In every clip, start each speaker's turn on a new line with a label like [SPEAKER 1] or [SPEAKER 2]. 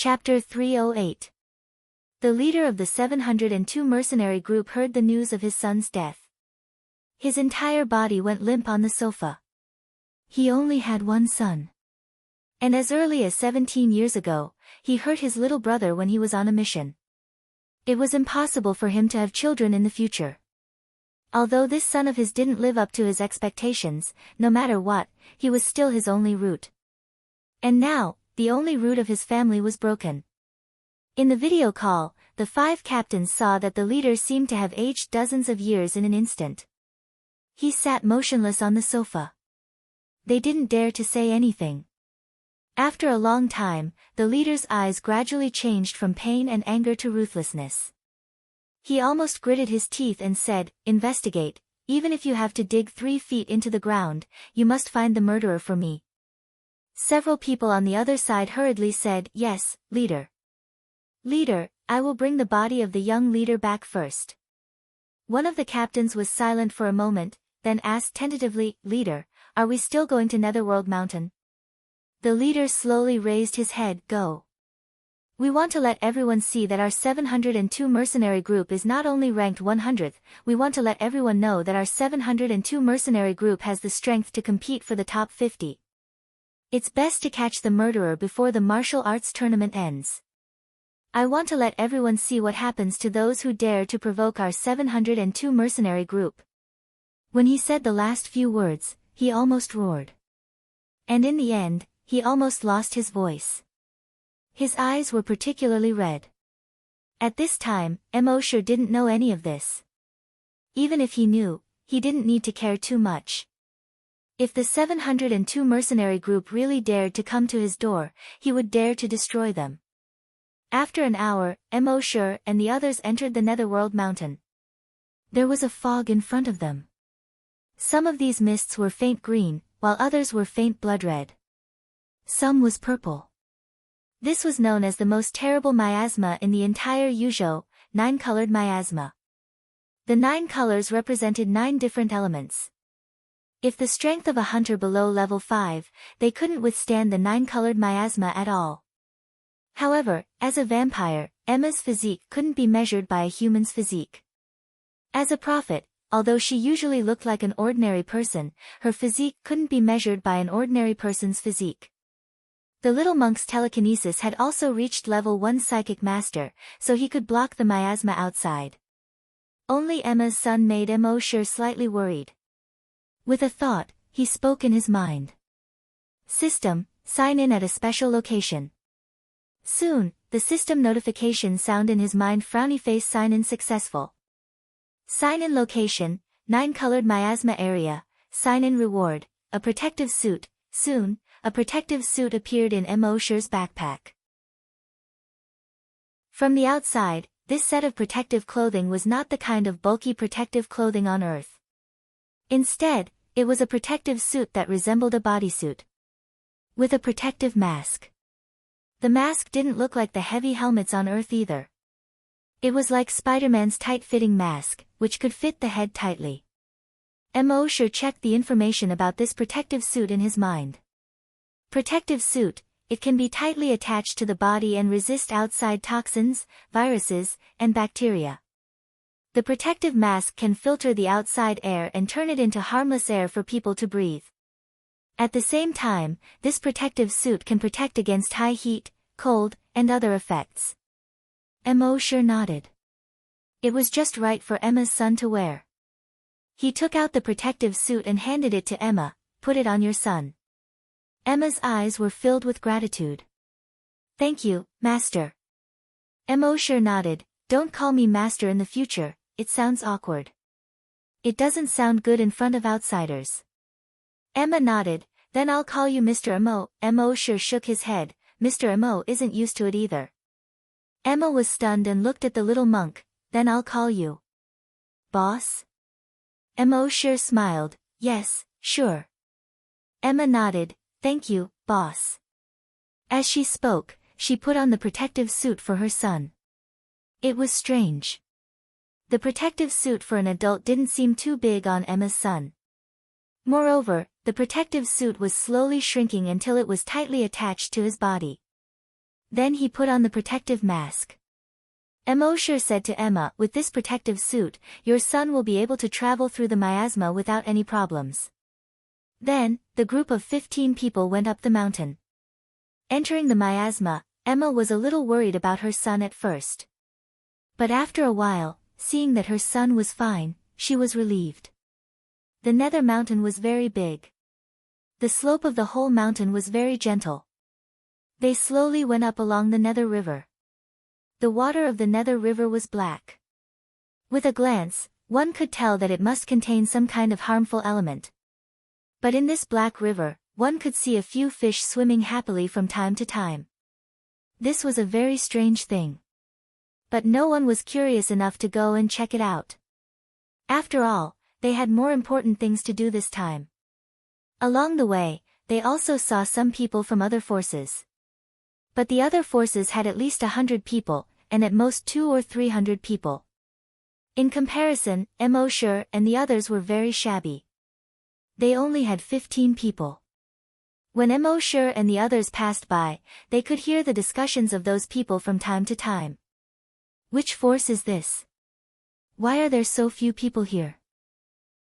[SPEAKER 1] Chapter 308. The leader of the 702 mercenary group heard the news of his son's death. His entire body went limp on the sofa. He only had one son. And as early as 17 years ago, he hurt his little brother when he was on a mission. It was impossible for him to have children in the future. Although this son of his didn't live up to his expectations, no matter what, he was still his only root. And now, the only root of his family was broken. In the video call, the 5 captains saw that the leader seemed to have aged dozens of years in an instant. He sat motionless on the sofa. They didn't dare to say anything. After a long time, the leader's eyes gradually changed from pain and anger to ruthlessness. He almost gritted his teeth and said, "Investigate, even if you have to dig 3 feet into the ground, you must find the murderer for me." Several people on the other side hurriedly said, "Yes, leader. Leader, I will bring the body of the young leader back first." One of the captains was silent for a moment, then asked tentatively, "Leader, are we still going to Netherworld Mountain?" The leader slowly raised his head. "Go. We want to let everyone see that our 702 mercenary group is not only ranked 100th, we want to let everyone know that our 702 mercenary group has the strength to compete for the top 50. It's best to catch the murderer before the martial arts tournament ends. I want to let everyone see what happens to those who dare to provoke our 702 mercenary group." When he said the last few words, he almost roared. And in the end, he almost lost his voice. His eyes were particularly red. At this time, Mosher didn't know any of this. Even if he knew, he didn't need to care too much. If the 702 mercenary group really dared to come to his door, he would dare to destroy them. After an hour, Mosher and the others entered the Netherworld Mountain. There was a fog in front of them. Some of these mists were faint green, while others were faint blood red. Some was purple. This was known as the most terrible miasma in the entire Yuzhou, 9-colored miasma. The 9 colors represented 9 different elements. If the strength of a hunter below level 5, they couldn't withstand the 9-colored miasma at all. However, as a vampire, Emma's physique couldn't be measured by a human's physique. As a prophet, although she usually looked like an ordinary person, her physique couldn't be measured by an ordinary person's physique. The little monk's telekinesis had also reached level 1 psychic master, so he could block the miasma outside. Only Emma's son made Mosher slightly worried. With a thought, he spoke in his mind. "System, sign in at a special location." Soon, the system notification sound in his mind frowny face sign in successful. Sign in location, 9-colored miasma area, sign in reward, a protective suit. Soon, a protective suit appeared in Mosher's backpack. From the outside, this set of protective clothing was not the kind of bulky protective clothing on Earth. Instead, it was a protective suit that resembled a bodysuit. With a protective mask. The mask didn't look like the heavy helmets on Earth either. It was like Spider-Man's tight-fitting mask, which could fit the head tightly. Mosher checked the information about this protective suit in his mind. Protective suit, it can be tightly attached to the body and resist outside toxins, viruses, and bacteria. The protective mask can filter the outside air and turn it into harmless air for people to breathe. At the same time, this protective suit can protect against high heat, cold, and other effects. Mosher nodded. It was just right for Emma's son to wear. He took out the protective suit and handed it to Emma. "Put it on your son." Emma's eyes were filled with gratitude. "Thank you, Master." Mosher nodded. "Don't call me Master in the future, it sounds awkward. It doesn't sound good in front of outsiders." Emma nodded. "Then I'll call you Mr. Emo." Mosher shook his head. "Mr. Emo isn't used to it either." Emma was stunned and looked at the little monk. "Then I'll call you Boss?" Mosher smiled. "Yes, sure." Emma nodded. "Thank you, boss." As she spoke, she put on the protective suit for her son. It was strange. The protective suit for an adult didn't seem too big on Emma's son. Moreover, the protective suit was slowly shrinking until it was tightly attached to his body. Then he put on the protective mask. Immortal said to Emma, with this protective suit, your son will be able to travel through the miasma without any problems. Then, the group of 15 people went up the mountain. Entering the miasma, Emma was a little worried about her son at first. But after a while, seeing that her son was fine, she was relieved. The nether mountain was very big. The slope of the whole mountain was very gentle. They slowly went up along the nether river. The water of the nether river was black. With a glance, one could tell that it must contain some kind of harmful element. But in this black river, one could see a few fish swimming happily from time to time. This was a very strange thing. But no one was curious enough to go and check it out. After all, they had more important things to do this time. Along the way, they also saw some people from other forces. But the other forces had at least 100 people, and at most 200 or 300 people. In comparison, Immortal and the others were very shabby. They only had 15 people. When Immortal and the others passed by, they could hear the discussions of those people from time to time. Which force is this? Why are there so few people here?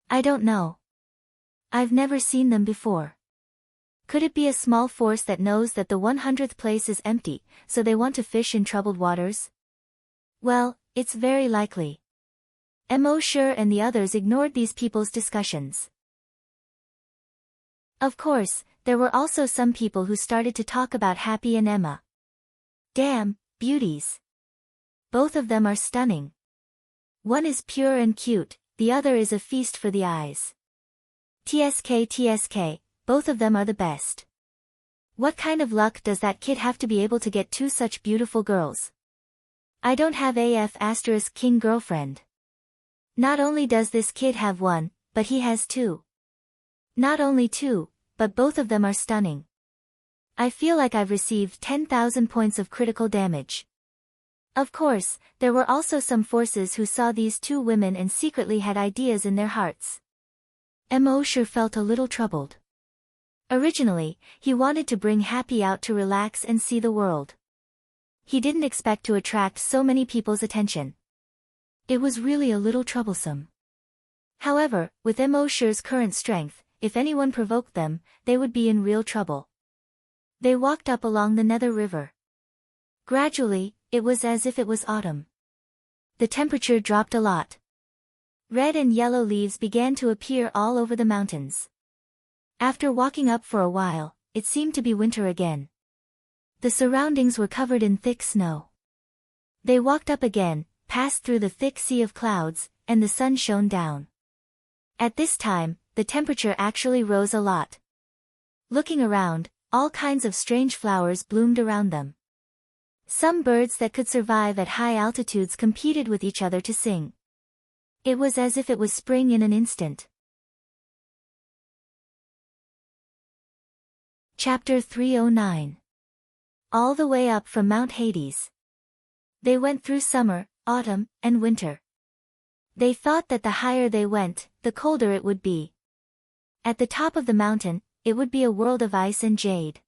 [SPEAKER 1] I don't know. I've never seen them before. Could it be a small force that knows that the 100th place is empty, so they want to fish in troubled waters? Well, it's very likely. Immortal and the others ignored these people's discussions. Of course, there were also some people who started to talk about Happy and Emma. Damn, beauties. Both of them are stunning. One is pure and cute, the other is a feast for the eyes. TSK, both of them are the best. What kind of luck does that kid have to be able to get two such beautiful girls? I don't have king girlfriend. Not only does this kid have one, but he has two. Not only two, but both of them are stunning. I feel like I've received 10,000 points of critical damage. Of course, there were also some forces who saw these two women and secretly had ideas in their hearts. Immortal felt a little troubled. Originally, he wanted to bring Happy out to relax and see the world. He didn't expect to attract so many people's attention. It was really a little troublesome. However, with Immortal's current strength, if anyone provoked them, they would be in real trouble. They walked up along the nether river. Gradually, it was as if it was autumn. The temperature dropped a lot. Red and yellow leaves began to appear all over the mountains. After walking up for a while, it seemed to be winter again. The surroundings were covered in thick snow. They walked up again, passed through the thick sea of clouds, and the sun shone down. At this time, the temperature actually rose a lot. Looking around, all kinds of strange flowers bloomed around them. Some birds that could survive at high altitudes competed with each other to sing. It was as if it was spring in an instant. Chapter 309. All the way up from Mount Hades. They went through summer, autumn, and winter. They thought that the higher they went, the colder it would be. At the top of the mountain, it would be a world of ice and jade.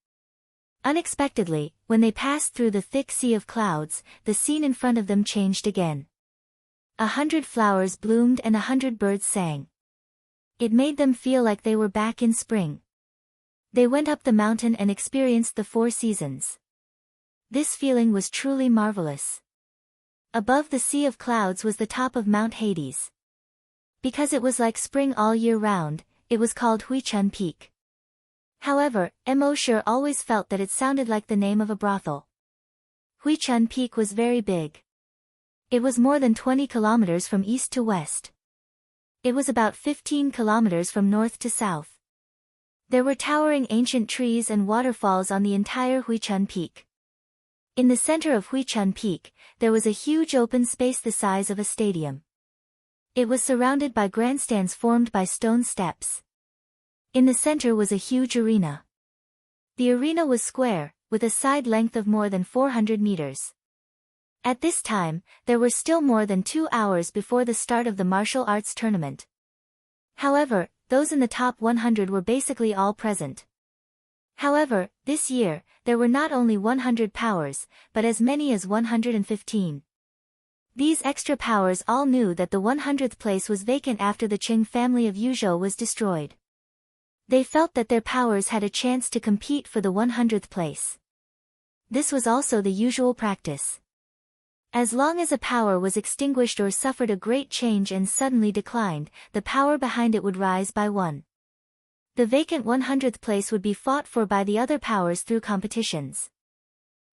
[SPEAKER 1] Unexpectedly, when they passed through the thick sea of clouds, the scene in front of them changed again. 100 flowers bloomed and 100 birds sang. It made them feel like they were back in spring. They went up the mountain and experienced the 4 seasons. This feeling was truly marvelous. Above the sea of clouds was the top of Mount Hades. Because it was like spring all year round, it was called Huichun Peak. However, Immortal always felt that it sounded like the name of a brothel. Huichun Peak was very big. It was more than 20 kilometers from east to west. It was about 15 kilometers from north to south. There were towering ancient trees and waterfalls on the entire Huichun Peak. In the center of Huichun Peak, there was a huge open space the size of a stadium. It was surrounded by grandstands formed by stone steps. In the center was a huge arena. The arena was square, with a side length of more than 400 meters. At this time, there were still more than 2 hours before the start of the martial arts tournament. However, those in the top 100 were basically all present. However, this year, there were not only 100 powers, but as many as 115. These extra powers all knew that the 100th place was vacant after the Qing family of Yuzhou was destroyed. They felt that their powers had a chance to compete for the 100th place. This was also the usual practice. As long as a power was extinguished or suffered a great change and suddenly declined, the power behind it would rise by one. The vacant 100th place would be fought for by the other powers through competitions.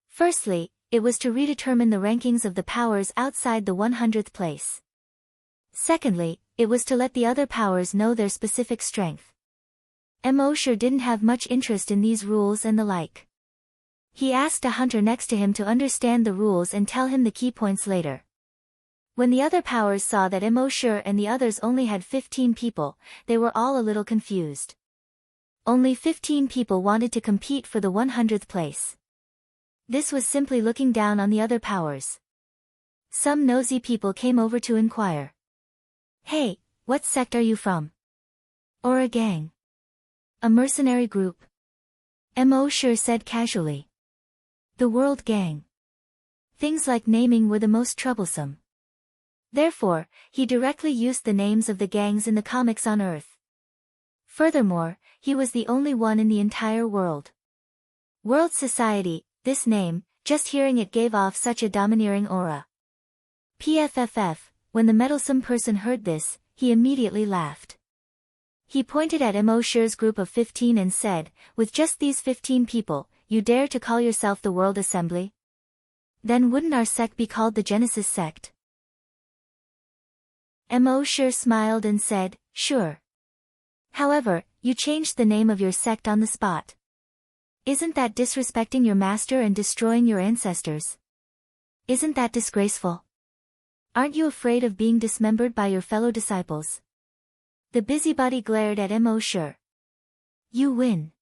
[SPEAKER 1] Firstly, it was to redetermine the rankings of the powers outside the 100th place. Secondly, it was to let the other powers know their specific strength. Emosher didn't have much interest in these rules and the like. He asked a hunter next to him to understand the rules and tell him the key points later. When the other powers saw that Emosher and the others only had 15 people, they were all a little confused. Only 15 people wanted to compete for the 100th place. This was simply looking down on the other powers. Some nosy people came over to inquire. "Hey, what sect are you from? Or a gang? A mercenary group?" Emosher said casually. "The World Gang." Things like naming were the most troublesome. Therefore, he directly used the names of the gangs in the comics on Earth. Furthermore, he was the only one in the entire world. World Society, this name, just hearing it gave off such a domineering aura. PFFF, when the meddlesome person heard this, he immediately laughed. He pointed at Emosher's group of 15 and said, "With just these 15 people, you dare to call yourself the World Assembly? Then wouldn't our sect be called the Genesis sect?" Emosher smiled and said, "Sure. However, you changed the name of your sect on the spot. Isn't that disrespecting your master and destroying your ancestors? Isn't that disgraceful? Aren't you afraid of being dismembered by your fellow disciples?" The busybody glared at Emosher. "You win."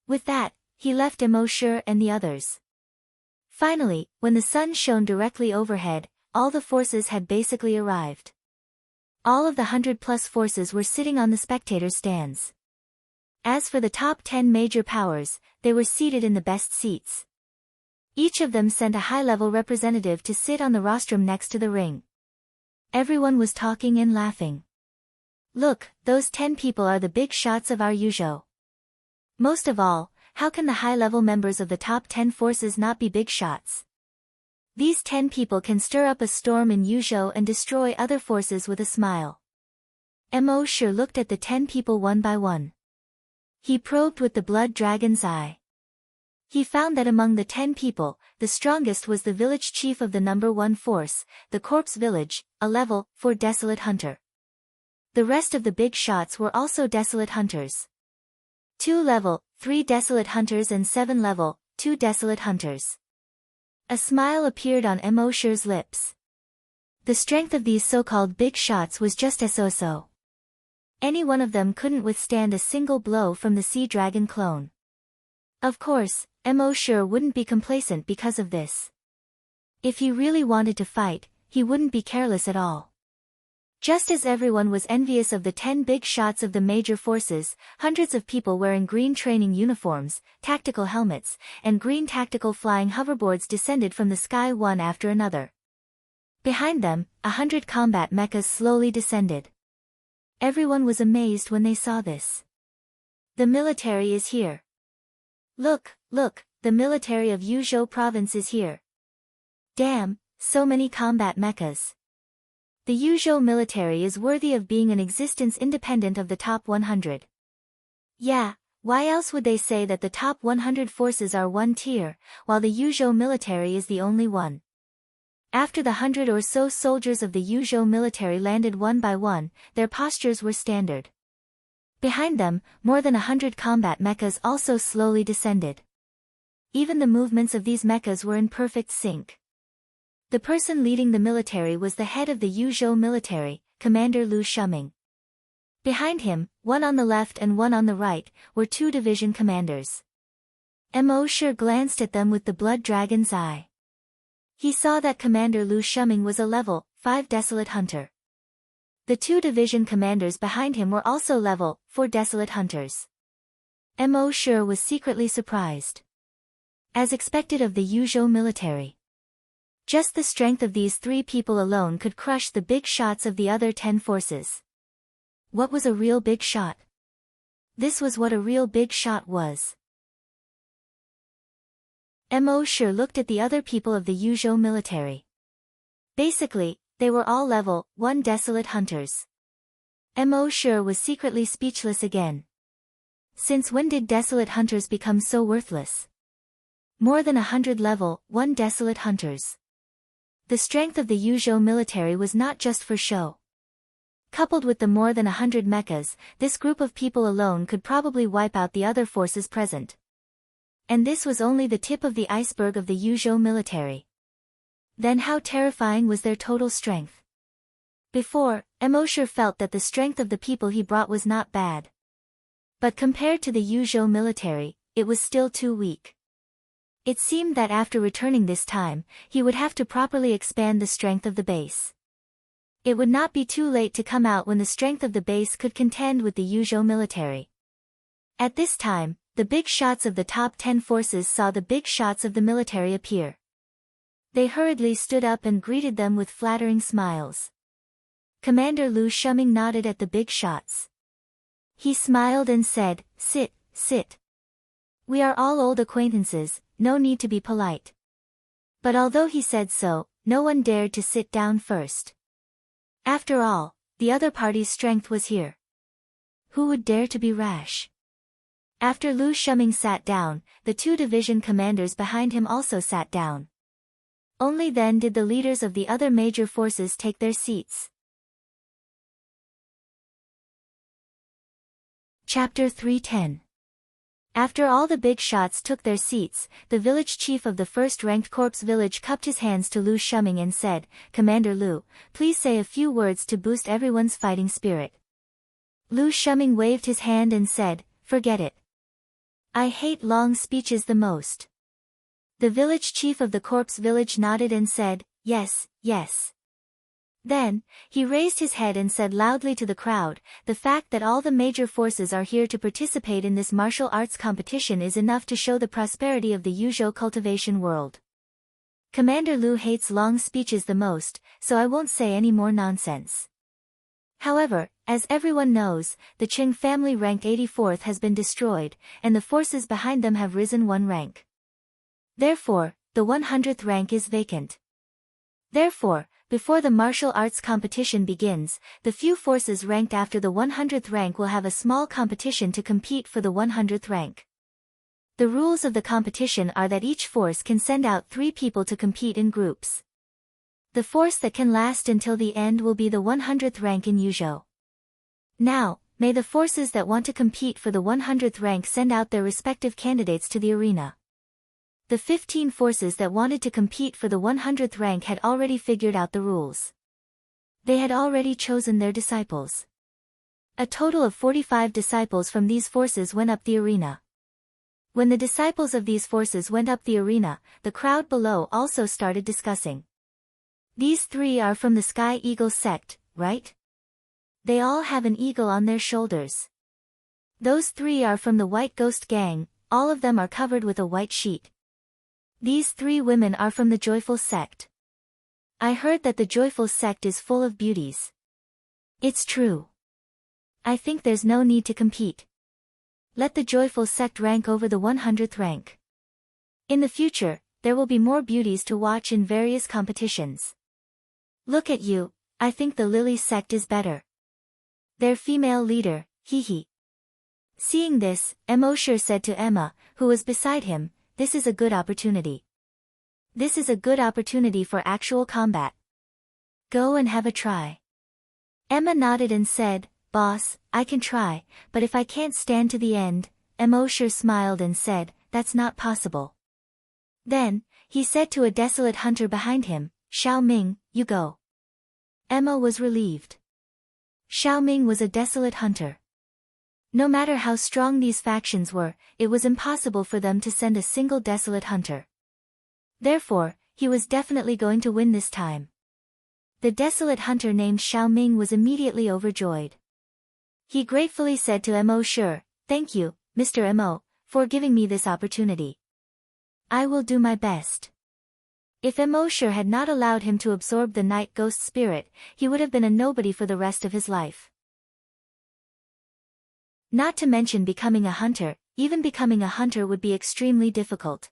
[SPEAKER 1] With that, he left Emosher and the others. Finally, when the sun shone directly overhead, all the forces had basically arrived. All of the 100-plus forces were sitting on the spectator stands. As for the top 10 major powers, they were seated in the best seats. Each of them sent a high-level representative to sit on the rostrum next to the ring. Everyone was talking and laughing. "Look, those 10 people are the big shots of our Yuzhou. Most of all, how can the high-level members of the top 10 forces not be big shots? These 10 people can stir up a storm in Yuzhou and destroy other forces with a smile." Emosher looked at the 10 people one by one. He probed with the blood dragon's eye. He found that among the 10 people, the strongest was the village chief of the number 1 force, the Corpse Village, a level 4 desolate hunter. The rest of the big shots were also desolate hunters. 2 level 3 desolate hunters and 7 level 2 desolate hunters. A smile appeared on Emosher's lips. The strength of these so-called big shots was just so. Any one of them couldn't withstand a single blow from the Sea Dragon clone. Of course, Emosher wouldn't be complacent because of this. If he really wanted to fight, he wouldn't be careless at all. Just as everyone was envious of the 10 big shots of the major forces, hundreds of people wearing green training uniforms, tactical helmets, and green tactical flying hoverboards descended from the sky one after another. Behind them, 100 combat mechas slowly descended. Everyone was amazed when they saw this. "The military is here. Look, the military of Yuzhou province is here. Damn, so many combat mechas. The Yuzhou military is worthy of being an existence independent of the top 100. Yeah, why else would they say that the top 100 forces are one tier, while the Yuzhou military is the only one?" After the 100 or so soldiers of the Yuzhou military landed one by one, their postures were standard. Behind them, more than 100 combat mechas also slowly descended. Even the movements of these mechas were in perfect sync. The person leading the military was the head of the Yuzhou military, Commander Lu Shuming. Behind him, one on the left and one on the right, were 2 division commanders. Emosher glanced at them with the blood dragon's eye. He saw that Commander Lu Shuming was a level 5 desolate hunter. The 2 division commanders behind him were also level 4 desolate hunters. Mo Shi was secretly surprised. As expected of the Yuzhou military. Just the strength of these 3 people alone could crush the big shots of the other 10 forces. What was a real big shot? This was what a real big shot was. Mo Shi looked at the other people of the Yuzhou military. Basically, they were all level 1 desolate hunters. Mo Shi was secretly speechless again. Since when did desolate hunters become so worthless? More than 100 level 1 desolate hunters. The strength of the Yuzhou military was not just for show. Coupled with the more than 100 mechas, this group of people alone could probably wipe out the other forces present. And this was only the tip of the iceberg of the Yuzhou military. Then how terrifying was their total strength? Before, Mo Shi felt that the strength of the people he brought was not bad. But compared to the Yuzhou military, it was still too weak. It seemed that after returning this time, he would have to properly expand the strength of the base. It would not be too late to come out when the strength of the base could contend with the Yuzhou military. At this time, the big shots of the top 10 forces saw the big shots of the military appear. They hurriedly stood up and greeted them with flattering smiles. Commander Lu Shuming nodded at the big shots. He smiled and said, "Sit, sit. We are all old acquaintances, no need to be polite." But although he said so, no one dared to sit down first. After all, the other party's strength was here. Who would dare to be rash? After Lu Shuming sat down, the 2 division commanders behind him also sat down. Only then did the leaders of the other major forces take their seats. Chapter 310. After all the big shots took their seats, the village chief of the first-ranked corps village cupped his hands to Lu Shuming and said, "Commander Lu, please say a few words to boost everyone's fighting spirit." Lu Shuming waved his hand and said, "Forget it. I hate long speeches the most." The village chief of the corps village nodded and said, "Yes, yes." Then, he raised his head and said loudly to the crowd, "The fact that all the major forces are here to participate in this martial arts competition is enough to show the prosperity of the Yuzhou cultivation world. Commander Lu hates long speeches the most, so I won't say any more nonsense." However, as everyone knows, the Qing family rank 84th has been destroyed, and the forces behind them have risen 1 rank. Therefore, the 100th rank is vacant. Therefore, before the martial arts competition begins, the few forces ranked after the 100th rank will have a small competition to compete for the 100th rank. The rules of the competition are that each force can send out 3 people to compete in groups. The force that can last until the end will be the 100th rank in Yuzhou. Now, may the forces that want to compete for the 100th rank send out their respective candidates to the arena. The 15 forces that wanted to compete for the 100th rank had already figured out the rules. They had already chosen their disciples. A total of 45 disciples from these forces went up the arena. When the disciples of these forces went up the arena, the crowd below also started discussing. These 3 are from the Sky Eagle sect, right? They all have an eagle on their shoulders. Those 3 are from the White Ghost Gang, all of them are covered with a white sheet. These 3 women are from the Joyful sect. I heard that the Joyful sect is full of beauties. It's true. I think there's no need to compete. Let the Joyful sect rank over the 100th rank. In the future, there will be more beauties to watch in various competitions. Look at you, I think the Lily sect is better. Their female leader, hee. Seeing this, Mo Shi said to Emma, who was beside him, "This is a good opportunity. This is a good opportunity for actual combat. Go and have a try." Emma nodded and said, "Boss, I can try, but if I can't stand to the end," Mo Shi smiled and said, "That's not possible." Then, he said to a desolate hunter behind him, "Xiao Ming, you go." Emma was relieved. Xiao Ming was a desolate hunter. No matter how strong these factions were, it was impossible for them to send a single desolate hunter. Therefore, he was definitely going to win this time. The desolate hunter named Xiao Ming was immediately overjoyed. He gratefully said to Mo Shi, "Thank you, Mr. Mo, for giving me this opportunity. I will do my best. If Emosure had not allowed him to absorb the night ghost spirit, he would have been a nobody for the rest of his life. Not to mention becoming a hunter, even becoming a hunter would be extremely difficult.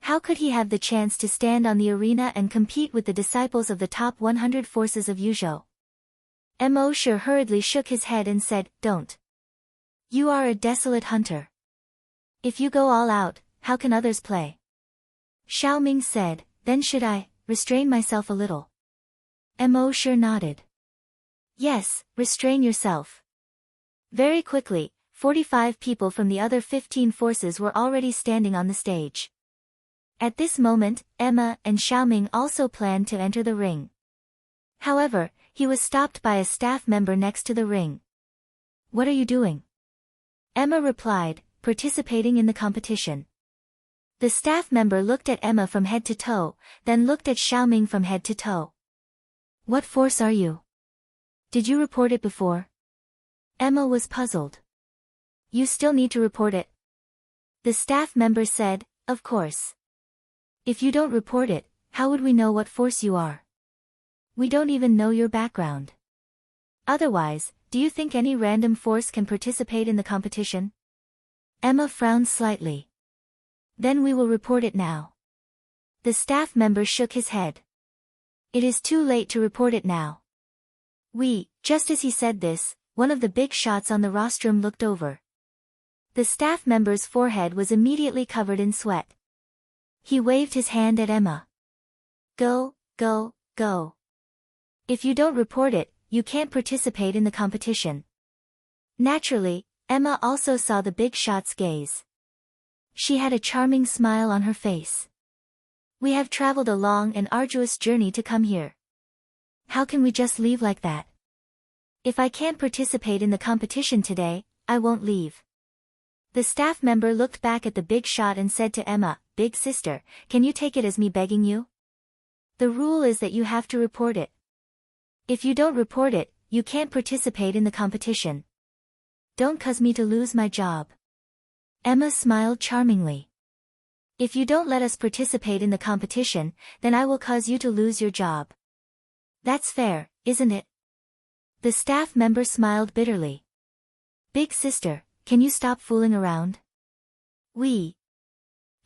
[SPEAKER 1] How could he have the chance to stand on the arena and compete with the disciples of the top 100 forces of Yuzhou? Emosure hurriedly shook his head and said, "Don't. You are a desolate hunter. If you go all out, how can others play?" Xiaoming said, "Then should I restrain myself a little?" Emosure nodded. "Yes, restrain yourself." Very quickly, 45 people from the other 15 forces were already standing on the stage. At this moment, Emma and Xiaoming also planned to enter the ring. However, he was stopped by a staff member next to the ring. "What are you doing?" Emma replied, "Participating in the competition." The staff member looked at Emma from head to toe, then looked at Xiaoming from head to toe. "What force are you? Did you report it before?" Emma was puzzled. "You still need to report it." The staff member said, "Of course. If you don't report it, how would we know what force you are? We don't even know your background. Otherwise, do you think any random force can participate in the competition?" Emma frowned slightly. "Then we will report it now." The staff member shook his head. "It is too late to report it now." Just as he said this, one of the big shots on the rostrum looked over. The staff member's forehead was immediately covered in sweat. He waved his hand at Emma. "Go, go, go. If you don't report it, you can't participate in the competition." Naturally, Emma also saw the big shot's gaze. She had a charming smile on her face. "We have traveled a long and arduous journey to come here. How can we just leave like that? If I can't participate in the competition today, I won't leave." The staff member looked back at the big shot and said to Emma, "Big sister, can you take it as me begging you? The rule is that you have to report it. If you don't report it, you can't participate in the competition. Don't cause me to lose my job." Emma smiled charmingly. "If you don't let us participate in the competition, then I will cause you to lose your job. That's fair, isn't it?" The staff member smiled bitterly. "Big sister, can you stop fooling around?"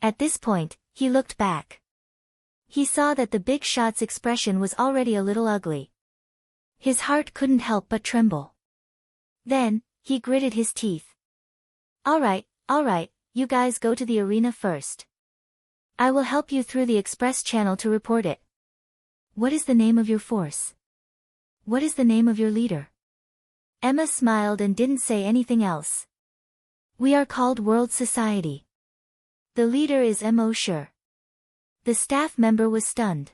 [SPEAKER 1] At this point, he looked back. He saw that the big shot's expression was already a little ugly. His heart couldn't help but tremble. Then, he gritted his teeth. All right, you guys go to the arena first. I will help you through the express channel to report it." "What is the name of your force? What is the name of your leader?" Emma smiled and didn't say anything else. "We are called World Society. The leader is Emosure." The staff member was stunned.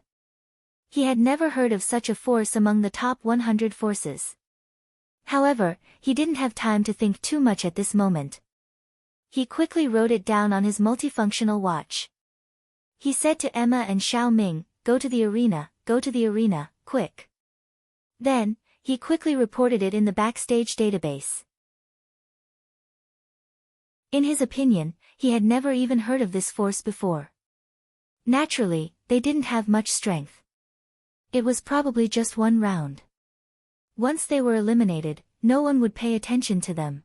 [SPEAKER 1] He had never heard of such a force among the top 100 forces. However, he didn't have time to think too much at this moment. He quickly wrote it down on his multifunctional watch. He said to Emma and Xiaoming, go to the arena, quick." Then, he quickly reported it in the backstage database. In his opinion, he had never even heard of this force before. Naturally, they didn't have much strength. It was probably just one round. Once they were eliminated, no one would pay attention to them.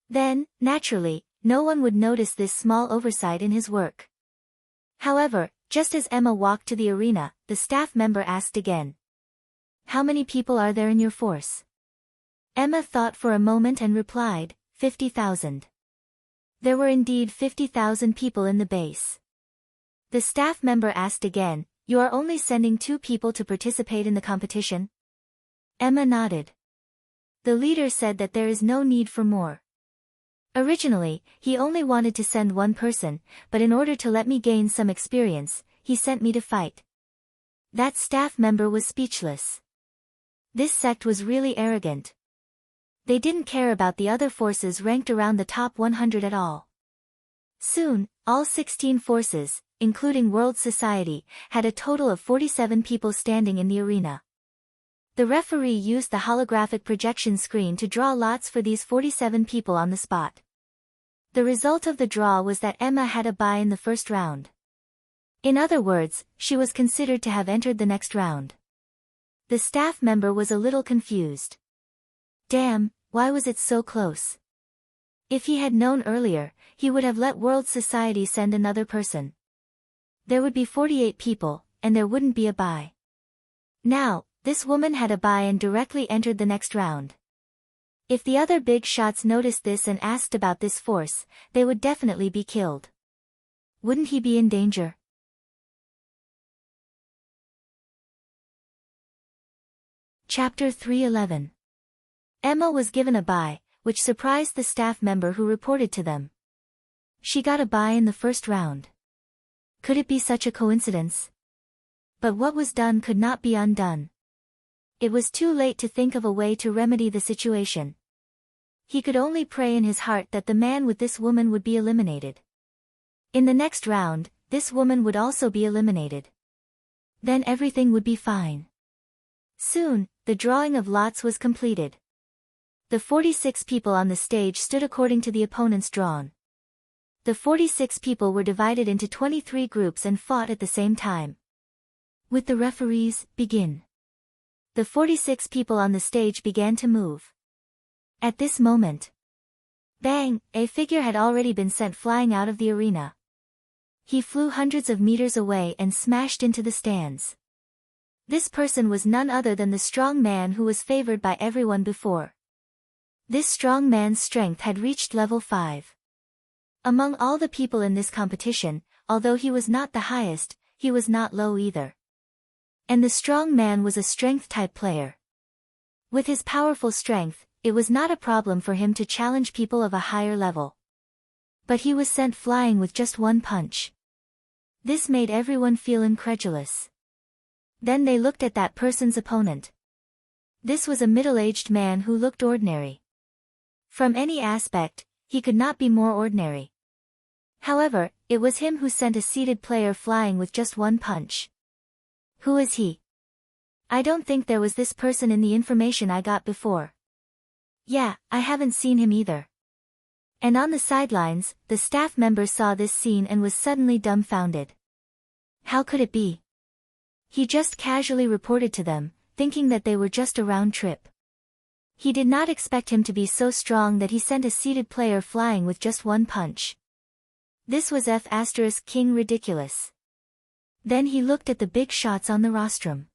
[SPEAKER 1] Then, naturally, no one would notice this small oversight in his work. However, just as Emma walked to the arena, the staff member asked again. "How many people are there in your force?" Emma thought for a moment and replied, 50,000. There were indeed 50,000 people in the base. The staff member asked again, "You are only sending 2 people to participate in the competition?" Emma nodded. The leader said that there is no need for more. Originally, he only wanted to send 1 person, but in order to let me gain some experience, he sent me to fight. That staff member was speechless. This sect was really arrogant. They didn't care about the other forces ranked around the top 100 at all. Soon, all 16 forces, including World Society, had a total of 47 people standing in the arena. The referee used the holographic projection screen to draw lots for these 47 people on the spot. The result of the draw was that Emma had a bye in the first round. In other words, she was considered to have entered the next round. The staff member was a little confused. Damn, why was it so close? If he had known earlier, he would have let World Society send another person. There would be 48 people, and there wouldn't be a bye. Now, this woman had a bye and directly entered the next round. If the other big shots noticed this and asked about this force, they would definitely be killed. Wouldn't he be in danger? Chapter 311. Emma was given a bye, which surprised the staff member who reported to them. She got a bye in the first round. Could it be such a coincidence? But what was done could not be undone. It was too late to think of a way to remedy the situation. He could only pray in his heart that the man with this woman would be eliminated. In the next round, this woman would also be eliminated. Then everything would be fine. Soon, the drawing of lots was completed. The 46 people on the stage stood according to the opponents drawn. The 46 people were divided into 23 groups and fought at the same time. With the referees, begin. The 46 people on the stage began to move. At this moment, bang, a figure had already been sent flying out of the arena. He flew hundreds of meters away and smashed into the stands. This person was none other than the strong man who was favored by everyone before. This strong man's strength had reached level 5. Among all the people in this competition, although he was not the highest, he was not low either. And the strong man was a strength-type player. With his powerful strength, it was not a problem for him to challenge people of a higher level. But he was sent flying with just one punch. This made everyone feel incredulous. Then they looked at that person's opponent. This was a middle-aged man who looked ordinary. From any aspect, he could not be more ordinary. However, it was him who sent a seated player flying with just one punch. Who is he? I don't think there was this person in the information I got before. Yeah, I haven't seen him either. And on the sidelines, the staff member saw this scene and was suddenly dumbfounded. How could it be? He just casually reported to them, thinking that they were just a round trip. He did not expect him to be so strong that he sent a seated player flying with just one punch. This was King ridiculous. Then he looked at the big shots on the rostrum.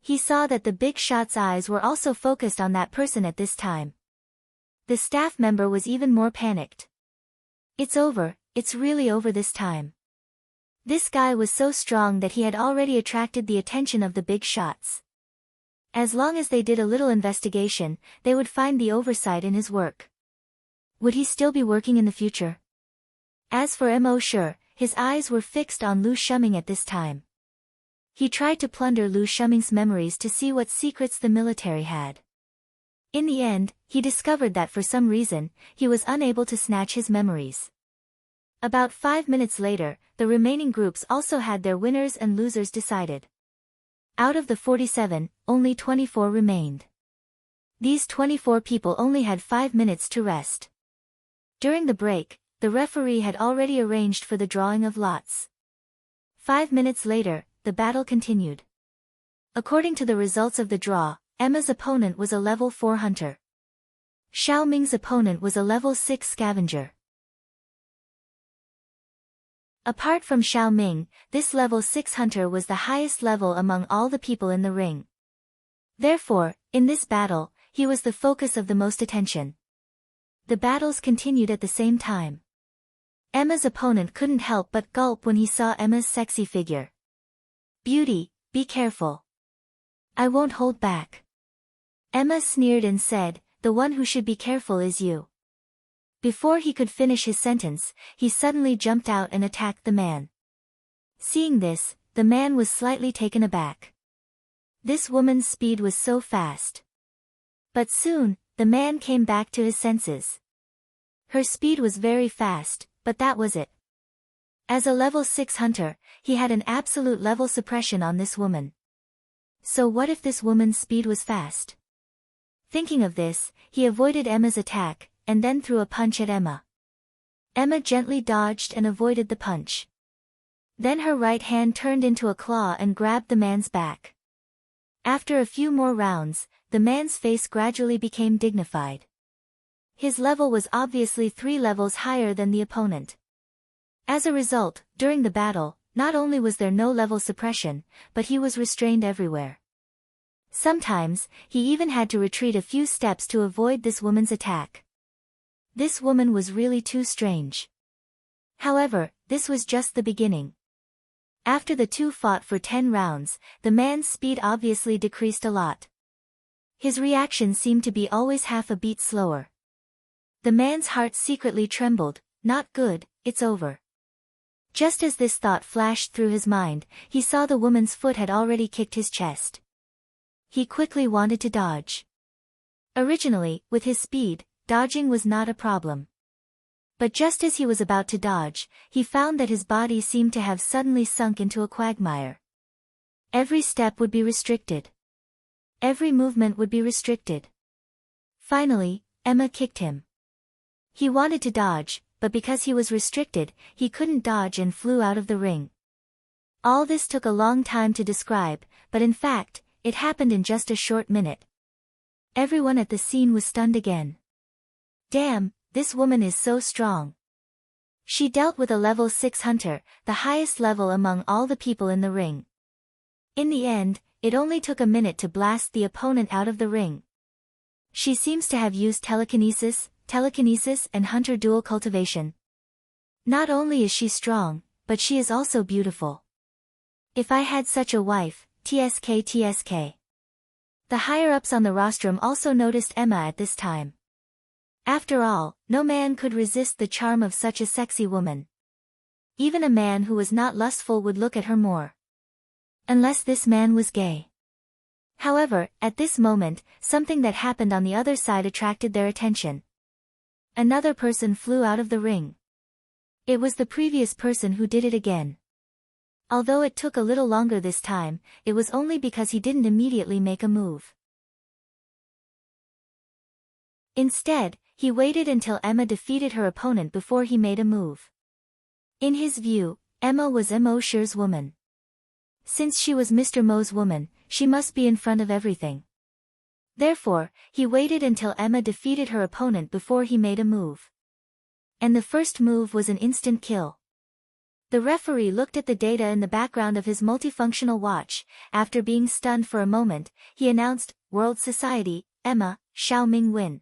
[SPEAKER 1] He saw that the big shot's eyes were also focused on that person at this time. The staff member was even more panicked. It's over, it's really over this time. This guy was so strong that he had already attracted the attention of the big shots. As long as they did a little investigation, they would find the oversight in his work. Would he still be working in the future? As for Mo Sure, his eyes were fixed on Lu Shuming at this time. He tried to plunder Lu Shuming's memories to see what secrets the military had. In the end, he discovered that for some reason, he was unable to snatch his memories. About 5 minutes later, the remaining groups also had their winners and losers decided. Out of the 47, only 24 remained. These 24 people only had 5 minutes to rest. During the break, the referee had already arranged for the drawing of lots. 5 minutes later, the battle continued. According to the results of the draw, Emma's opponent was a level 4 hunter. Xiao Ming's opponent was a level 6 scavenger. Apart from Xiao Ming, this level 6 hunter was the highest level among all the people in the ring. Therefore, in this battle, he was the focus of the most attention. The battles continued at the same time. Emma's opponent couldn't help but gulp when he saw Emma's sexy figure. Beauty, be careful. I won't hold back. Emma sneered and said, the one who should be careful is you. Before he could finish his sentence, he suddenly jumped out and attacked the man. Seeing this, the man was slightly taken aback. This woman's speed was so fast. But soon, the man came back to his senses. Her speed was very fast, but that was it. As a level 6 hunter, he had an absolute level suppression on this woman. So what if this woman's speed was fast? Thinking of this, he avoided Emma's attack, and then threw a punch at Emma. Emma gently dodged and avoided the punch. Then her right hand turned into a claw and grabbed the man's back. After a few more rounds, the man's face gradually became dignified. His level was obviously 3 levels higher than the opponent. As a result, during the battle, not only was there no level suppression, but he was restrained everywhere. Sometimes, he even had to retreat a few steps to avoid this woman's attack. This woman was really too strange. However, this was just the beginning. After the two fought for 10 rounds, the man's speed obviously decreased a lot. His reaction seemed to be always half a beat slower. The man's heart secretly trembled. Not good, it's over. Just as this thought flashed through his mind, he saw the woman's foot had already kicked his chest. He quickly wanted to dodge. Originally, with his speed, dodging was not a problem. But just as he was about to dodge, he found that his body seemed to have suddenly sunk into a quagmire. Every step would be restricted. Every movement would be restricted. Finally, Emma kicked him. He wanted to dodge, but because he was restricted, he couldn't dodge and flew out of the ring. All this took a long time to describe, but in fact, it happened in just a short minute. Everyone at the scene was stunned again. Damn, this woman is so strong. She dealt with a level 6 hunter, the highest level among all the people in the ring. In the end, it only took a minute to blast the opponent out of the ring. She seems to have used telekinesis and hunter dual cultivation. Not only is she strong, but she is also beautiful. If I had such a wife, TSK. The higher-ups on the rostrum also noticed Emma at this time. After all, no man could resist the charm of such a sexy woman. Even a man who was not lustful would look at her more. Unless this man was gay. However, at this moment, something that happened on the other side attracted their attention. Another person flew out of the ring. It was the previous person who did it again. Although it took a little longer this time, it was only because he didn't immediately make a move. Instead, he waited until Emma defeated her opponent before he made a move. In his view, Emma was Mo Shir's woman. Since she was Mr. Mo's woman, she must be in front of everything. Therefore, he waited until Emma defeated her opponent before he made a move. And the first move was an instant kill. The referee looked at the data in the background of his multifunctional watch. After being stunned for a moment, he announced, "World Society, Emma, Xiaoming win."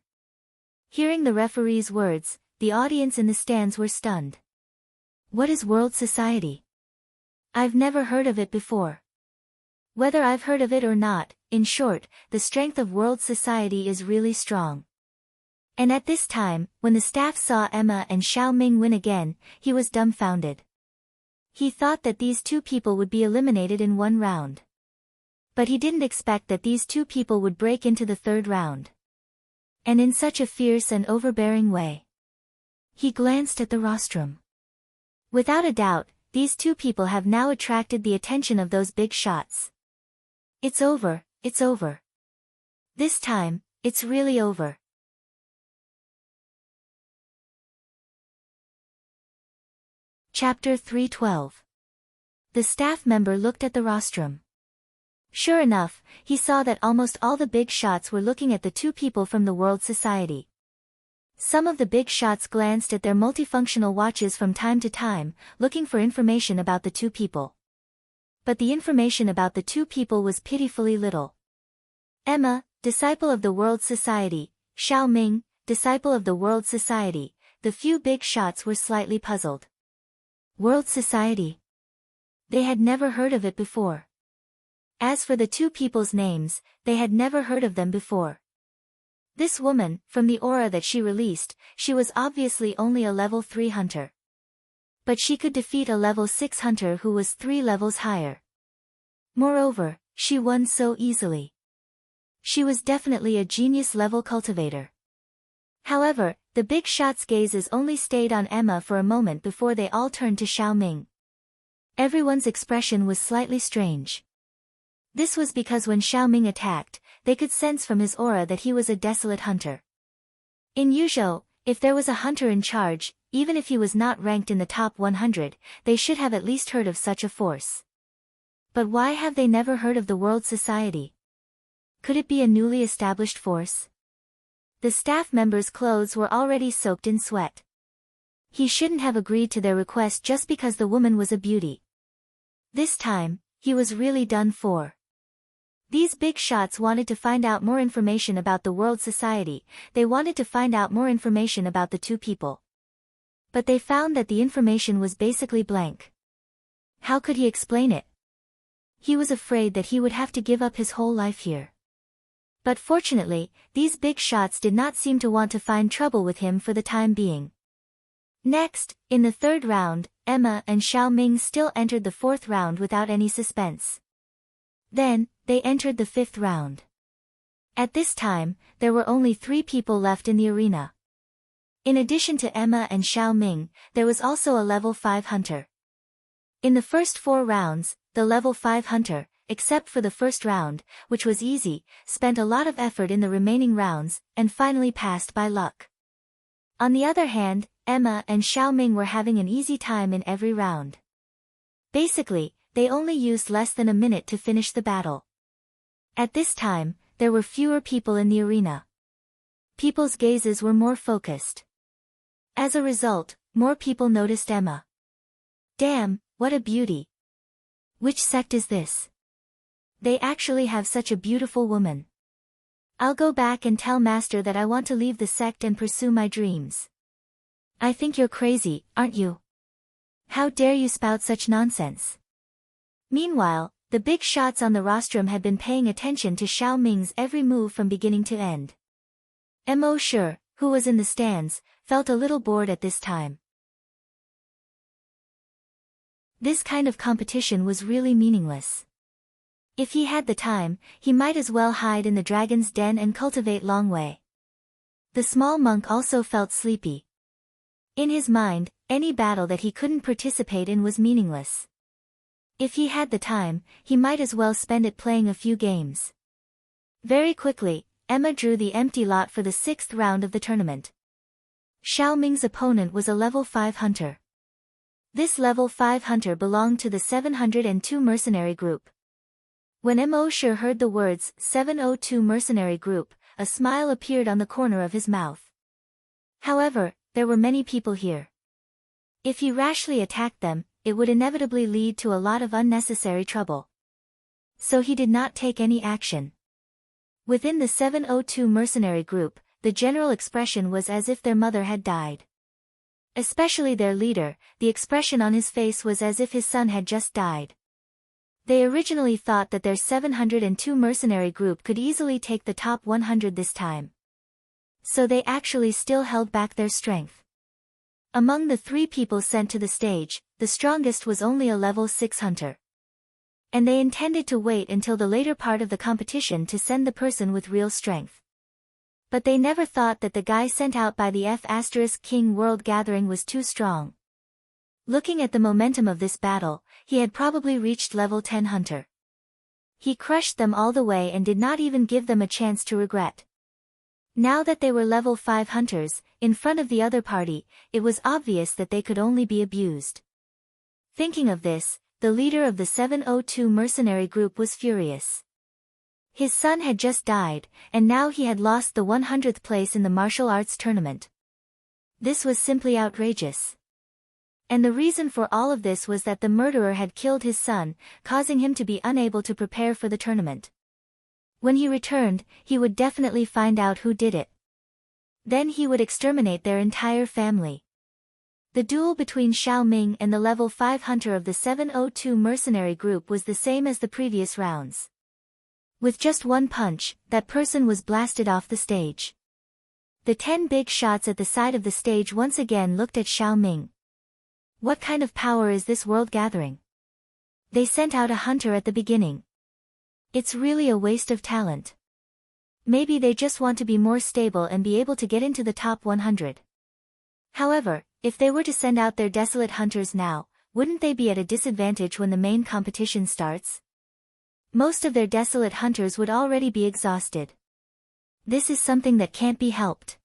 [SPEAKER 1] Hearing the referee's words, the audience in the stands were stunned. What is World Society? I've never heard of it before. Whether I've heard of it or not, in short, the strength of World Society is really strong. And at this time, when the staff saw Emma and Xiaoming win again, he was dumbfounded. He thought that these two people would be eliminated in one round. But he didn't expect that these two people would break into the third round. And in such a fierce and overbearing way. He glanced at the rostrum. Without a doubt, these two people have now attracted the attention of those big shots. It's over, it's over. This time, it's really over. Chapter 312. The staff member looked at the rostrum. Sure enough, he saw that almost all the big shots were looking at the two people from the World Society. Some of the big shots glanced at their multifunctional watches from time to time, looking for information about the two people. But the information about the two people was pitifully little. Emma, disciple of the World Society, Xiaoming, disciple of the World Society, the few big shots were slightly puzzled. World Society? They had never heard of it before. As for the two people's names, they had never heard of them before. This woman, from the aura that she released, she was obviously only a level 3 hunter. But she could defeat a level 6 hunter who was 3 levels higher. Moreover, she won so easily. She was definitely a genius level cultivator. However, the big shot's gazes only stayed on Emma for a moment before they all turned to Xiaoming. Everyone's expression was slightly strange. This was because when Xiaoming attacked, they could sense from his aura that he was a desolate hunter. In Yuzhou, If there was a hunter in charge, even if he was not ranked in the top 100, they should have at least heard of such a force. But why have they never heard of the World Society? Could it be a newly established force? The staff member's clothes were already soaked in sweat. He shouldn't have agreed to their request just because the woman was a beauty. This time, he was really done for. These big shots wanted to find out more information about the World Society. They wanted to find out more information about the two people. But they found that the information was basically blank. How could he explain it? He was afraid that he would have to give up his whole life here. But fortunately, these big shots did not seem to want to find trouble with him for the time being. Next, in the third round, Emma and Xiao Ming still entered the fourth round without any suspense. Then, they entered the fifth round. At this time, there were only 3 people left in the arena. In addition to Emma and Xiao Ming, there was also a level 5 hunter. In the first 4 rounds, the level 5 hunter, except for the first round, which was easy, spent a lot of effort in the remaining rounds, and finally passed by luck. On the other hand, Emma and Xiao Ming were having an easy time in every round. Basically, they only used less than a minute to finish the battle. At this time, there were fewer people in the arena. People's gazes were more focused. As a result, more people noticed Emma. Damn, what a beauty. Which sect is this? They actually have such a beautiful woman. I'll go back and tell Master that I want to leave the sect and pursue my dreams. I think you're crazy, aren't you? How dare you spout such nonsense? Meanwhile, the big shots on the rostrum had been paying attention to Xiao Ming's every move from beginning to end. Mo Shi, who was in the stands, felt a little bored at this time. This kind of competition was really meaningless. If he had the time, he might as well hide in the dragon's den and cultivate Long Wei. The small monk also felt sleepy. In his mind, any battle that he couldn't participate in was meaningless. If he had the time, he might as well spend it playing a few games. Very quickly, Emma drew the empty lot for the 6th round of the tournament. Xiao Ming's opponent was a level 5 hunter. This level 5 hunter belonged to the 702 mercenary group. When Mo Shi heard the words 702 mercenary group, a smile appeared on the corner of his mouth. However, there were many people here. If he rashly attacked them, it would inevitably lead to a lot of unnecessary trouble. So he did not take any action. Within the 702 mercenary group, the general expression was as if their mother had died. Especially their leader, the expression on his face was as if his son had just died. They originally thought that their 702 mercenary group could easily take the top 100 this time. So they actually still held back their strength. Among the 3 people sent to the stage, the strongest was only a level 6 hunter. And they intended to wait until the later part of the competition to send the person with real strength. But they never thought that the guy sent out by the F*King World Gathering was too strong. Looking at the momentum of this battle, he had probably reached level 10 hunter. He crushed them all the way and did not even give them a chance to regret. Now that they were level 5 hunters, in front of the other party, it was obvious that they could only be abused. Thinking of this, the leader of the 702 mercenary group was furious. His son had just died, and now he had lost the 100th place in the martial arts tournament. This was simply outrageous. And the reason for all of this was that the murderer had killed his son, causing him to be unable to prepare for the tournament. When he returned, he would definitely find out who did it. Then he would exterminate their entire family. The duel between Xiao Ming and the level 5 hunter of the 702 mercenary group was the same as the previous rounds. With just one punch, that person was blasted off the stage. The 10 big shots at the side of the stage once again looked at Xiao Ming. What kind of power is this world gathering? They sent out a hunter at the beginning. It's really a waste of talent. Maybe they just want to be more stable and be able to get into the top 100. However, if they were to send out their desolate hunters now, wouldn't they be at a disadvantage when the main competition starts? Most of their desolate hunters would already be exhausted. This is something that can't be helped.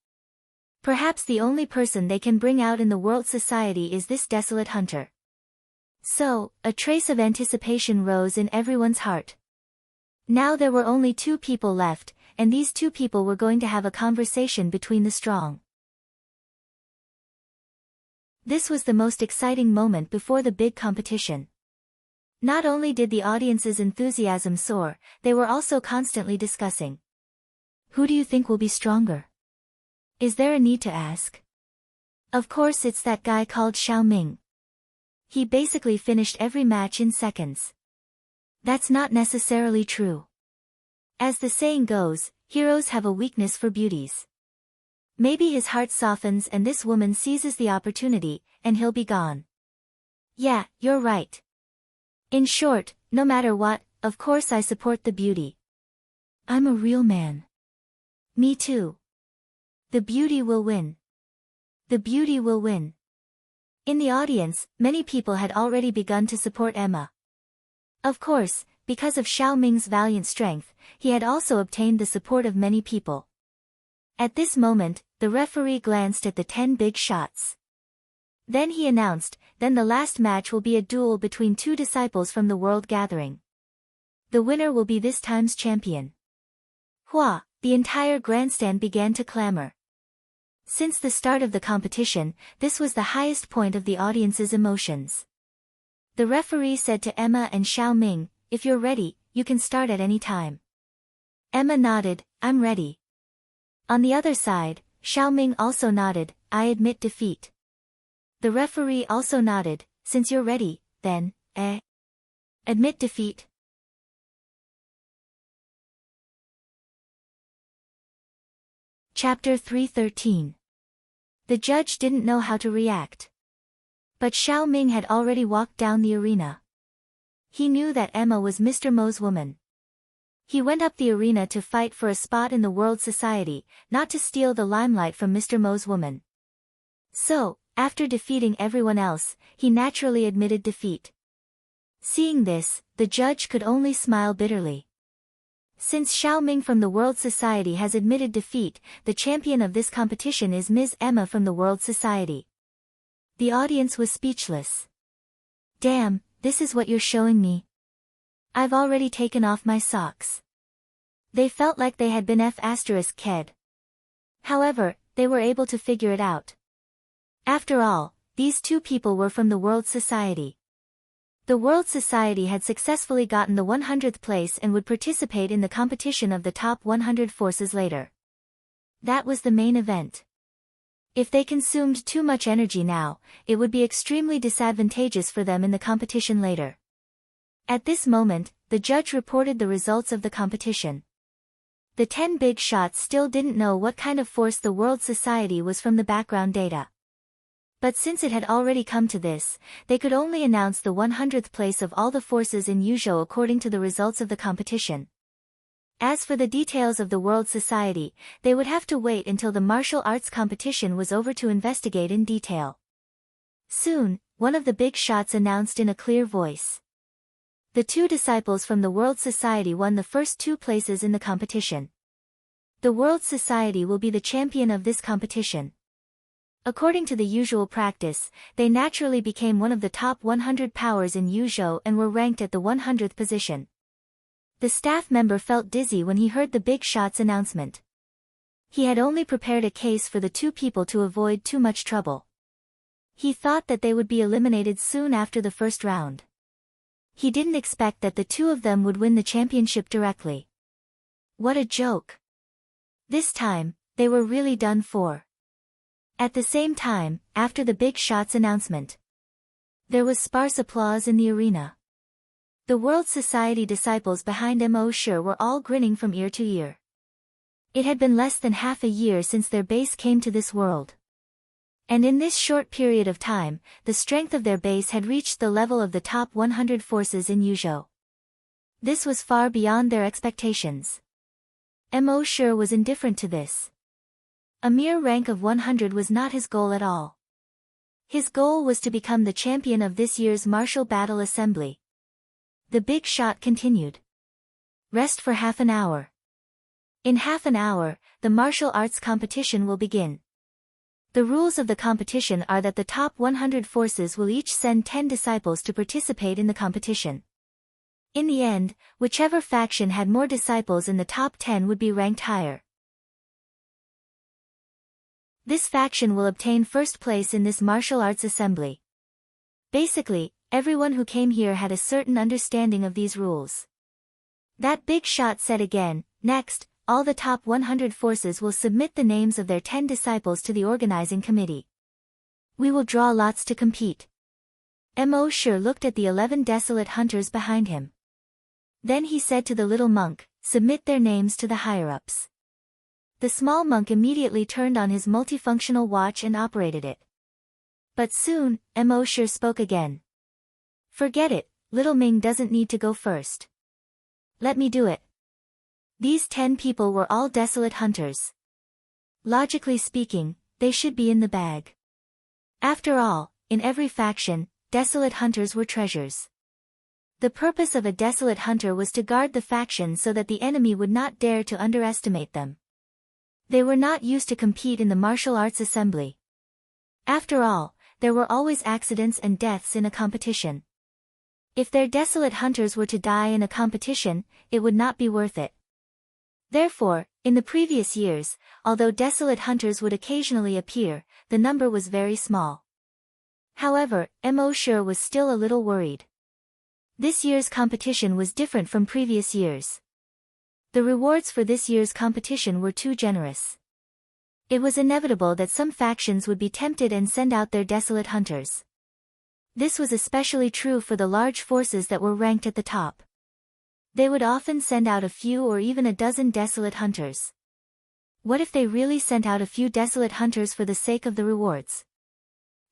[SPEAKER 1] Perhaps the only person they can bring out in the world society is this desolate hunter. So, a trace of anticipation rose in everyone's heart. Now there were only 2 people left, and these 2 people were going to have a conversation between the strong. This was the most exciting moment before the big competition. Not only did the audience's enthusiasm soar, they were also constantly discussing. Who do you think will be stronger? Is there a need to ask? Of course it's that guy called Xiao Ming. He basically finished every match in seconds. That's not necessarily true. As the saying goes, heroes have a weakness for beauties. Maybe his heart softens and this woman seizes the opportunity, and he'll be gone. Yeah, you're right. In short, no matter what, of course I support the beauty. I'm a real man. Me too. The beauty will win. The beauty will win. In the audience, many people had already begun to support Emma. Of course, because of Xiao Ming's valiant strength, he had also obtained the support of many people. At this moment, the referee glanced at the 10 big shots. Then he announced, then the last match will be a duel between 2 disciples from the world gathering. The winner will be this time's champion. Hua, the entire grandstand began to clamor. Since the start of the competition, this was the highest point of the audience's emotions. The referee said to Emma and Xiao Ming, if you're ready, you can start at any time. Emma nodded, I'm ready. On the other side, Xiao Ming also nodded, I admit defeat. The referee also nodded, since you're ready, then, admit defeat. Chapter 313. The judge didn't know how to react. But Xiao Ming had already walked down the arena. He knew that Emma was Mr. Mo's woman. He went up the arena to fight for a spot in the world society, not to steal the limelight from Mr. Mo's woman. So, after defeating everyone else, he naturally admitted defeat. Seeing this, the judge could only smile bitterly. Since Xiao Ming from the World Society has admitted defeat, the champion of this competition is Ms. Emma from the World Society. The audience was speechless. Damn, this is what you're showing me? I've already taken off my socks. They felt like they had been F***ed. However, they were able to figure it out. After all, these 2 people were from the World Society. The World Society had successfully gotten the 100th place and would participate in the competition of the top 100 forces later. That was the main event. If they consumed too much energy now, it would be extremely disadvantageous for them in the competition later. At this moment, the judge reported the results of the competition. The 10 big shots still didn't know what kind of force the World Society was from the background data. But since it had already come to this, they could only announce the 100th place of all the forces in Yuzhou according to the results of the competition. As for the details of the World Society, they would have to wait until the martial arts competition was over to investigate in detail. Soon, one of the big shots announced in a clear voice. The 2 disciples from the World Society won the first 2 places in the competition. The World Society will be the champion of this competition. According to the usual practice, they naturally became one of the top 100 powers in Yuzhou and were ranked at the 100th position. The staff member felt dizzy when he heard the big shot's announcement. He had only prepared a case for the 2 people to avoid too much trouble. He thought that they would be eliminated soon after the first round. He didn't expect that the 2 of them would win the championship directly. What a joke. This time, they were really done for. At the same time, after the big shot's announcement, there was sparse applause in the arena. The World Society disciples behind Mo Sure were all grinning from ear to ear. It had been less than half a year since their base came to this world. And in this short period of time, the strength of their base had reached the level of the top 100 forces in Yuzhou. This was far beyond their expectations. Mo Sure was indifferent to this. A mere rank of 100 was not his goal at all. His goal was to become the champion of this year's martial battle assembly. The big shot continued. Rest for half an hour. In half an hour, the martial arts competition will begin. The rules of the competition are that the top 100 forces will each send 10 disciples to participate in the competition. In the end, whichever faction had more disciples in the top 10 would be ranked higher. This faction will obtain first place in this martial arts assembly. Basically, everyone who came here had a certain understanding of these rules. That big shot said again, "Next, all the top 100 forces will submit the names of their 10 disciples to the organizing committee. We will draw lots to compete." Mo Shi looked at the 11 desolate hunters behind him. Then he said to the little monk, "Submit their names to the higher-ups." The small monk immediately turned on his multifunctional watch and operated it. But soon, Mo Shi spoke again. "Forget it, little Ming doesn't need to go first. Let me do it." These 10 people were all desolate hunters. Logically speaking, they should be in the bag. After all, in every faction, desolate hunters were treasures. The purpose of a desolate hunter was to guard the faction so that the enemy would not dare to underestimate them. They were not used to compete in the martial arts assembly. After all, there were always accidents and deaths in a competition. If their desolate hunters were to die in a competition, it would not be worth it. Therefore, in the previous years, although desolate hunters would occasionally appear, the number was very small. However, Mo Shi was still a little worried. This year's competition was different from previous years. The rewards for this year's competition were too generous. It was inevitable that some factions would be tempted and send out their desolate hunters. This was especially true for the large forces that were ranked at the top. They would often send out a few or even a dozen desolate hunters. What if they really sent out a few desolate hunters for the sake of the rewards?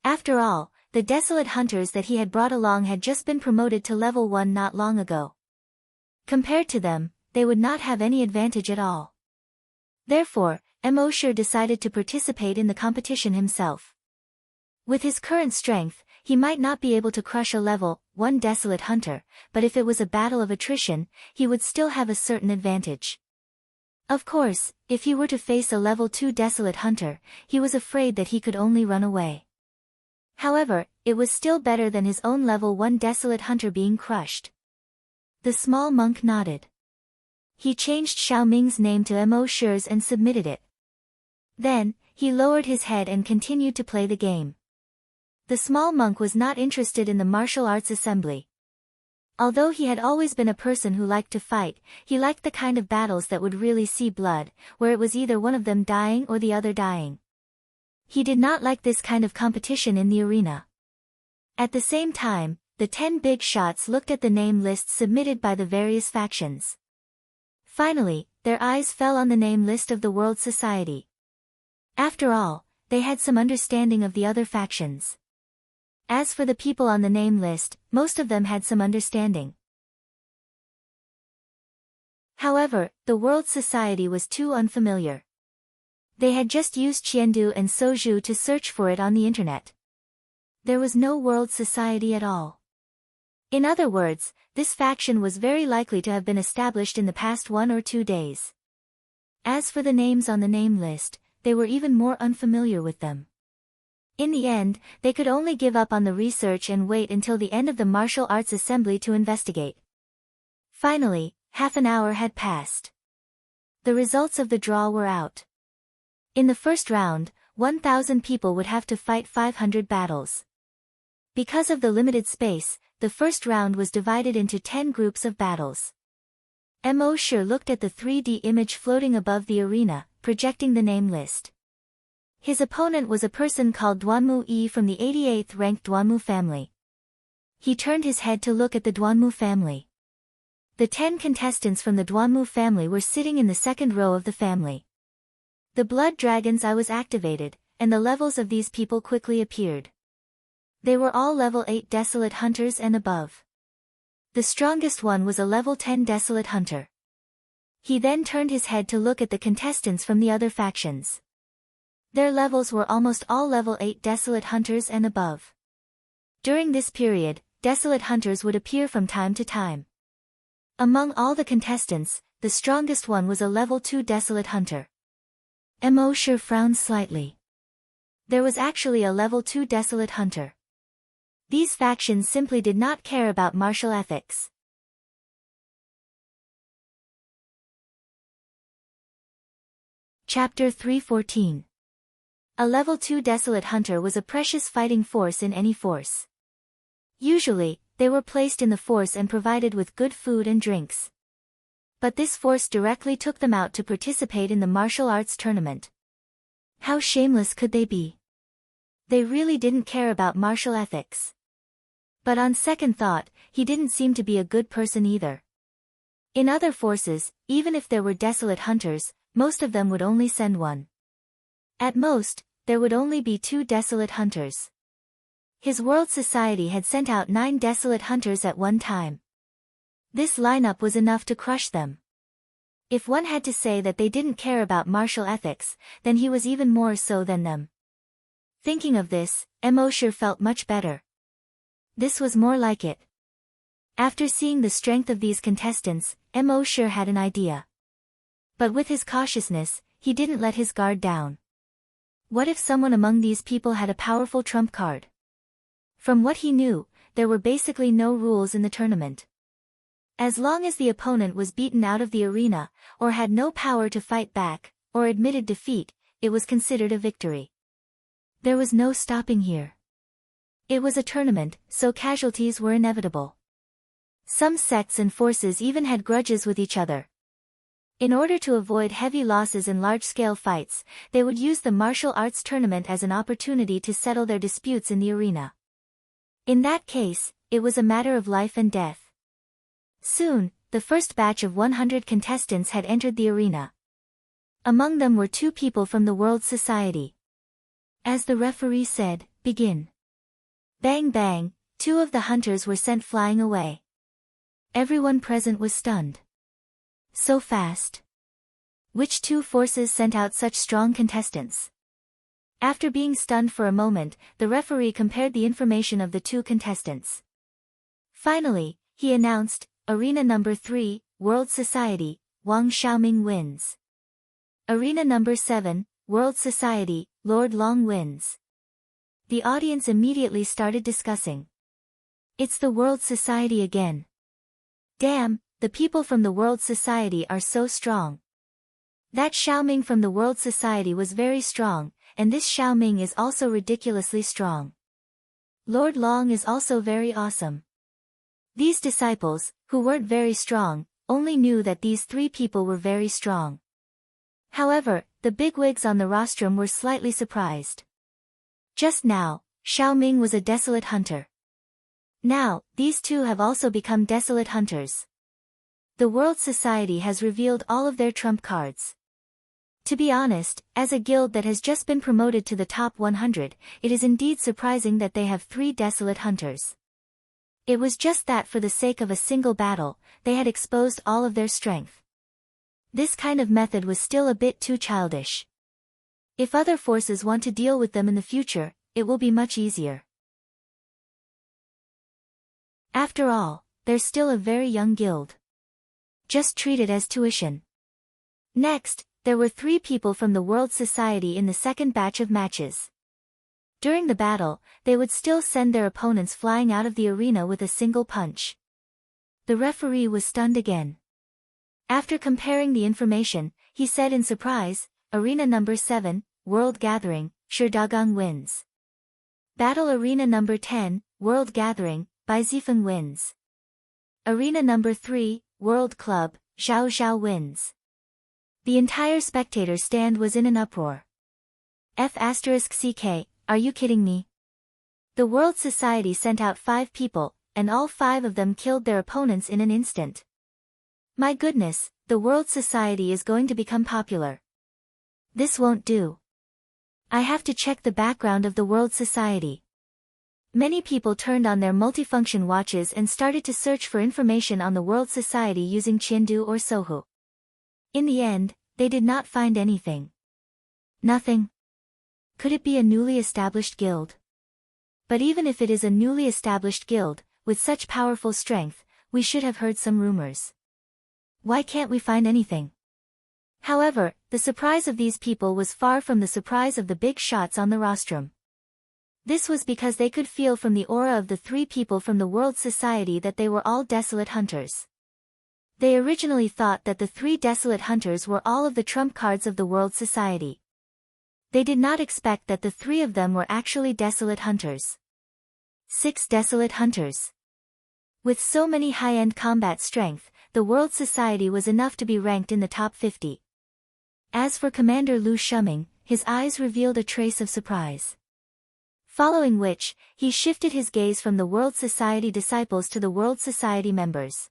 [SPEAKER 1] After all, the desolate hunters that he had brought along had just been promoted to level 1 not long ago. Compared to them, they would not have any advantage at all. Therefore, Mo Shi decided to participate in the competition himself. With his current strength, he might not be able to crush a level 1 desolate hunter, but if it was a battle of attrition, he would still have a certain advantage. Of course, if he were to face a level 2 desolate hunter, he was afraid that he could only run away. However, it was still better than his own level 1 desolate hunter being crushed. The small monk nodded. He changed Xiao Ming's name to Mo Shi's and submitted it. Then, he lowered his head and continued to play the game. The small monk was not interested in the martial arts assembly. Although he had always been a person who liked to fight, he liked the kind of battles that would really see blood, where it was either one of them dying or the other dying. He did not like this kind of competition in the arena. At the same time, the 10 big shots looked at the name lists submitted by the various factions. Finally, their eyes fell on the name list of the World Society. After all, they had some understanding of the other factions. As for the people on the name list, most of them had some understanding. However, the World Society was too unfamiliar. They had just used Qiandu and Soju to search for it on the internet. There was no World Society at all. In other words, this faction was very likely to have been established in the past 1 or 2 days. As for the names on the name list, they were even more unfamiliar with them. In the end, they could only give up on the research and wait until the end of the martial arts assembly to investigate. Finally, half an hour had passed. The results of the draw were out. In the first round, 1,000 people would have to fight 500 battles. Because of the limited space, the first round was divided into 10 groups of battles. Mo Shi looked at the 3D image floating above the arena, projecting the name list. His opponent was a person called Duanmu Yi from the 88th ranked Duanmu family. He turned his head to look at the Duanmu family. The 10 contestants from the Duanmu family were sitting in the second row of the family. The blood dragon's eye was activated, and the levels of these people quickly appeared. They were all level 8 desolate hunters and above. The strongest one was a level 10 desolate hunter. He then turned his head to look at the contestants from the other factions. Their levels were almost all level 8 desolate hunters and above. During this period, desolate hunters would appear from time to time. Among all the contestants, the strongest one was a level 2 desolate hunter. Mo Shi frowned slightly. There was actually a level 2 desolate hunter. These factions simply did not care about martial ethics. Chapter 314. A level 2 desolate hunter was a precious fighting force in any force. Usually, they were placed in the force and provided with good food and drinks. But this force directly took them out to participate in the martial arts tournament. How shameless could they be? They really didn't care about martial ethics. But on second thought, he didn't seem to be a good person either. In other forces, even if there were desolate hunters, most of them would only send one. At most, there would only be 2 desolate hunters. His world society had sent out 9 desolate hunters at one time. This lineup was enough to crush them. If one had to say that they didn't care about martial ethics, then he was even more so than them. Thinking of this, Emosher felt much better. This was more like it. After seeing the strength of these contestants, Emosher had an idea. But with his cautiousness, he didn't let his guard down. What if someone among these people had a powerful trump card? From what he knew, there were basically no rules in the tournament. As long as the opponent was beaten out of the arena, or had no power to fight back, or admitted defeat, it was considered a victory. There was no stopping here. It was a tournament, so casualties were inevitable. Some sects and forces even had grudges with each other. In order to avoid heavy losses in large-scale fights, they would use the martial arts tournament as an opportunity to settle their disputes in the arena. In that case, it was a matter of life and death. Soon, the first batch of 100 contestants had entered the arena. Among them were 2 people from the World Society. As the referee said, "Begin." Bang bang, 2 of the hunters were sent flying away. Everyone present was stunned. So fast. Which 2 forces sent out such strong contestants? After being stunned for a moment, the referee compared the information of the 2 contestants. Finally, he announced, Arena number 3, World Society, Wang Xiaoming wins. Arena number 7, World Society, Lord Long wins. The audience immediately started discussing. It's the World Society again. Damn, the people from the World Society are so strong. That Xiaoming from the World Society was very strong, and this Xiaoming is also ridiculously strong. Lord Long is also very awesome. These disciples, who weren't very strong, only knew that these 3 people were very strong. However, the bigwigs on the rostrum were slightly surprised. Just now, Xiaoming was a desolate hunter. Now, these 2 have also become desolate hunters. The World Society has revealed all of their trump cards. To be honest, as a guild that has just been promoted to the top 100, it is indeed surprising that they have 3 desolate hunters. It was just that for the sake of a single battle, they had exposed all of their strength. This kind of method was still a bit too childish. If other forces want to deal with them in the future, it will be much easier. After all, they're still a very young guild. Just treat it as tuition. Next, there were 3 people from the World Society in the second batch of matches. During the battle, they would still send their opponents flying out of the arena with a single punch. The referee was stunned again. After comparing the information, he said in surprise, Arena number 7, World Gathering, Shidagang wins. Battle Arena number 10, World Gathering, Baizifeng wins. Arena number 3, World Club, Zhao Zhao wins. The entire spectator stand was in an uproar. F***CK, are you kidding me? The World Society sent out 5 people, and all 5 of them killed their opponents in an instant. My goodness, the World Society is going to become popular. This won't do. I have to check the background of the World Society. Many people turned on their multifunction watches and started to search for information on the World Society using Chindu or Sohu. In the end, they did not find anything. Nothing. Could it be a newly established guild? But even if it is a newly established guild, with such powerful strength, we should have heard some rumors. Why can't we find anything? However, the surprise of these people was far from the surprise of the big shots on the rostrum. This was because they could feel from the aura of the three people from the World Society that they were all desolate hunters. They originally thought that the three desolate hunters were all of the trump cards of the World Society. They did not expect that the three of them were actually desolate hunters. 6 desolate hunters. With so many high-end combat strength, the World Society was enough to be ranked in the top 50. As for Commander Lu Shuming, his eyes revealed a trace of surprise. Following which, he shifted his gaze from the World Society disciples to the World Society members.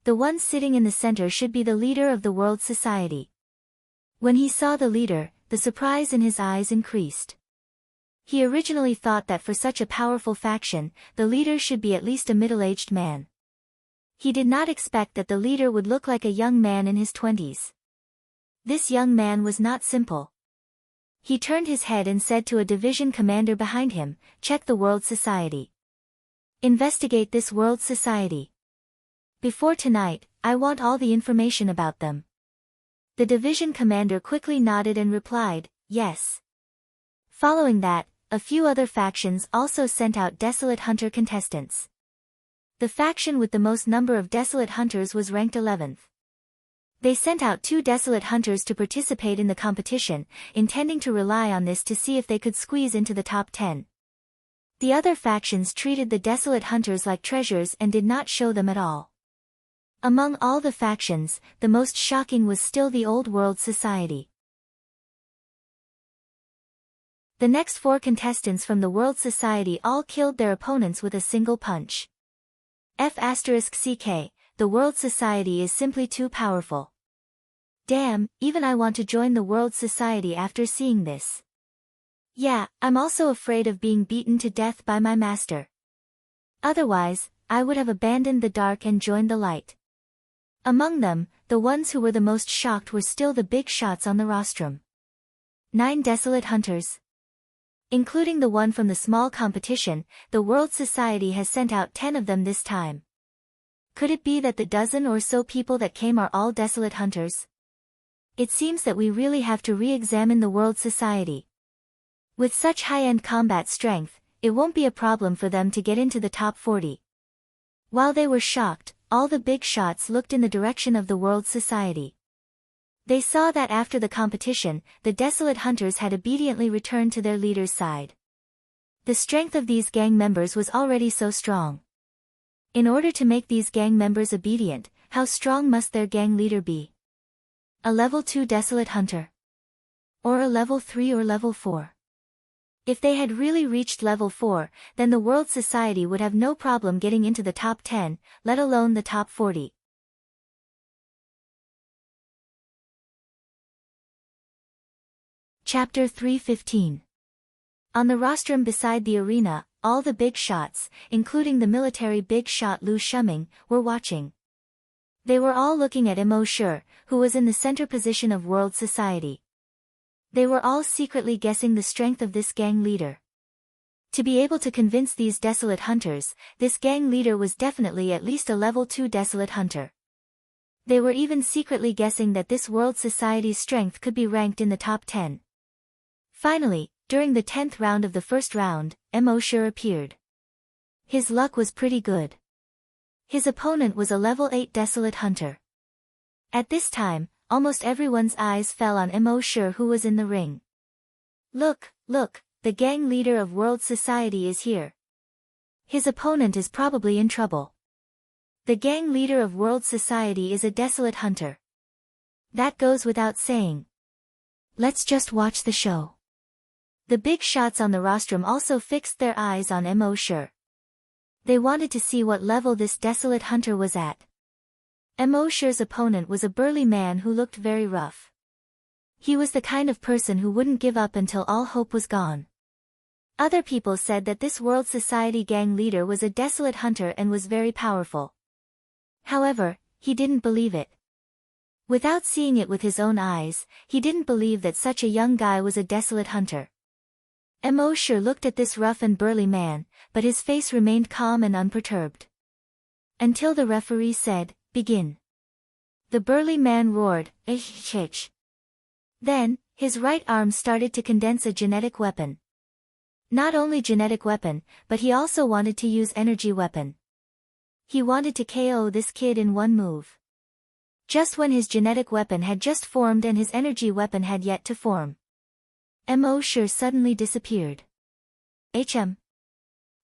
[SPEAKER 1] The one sitting in the center should be the leader of the World Society. When he saw the leader, the surprise in his eyes increased. He originally thought that for such a powerful faction, the leader should be at least a middle-aged man. He did not expect that the leader would look like a young man in his 20s. This young man was not simple. He turned his head and said to a division commander behind him, "Check the World Society. Investigate this World Society. Before tonight, I want all the information about them." The division commander quickly nodded and replied, "Yes." Following that, a few other factions also sent out desolate hunter contestants. The faction with the most number of desolate hunters was ranked 11th. They sent out 2 desolate hunters to participate in the competition, intending to rely on this to see if they could squeeze into the top 10. The other factions treated the desolate hunters like treasures and did not show them at all. Among all the factions, the most shocking was still the Old World Society. The next 4 contestants from the World Society all killed their opponents with a single punch. F***CK, the World Society is simply too powerful. Damn, even I want to join the World Society after seeing this. Yeah, I'm also afraid of being beaten to death by my master. Otherwise, I would have abandoned the dark and joined the light. Among them, the ones who were the most shocked were still the big shots on the rostrum. 9 desolate hunters. Including the one from the small competition, the World Society has sent out 10 of them this time. Could it be that the dozen or so people that came are all desolate hunters? It seems that we really have to re-examine the World Society. With such high-end combat strength, it won't be a problem for them to get into the top 40. While they were shocked, all the big shots looked in the direction of the World Society. They saw that after the competition, the desolate hunters had obediently returned to their leader's side. The strength of these gang members was already so strong. In order to make these gang members obedient, how strong must their gang leader be? A level 2 desolate hunter? Or a level 3 or level 4? If they had really reached level 4, then the World Society would have no problem getting into the top 10, let alone the top 40. Chapter 315. On the rostrum beside the arena, all the big shots, including the military big shot Lu Shuming, were watching. They were all looking at Immortal, who was in the center position of World Society. They were all secretly guessing the strength of this gang leader. To be able to convince these desolate hunters, this gang leader was definitely at least a level 2 desolate hunter. They were even secretly guessing that this World Society's strength could be ranked in the top 10. Finally, during the 10th round of the first round, Immortal appeared. His luck was pretty good. His opponent was a level 8 desolate hunter. At this time, almost everyone's eyes fell on Immortal, who was in the ring. Look, the gang leader of World Society is here. His opponent is probably in trouble. The gang leader of World Society is a desolate hunter. That goes without saying. Let's just watch the show. The big shots on the rostrum also fixed their eyes on Immortal. They wanted to see what level this desolate hunter was at. Immortal's opponent was a burly man who looked very rough. He was the kind of person who wouldn't give up until all hope was gone. Other people said that this World Society gang leader was a desolate hunter and was very powerful. However, he didn't believe it. Without seeing it with his own eyes, he didn't believe that such a young guy was a desolate hunter. Immortal looked at this rough and burly man, but his face remained calm and unperturbed. Until the referee said, "Begin." The burly man roared, "Ich." Then, his right arm started to condense a genetic weapon. Not only genetic weapon, but he also wanted to use energy weapon. He wanted to KO this kid in one move. Just when his genetic weapon had just formed and his energy weapon had yet to form, Emosure suddenly disappeared.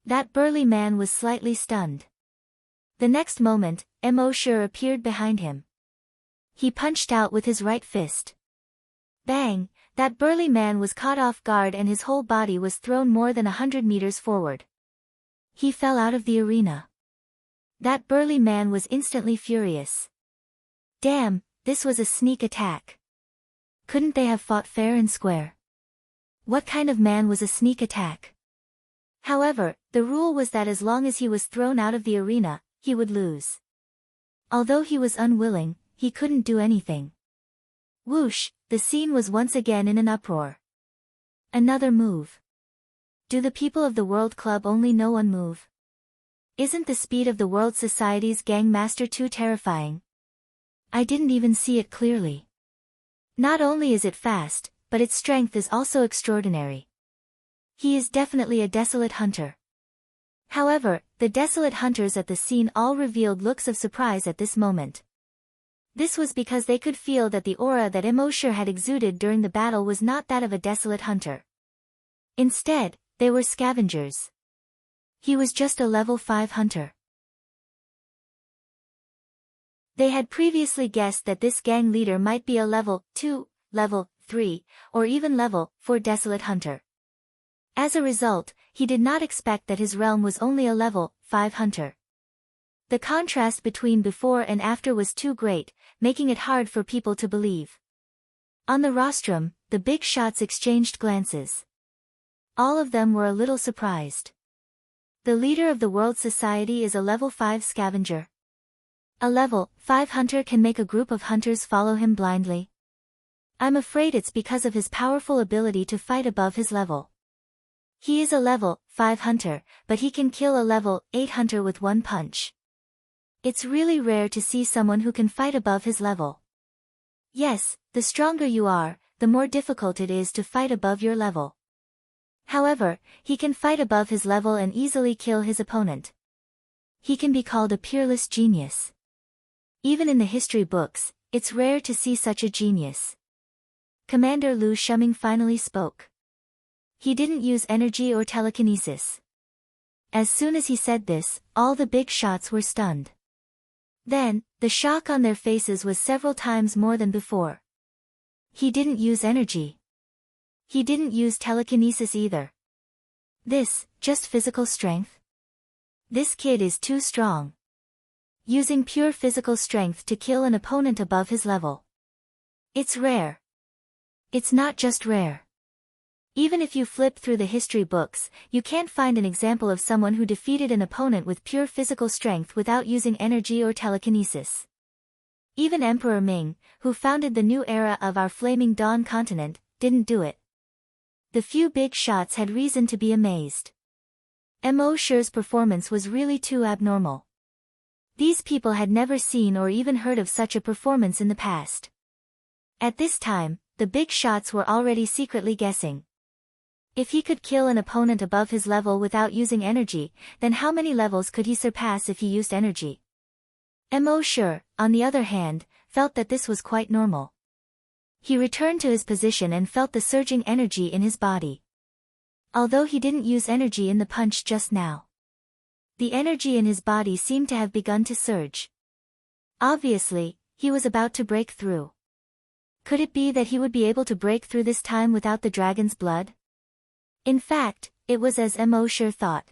[SPEAKER 1] That burly man was slightly stunned. The next moment, Emosure appeared behind him. He punched out with his right fist. Bang! That burly man was caught off guard and his whole body was thrown more than 100 meters forward. He fell out of the arena. That burly man was instantly furious. Damn, this was a sneak attack. Couldn't they have fought fair and square? What kind of man was a sneak attack? However, the rule was that as long as he was thrown out of the arena, he would lose. Although he was unwilling, he couldn't do anything. Whoosh, the scene was once again in an uproar. Another move. Do the people of the World Club only know one move? Isn't the speed of the World Society's Gang Master too terrifying? I didn't even see it clearly. Not only is it fast, but its strength is also extraordinary. He is definitely a desolate hunter. However, the desolate hunters at the scene all revealed looks of surprise at this moment. This was because they could feel that the aura that Emosure had exuded during the battle was not that of a desolate hunter. Instead, they were scavengers. He was just a level 5 hunter. They had previously guessed that this gang leader might be a level 2, level 3, or even level 4 desolate hunter. As a result, he did not expect that his realm was only a level 5 hunter. The contrast between before and after was too great, making it hard for people to believe. On the rostrum, the big shots exchanged glances. All of them were a little surprised. The leader of the World Society is a level 5 scavenger. A level 5 hunter can make a group of hunters follow him blindly. I'm afraid it's because of his powerful ability to fight above his level. He is a level 5 hunter, but he can kill a level 8 hunter with one punch. It's really rare to see someone who can fight above his level. Yes, the stronger you are, the more difficult it is to fight above your level. However, he can fight above his level and easily kill his opponent. He can be called a peerless genius. Even in the history books, it's rare to see such a genius. Commander Lu Shuming finally spoke. He didn't use energy or telekinesis. As soon as he said this, all the big shots were stunned. Then, the shock on their faces was several times more than before. He didn't use energy. He didn't use telekinesis either. Just physical strength? This kid is too strong. Using pure physical strength to kill an opponent above his level. It's rare. It's not just rare. Even if you flip through the history books, you can't find an example of someone who defeated an opponent with pure physical strength without using energy or telekinesis. Even Emperor Ming, who founded the new era of our Flaming Dawn continent, didn't do it. The few big shots had reason to be amazed. Emosure's performance was really too abnormal. These people had never seen or even heard of such a performance in the past. At this time, the big shots were already secretly guessing. If he could kill an opponent above his level without using energy, then how many levels could he surpass if he used energy? Emosure, on the other hand, felt that this was quite normal. He returned to his position and felt the surging energy in his body. Although he didn't use energy in the punch just now, the energy in his body seemed to have begun to surge. Obviously, he was about to break through. Could it be that he would be able to break through this time without the dragon's blood? In fact, it was as Emosure thought.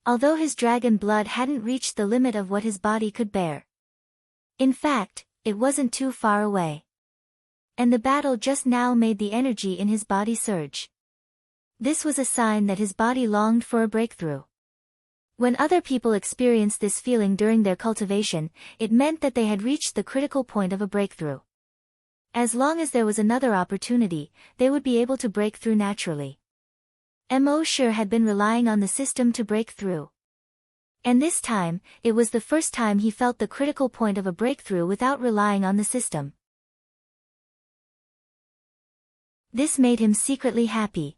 [SPEAKER 1] Although his dragon blood hadn't reached the limit of what his body could bear. In fact, it wasn't too far away. And the battle just now made the energy in his body surge. This was a sign that his body longed for a breakthrough. When other people experienced this feeling during their cultivation, it meant that they had reached the critical point of a breakthrough. As long as there was another opportunity, they would be able to break through naturally. Emosure had been relying on the system to break through. And this time, it was the first time he felt the critical point of a breakthrough without relying on the system. This made him secretly happy.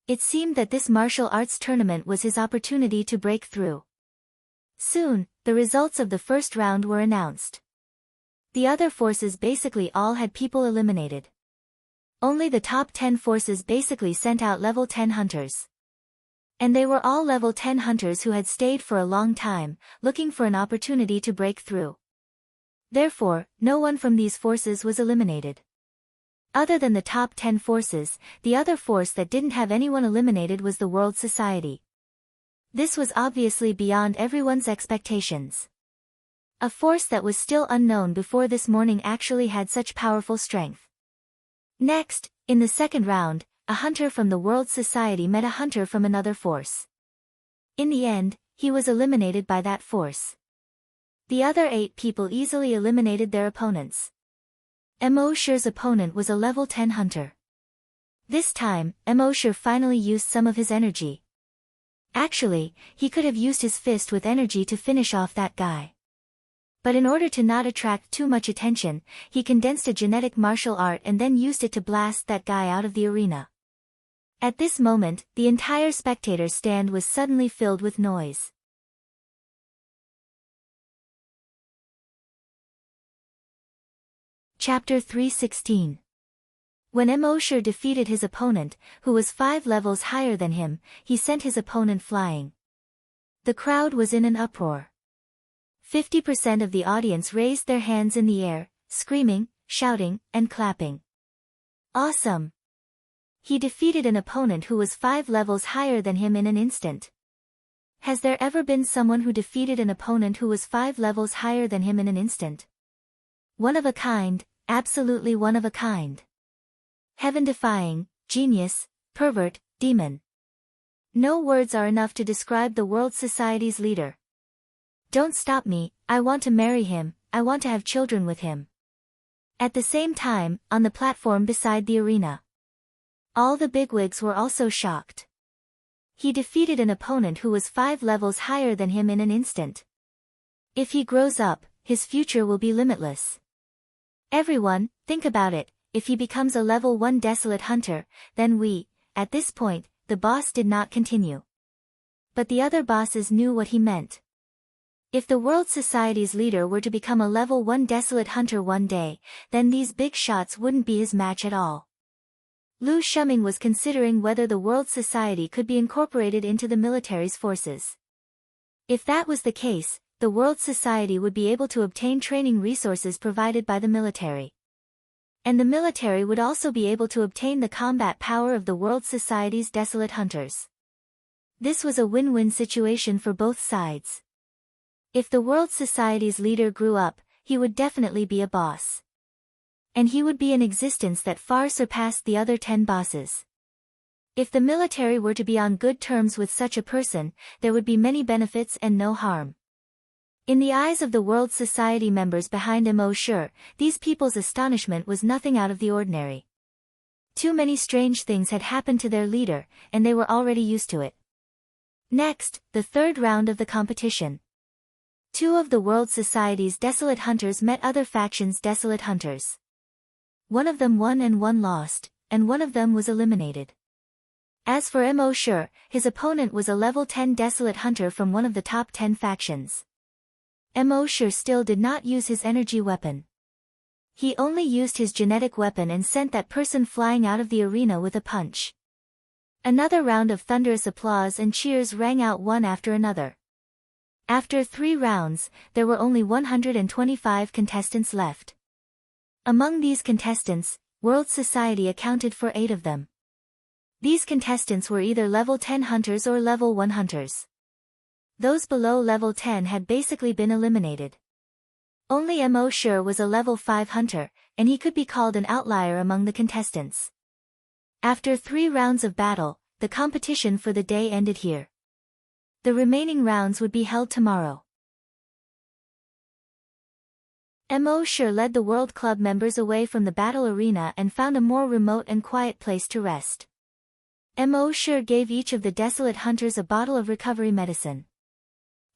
[SPEAKER 1] It seemed that this martial arts tournament was his opportunity to break through. Soon, the results of the first round were announced. The other forces basically all had people eliminated. Only the top 10 forces basically sent out level 10 hunters. And they were all level 10 hunters who had stayed for a long time, looking for an opportunity to break through. Therefore, no one from these forces was eliminated. Other than the top 10 forces, the other force that didn't have anyone eliminated was the World Society. This was obviously beyond everyone's expectations. A force that was still unknown before this morning actually had such powerful strength. Next, in the second round, a hunter from the World Society met a hunter from another force. In the end, he was eliminated by that force. The other 8 people easily eliminated their opponents. Emosher's opponent was a level 10 hunter. This time, Emosher finally used some of his energy. Actually, he could have used his fist with energy to finish off that guy. But in order to not attract too much attention, he condensed a genetic martial art and then used it to blast that guy out of the arena. At this moment, the entire spectator stand was suddenly filled with noise. Chapter 316. When Emosher defeated his opponent, who was 5 levels higher than him, he sent his opponent flying. The crowd was in an uproar. 50% of the audience raised their hands in the air, screaming, shouting, and clapping. Awesome! He defeated an opponent who was 5 levels higher than him in an instant. Has there ever been someone who defeated an opponent who was 5 levels higher than him in an instant? One of a kind, absolutely one of a kind. Heaven-defying, genius, pervert, demon. No words are enough to describe the World Society's leader. Don't stop me, I want to marry him, I want to have children with him. At the same time, on the platform beside the arena. All the bigwigs were also shocked. He defeated an opponent who was 5 levels higher than him in an instant. If he grows up, his future will be limitless. Everyone, think about it, if he becomes a level 1 desolate hunter, then at this point, the boss did not continue. But the other bosses knew what he meant. If the World Society's leader were to become a level 1 desolate hunter one day, then these big shots wouldn't be his match at all. Lu Shuming was considering whether the World Society could be incorporated into the military's forces. If that was the case, the World Society would be able to obtain training resources provided by the military. And the military would also be able to obtain the combat power of the World Society's desolate hunters. This was a win-win situation for both sides. If the World Society's leader grew up, he would definitely be a boss. And he would be an existence that far surpassed the other 10 bosses. If the military were to be on good terms with such a person, there would be many benefits and no harm. In the eyes of the World Society members behind Emosher, these people's astonishment was nothing out of the ordinary. Too many strange things had happened to their leader, and they were already used to it. Next, the third round of the competition. 2 of the World Society's desolate hunters met other factions' desolate hunters. One of them won and one lost, and one of them was eliminated. As for Emosher, his opponent was a level 10 desolate hunter from one of the top 10 factions. Emosher still did not use his energy weapon. He only used his genetic weapon and sent that person flying out of the arena with a punch. Another round of thunderous applause and cheers rang out one after another. After 3 rounds, there were only 125 contestants left. Among these contestants, World Society accounted for 8 of them. These contestants were either level 10 hunters or level 1 hunters. Those below level 10 had basically been eliminated. Only Emosher was a level 5 hunter, and he could be called an outlier among the contestants. After 3 rounds of battle, the competition for the day ended here. The remaining rounds would be held tomorrow. Emosher led the World Club members away from the battle arena and found a more remote and quiet place to rest. Emosher gave each of the desolate hunters a bottle of recovery medicine.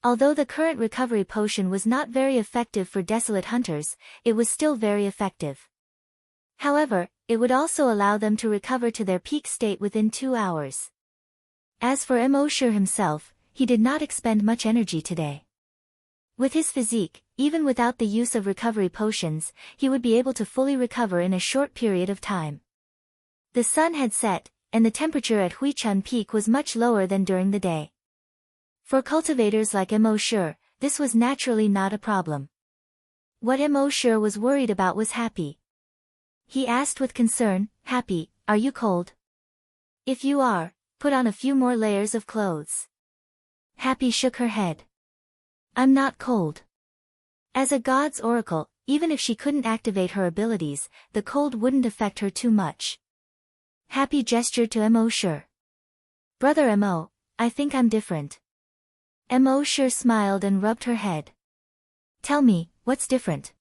[SPEAKER 1] Although the current recovery potion was not very effective for desolate hunters, it was still very effective. However, it would also allow them to recover to their peak state within 2 hours. As for Emosure himself, he did not expend much energy today. With his physique, even without the use of recovery potions, he would be able to fully recover in a short period of time. The sun had set, and the temperature at Huichun Peak was much lower than during the day. For cultivators like Emosure, this was naturally not a problem. What Emosure was worried about was Happy. He asked with concern, "Happy, are you cold? If you are, put on a few more layers of clothes." Happy shook her head. "I'm not cold." As a god's oracle, even if she couldn't activate her abilities, the cold wouldn't affect her too much. Happy gestured to Emosure. "Brother Emo, I think I'm different." Emosure smiled and rubbed her head. "Tell me, what's different?"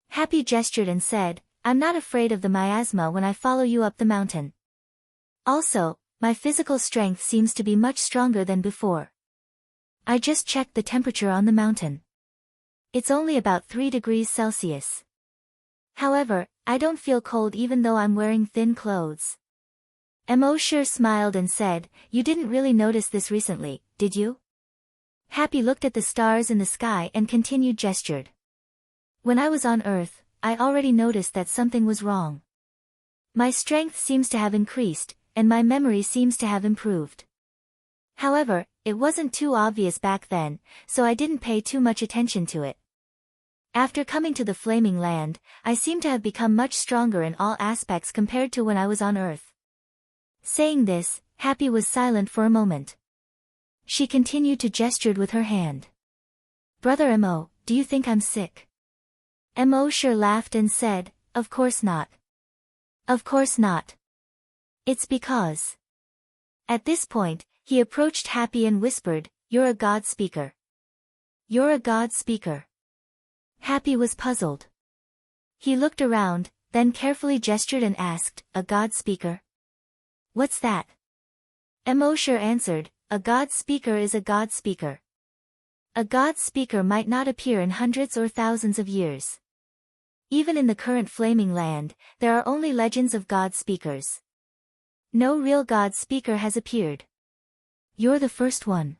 [SPEAKER 1] Happy gestured and said, "I'm not afraid of the miasma when I follow you up the mountain. Also, my physical strength seems to be much stronger than before. I just checked the temperature on the mountain. It's only about 3 degrees Celsius. However, I don't feel cold even though I'm wearing thin clothes." Emosure smiled and said, "You didn't really notice this recently, did you?" Happy looked at the stars in the sky and continued gestured. "When I was on Earth, I already noticed that something was wrong. My strength seems to have increased, and my memory seems to have improved. However, it wasn't too obvious back then, so I didn't pay too much attention to it. After coming to the Flaming Land, I seem to have become much stronger in all aspects compared to when I was on Earth." Saying this, Happy was silent for a moment. She continued to gesture with her hand. "Brother Emo, do you think I'm sick?" Emosure laughed and said, "Of course not. Of course not. It's because..." At this point, he approached Happy and whispered, "You're a god speaker. You're a god speaker." Happy was puzzled. He looked around, then carefully gestured and asked, "A god speaker? What's that?" Emosure answered, "A god speaker is a god speaker. A god speaker might not appear in hundreds or thousands of years. Even in the current Flaming Land, there are only legends of god speakers. No real god speaker has appeared. You're the first one."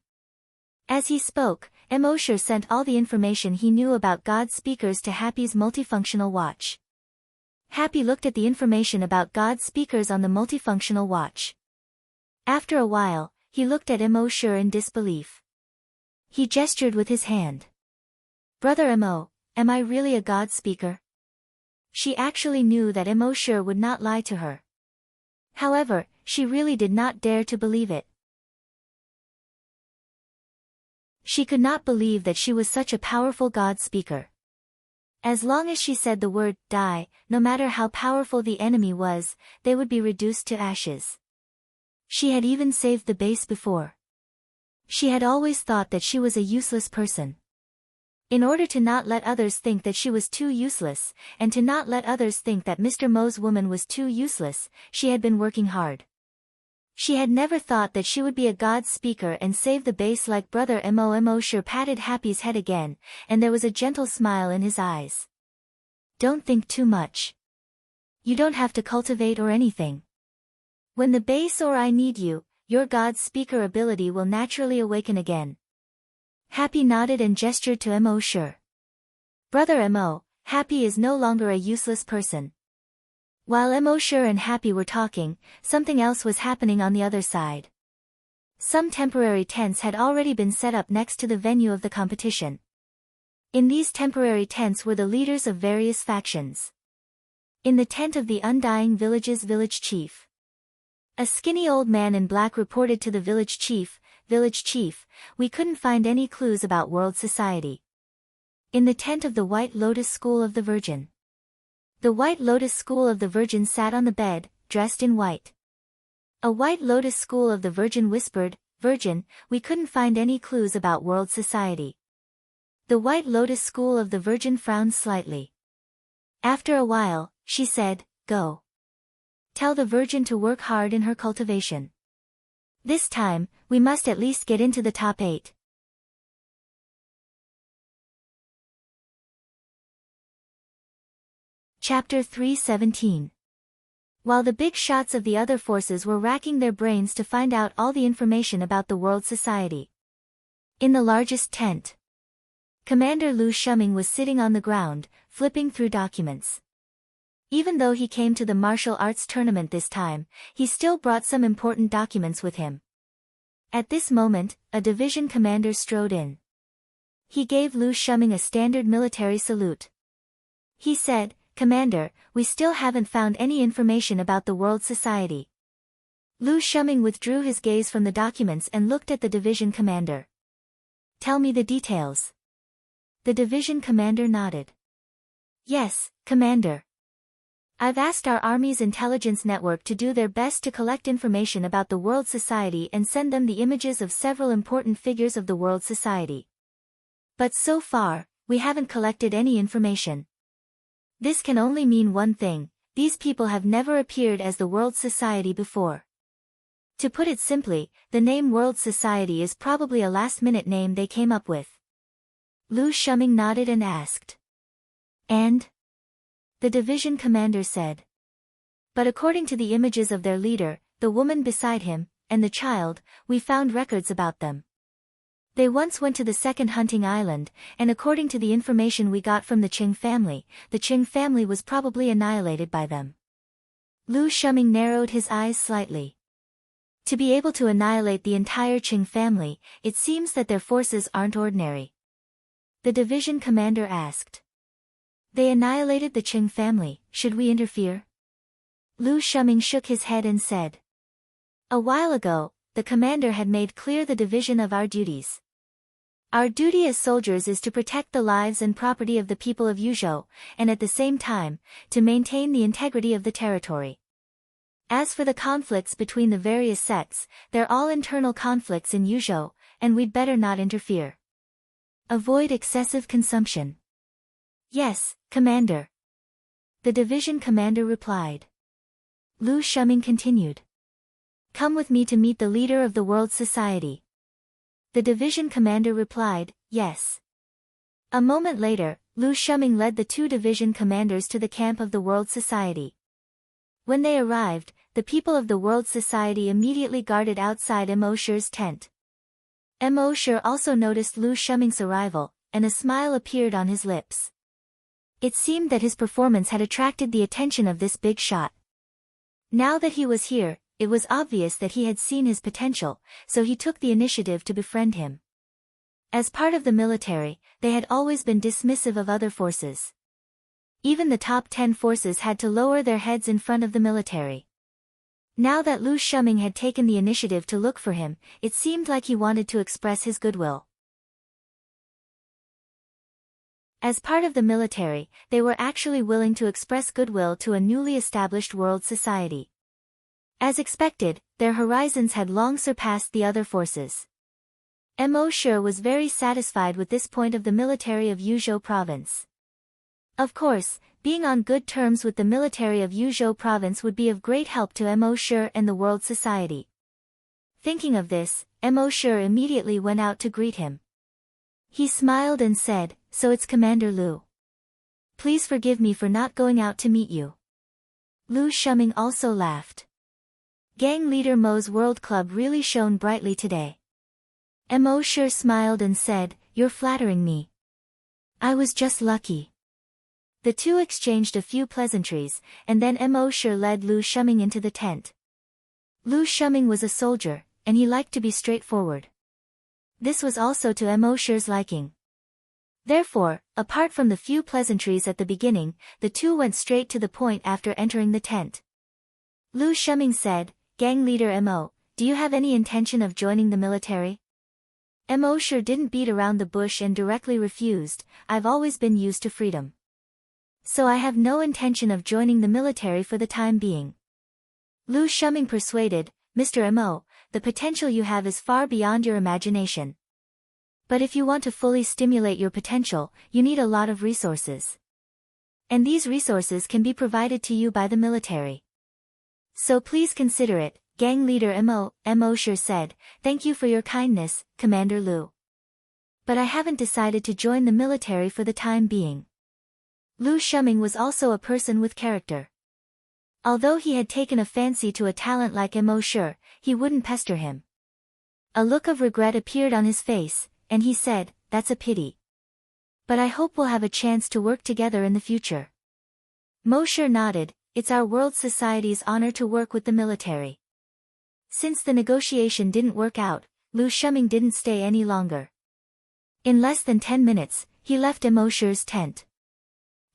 [SPEAKER 1] As he spoke, Emosure sent all the information he knew about god speakers to Happy's multifunctional watch. Happy looked at the information about god speakers on the multifunctional watch. After a while, he looked at Emosure in disbelief. He gestured with his hand. "Brother Emo, am I really a god speaker?" She actually knew that Emosure would not lie to her. However, she really did not dare to believe it. She could not believe that she was such a powerful god speaker. As long as she said the word, "die," no matter how powerful the enemy was, they would be reduced to ashes. She had even saved the base before. She had always thought that she was a useless person. In order to not let others think that she was too useless, and to not let others think that Mr. Mo's woman was too useless, she had been working hard. She had never thought that she would be a god speaker and save the base like Brother Emo. Emosure patted Happy's head again, and there was a gentle smile in his eyes. "Don't think too much. You don't have to cultivate or anything. When the base or I need you, your god speaker ability will naturally awaken again." Happy nodded and gestured to Emosure. "Brother Emo, Happy is no longer a useless person." While Emosure and Happy were talking, something else was happening on the other side. Some temporary tents had already been set up next to the venue of the competition. In these temporary tents were the leaders of various factions. In the tent of the Undying Village's village chief, a skinny old man in black reported to the village chief, "Village chief, we couldn't find any clues about world society." In the tent of the White Lotus School of the Virgin, the White Lotus School of the Virgin sat on the bed, dressed in white. A White Lotus School of the Virgin whispered, "Virgin, we couldn't find any clues about world society." The White Lotus School of the Virgin frowned slightly. After a while, she said, "Go. Tell the Virgin to work hard in her cultivation. This time, we must at least get into the top 8. Chapter 317. While the big shots of the other forces were racking their brains to find out all the information about the world society. In the largest tent, Commander Lu Shuming was sitting on the ground, flipping through documents. Even though he came to the martial arts tournament this time, he still brought some important documents with him. At this moment, a division commander strode in. He gave Lu Shuming a standard military salute. He said, "Commander, we still haven't found any information about the world society." Lu Shuming withdrew his gaze from the documents and looked at the division commander. "Tell me the details." The division commander nodded. "Yes, Commander. I've asked our Army's intelligence network to do their best to collect information about the world society and send them the images of several important figures of the world society. But so far, we haven't collected any information. This can only mean one thing: these people have never appeared as the World Society before. To put it simply, the name World Society is probably a last-minute name they came up with." Lu Shuming nodded and asked. "And?" The division commander said. "But according to the images of their leader, the woman beside him, and the child, we found records about them. They once went to the second hunting island, and according to the information we got from the Qing family, the Qing family was probably annihilated by them." Lu Shuming narrowed his eyes slightly. To be able to annihilate the entire Qing family, it seems that their forces aren't ordinary. The division commander asked. "They annihilated the Qing family, should we interfere?" Lu Shuming shook his head and said. "A while ago, the commander had made clear the division of our duties. Our duty as soldiers is to protect the lives and property of the people of Yuzhou, and at the same time, to maintain the integrity of the territory. As for the conflicts between the various sects, they're all internal conflicts in Yuzhou, and we'd better not interfere. Avoid excessive consumption." "Yes, Commander," the division commander replied. Lu Shuming continued. "Come with me to meet the leader of the World Society." The division commander replied, "Yes." A moment later, Lu Shuming led the two division commanders to the camp of the World Society. When they arrived, the people of the World Society immediately guarded outside Mo Shi's tent. Mo Shi also noticed Lu Shuming's arrival, and a smile appeared on his lips. It seemed that his performance had attracted the attention of this big shot. Now that he was here, it was obvious that he had seen his potential, so he took the initiative to befriend him. As part of the military, they had always been dismissive of other forces. Even the top 10 forces had to lower their heads in front of the military. Now that Lu Shuming had taken the initiative to look for him, it seemed like he wanted to express his goodwill. As part of the military, they were actually willing to express goodwill to a newly established world society. As expected, their horizons had long surpassed the other forces. Mo Shi was very satisfied with this point of the military of Yuzhou province. Of course, being on good terms with the military of Yuzhou province would be of great help to Mo Shi and the world society. Thinking of this, Mo Shi immediately went out to greet him. He smiled and said, "So it's Commander Lu. Please forgive me for not going out to meet you." Lu Shuming also laughed. Gang leader Mo's World Club really shone brightly today. Mo Shi smiled and said, "You're flattering me. I was just lucky." The two exchanged a few pleasantries, and then Mo Shi led Lu Shuming into the tent. Lu Shuming was a soldier, and he liked to be straightforward. This was also to Mo Shi's liking. Therefore, apart from the few pleasantries at the beginning, the two went straight to the point after entering the tent. Lu Shuming said, "Gang leader Mo, do you have any intention of joining the military?" Mo Shi didn't beat around the bush and directly refused, "I've always been used to freedom. So I have no intention of joining the military for the time being." Lu Shuming persuaded, "Mr. Mo, the potential you have is far beyond your imagination. But if you want to fully stimulate your potential, you need a lot of resources. And these resources can be provided to you by the military. So please consider it." Gang leader Mo Shi said, "Thank you for your kindness, Commander Lu. But I haven't decided to join the military for the time being." Lu Shuming was also a person with character. Although he had taken a fancy to a talent like Immortal, he wouldn't pester him. A look of regret appeared on his face, and he said, "That's a pity. But I hope we'll have a chance to work together in the future." Mosher nodded. "It's our world society's honor to work with the military." Since the negotiation didn't work out, Lu Shuming didn't stay any longer. In less than 10 minutes, he left Immortal's tent.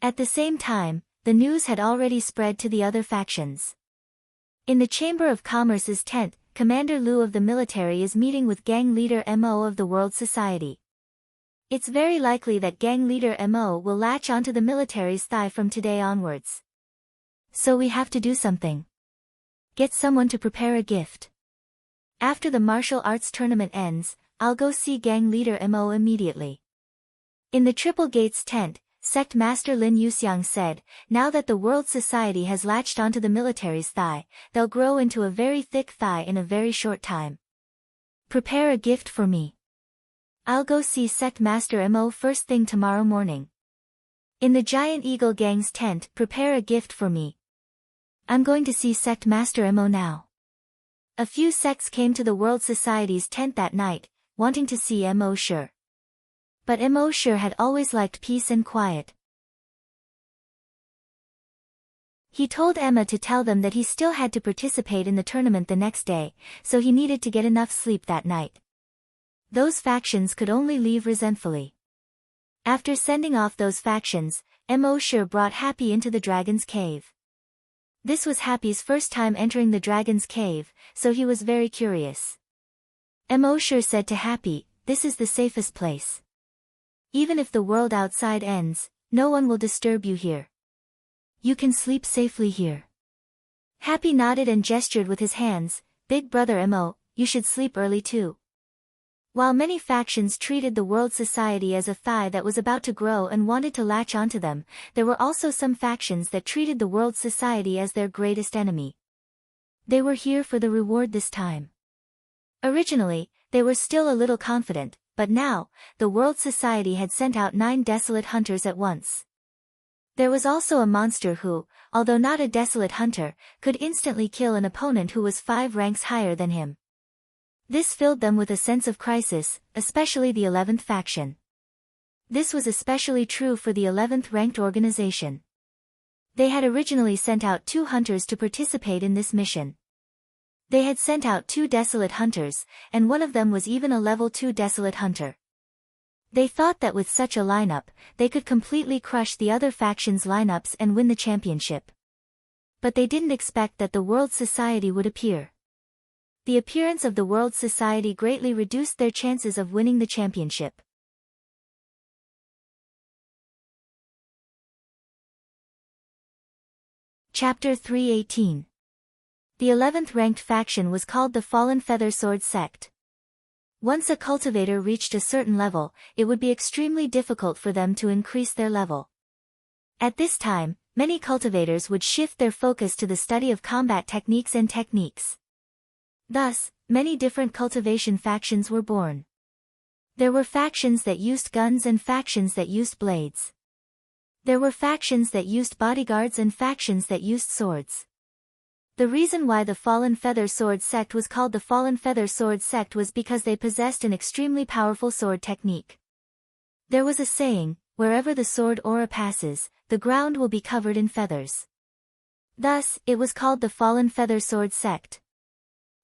[SPEAKER 1] At the same time, the news had already spread to the other factions. In the Chamber of Commerce's tent, Commander Lu of the military is meeting with gang leader Mo of the World Society. It's very likely that gang leader Mo will latch onto the military's thigh from today onwards. So we have to do something. Get someone to prepare a gift. After the martial arts tournament ends, I'll go see gang leader Mo immediately. In the Triple Gates tent, Sect Master Lin Yuxiang said, "Now that the World Society has latched onto the military's thigh, they'll grow into a very thick thigh in a very short time. Prepare a gift for me. I'll go see Sect Master Mo first thing tomorrow morning." In the Giant Eagle Gang's tent, "Prepare a gift for me. I'm going to see Sect Master Mo now." A few sects came to the World Society's tent that night, wanting to see Mo Sure. But Mo Sure had always liked peace and quiet. He told Emma to tell them that he still had to participate in the tournament the next day, so he needed to get enough sleep that night. Those factions could only leave resentfully. After sending off those factions, Mo Sure brought Happy into the Dragon's Cave. This was Happy's first time entering the Dragon's Cave, so he was very curious. Mo Sure said to Happy, "This is the safest place. Even if the world outside ends, no one will disturb you here. You can sleep safely here." Happy nodded and gestured with his hands. "Big brother Mo, you should sleep early too." While many factions treated the World Society as a thigh that was about to grow and wanted to latch onto them, there were also some factions that treated the World Society as their greatest enemy. They were here for the reward this time. Originally, they were still a little confident, but now, the World Society had sent out 9 desolate hunters at once. There was also a monster who, although not a desolate hunter, could instantly kill an opponent who was 5 ranks higher than him. This filled them with a sense of crisis, especially the 11th faction. This was especially true for the 11th ranked organization. They had originally sent out 2 hunters to participate in this mission. They had sent out 2 desolate hunters, and one of them was even a level 2 desolate hunter. They thought that with such a lineup, they could completely crush the other factions' lineups and win the championship. But they didn't expect that the World Society would appear. The appearance of the World Society greatly reduced their chances of winning the championship. Chapter 318. The 11th ranked faction was called the Fallen Feather Sword Sect. Once a cultivator reached a certain level, it would be extremely difficult for them to increase their level. At this time, many cultivators would shift their focus to the study of combat techniques and techniques. Thus, many different cultivation factions were born. There were factions that used guns and factions that used blades. There were factions that used bodyguards and factions that used swords. The reason why the Fallen Feather Sword Sect was called the Fallen Feather Sword Sect was because they possessed an extremely powerful sword technique. There was a saying, "Wherever the sword aura passes, the ground will be covered in feathers." Thus, it was called the Fallen Feather Sword Sect.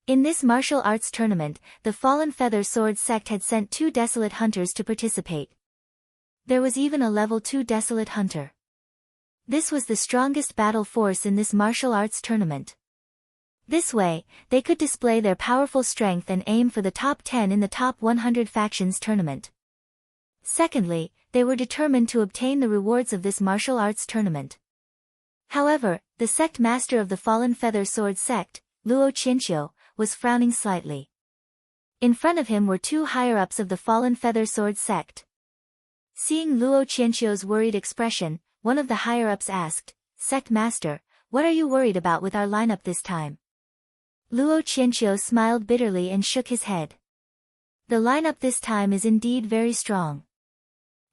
[SPEAKER 1] In this martial arts tournament, the Fallen Feather Sword Sect had sent 2 desolate hunters to participate. There was even a level 2 desolate hunter. This was the strongest battle force in this martial arts tournament. This way, they could display their powerful strength and aim for the top 10 in the top 100 factions tournament. Secondly, they were determined to obtain the rewards of this martial arts tournament. However, the sect master of the Fallen Feather Sword Sect, Luo Qianqiu, was frowning slightly. In front of him were 2 higher-ups of the Fallen Feather Sword Sect. Seeing Luo Qianqiu's worried expression, one of the higher-ups asked, "Sect Master, what are you worried about with our lineup this time?" Luo Qianqiu smiled bitterly and shook his head. The lineup this time is indeed very strong.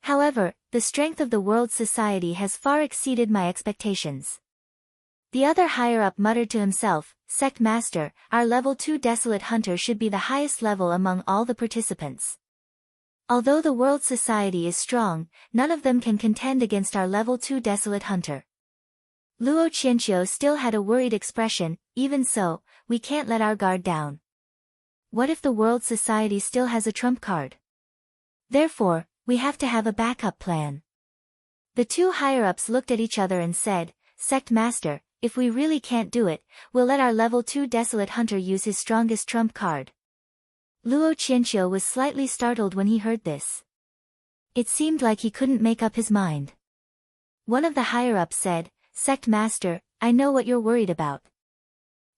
[SPEAKER 1] However, the strength of the World Society has far exceeded my expectations. The other higher-up muttered to himself, Sect Master, our level 2 Desolate Hunter should be the highest level among all the participants. Although the World Society is strong, none of them can contend against our level 2 Desolate Hunter. Luo Qianqiu still had a worried expression. Even so, we can't let our guard down. What if the World Society still has a trump card? Therefore, we have to have a backup plan. The two higher-ups looked at each other and said, Sect Master, if we really can't do it, we'll let our level 2 Desolate Hunter use his strongest trump card. Luo Qianqiu was slightly startled when he heard this. It seemed like he couldn't make up his mind. One of the higher-ups said, Sect Master, I know what you're worried about.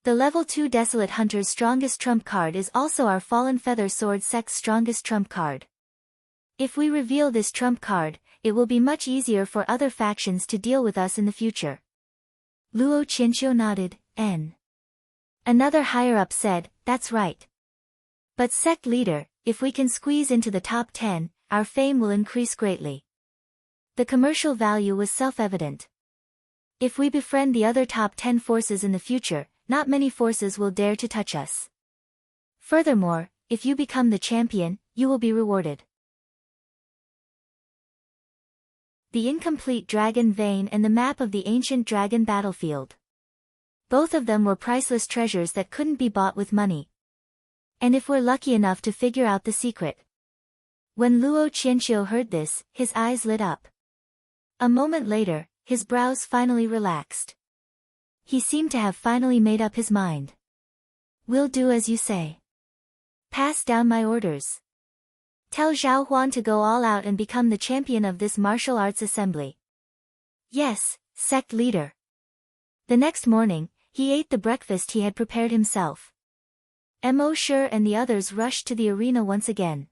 [SPEAKER 1] The level 2 Desolate Hunter's strongest trump card is also our Fallen Feather Sword sect's strongest trump card. If we reveal this trump card, it will be much easier for other factions to deal with us in the future. Luo Qianqiu nodded. Another higher-up said, that's right. But sect leader, if we can squeeze into the top 10, our fame will increase greatly. The commercial value was self-evident. If we befriend the other top 10 forces in the future, not many forces will dare to touch us. Furthermore, if you become the champion, you will be rewarded. The incomplete dragon vein and the map of the ancient dragon battlefield. Both of them were priceless treasures that couldn't be bought with money. And if we're lucky enough to figure out the secret. When Luo Qianqiu heard this, his eyes lit up. A moment later, his brows finally relaxed. He seemed to have finally made up his mind. We'll do as you say. Pass down my orders. Tell Zhao Huan to go all out and become the champion of this martial arts assembly. Yes, sect leader. The next morning, he ate the breakfast he had prepared himself. Mo Shi and the others rushed to the arena once again.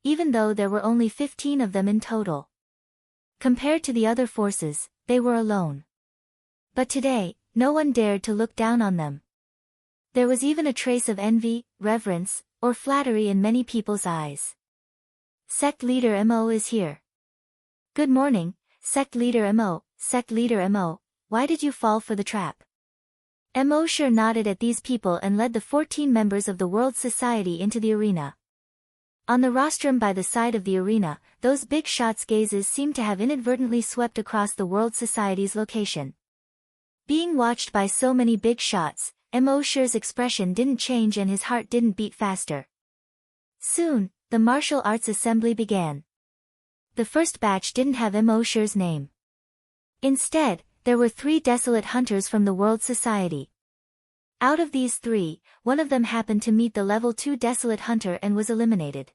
[SPEAKER 1] Even though there were only 15 of them in total. Compared to the other forces, they were alone. But today, no one dared to look down on them. There was even a trace of envy, reverence, or flattery in many people's eyes. Sect Leader Mo is here. Good morning, Sect Leader Mo. Sect Leader Mo, why did you fall for the trap? Mo Shi nodded at these people and led the 14 members of the World Society into the arena. On the rostrum by the side of the arena, those big shots' gazes seemed to have inadvertently swept across the World Society's location. Being watched by so many big shots, Mo Shi's expression didn't change and his heart didn't beat faster. Soon, the martial arts assembly began. The first batch didn't have Mo Shi's name. Instead, there were 3 desolate hunters from the World Society. Out of these 3, one of them happened to meet the level 2 desolate hunter and was eliminated.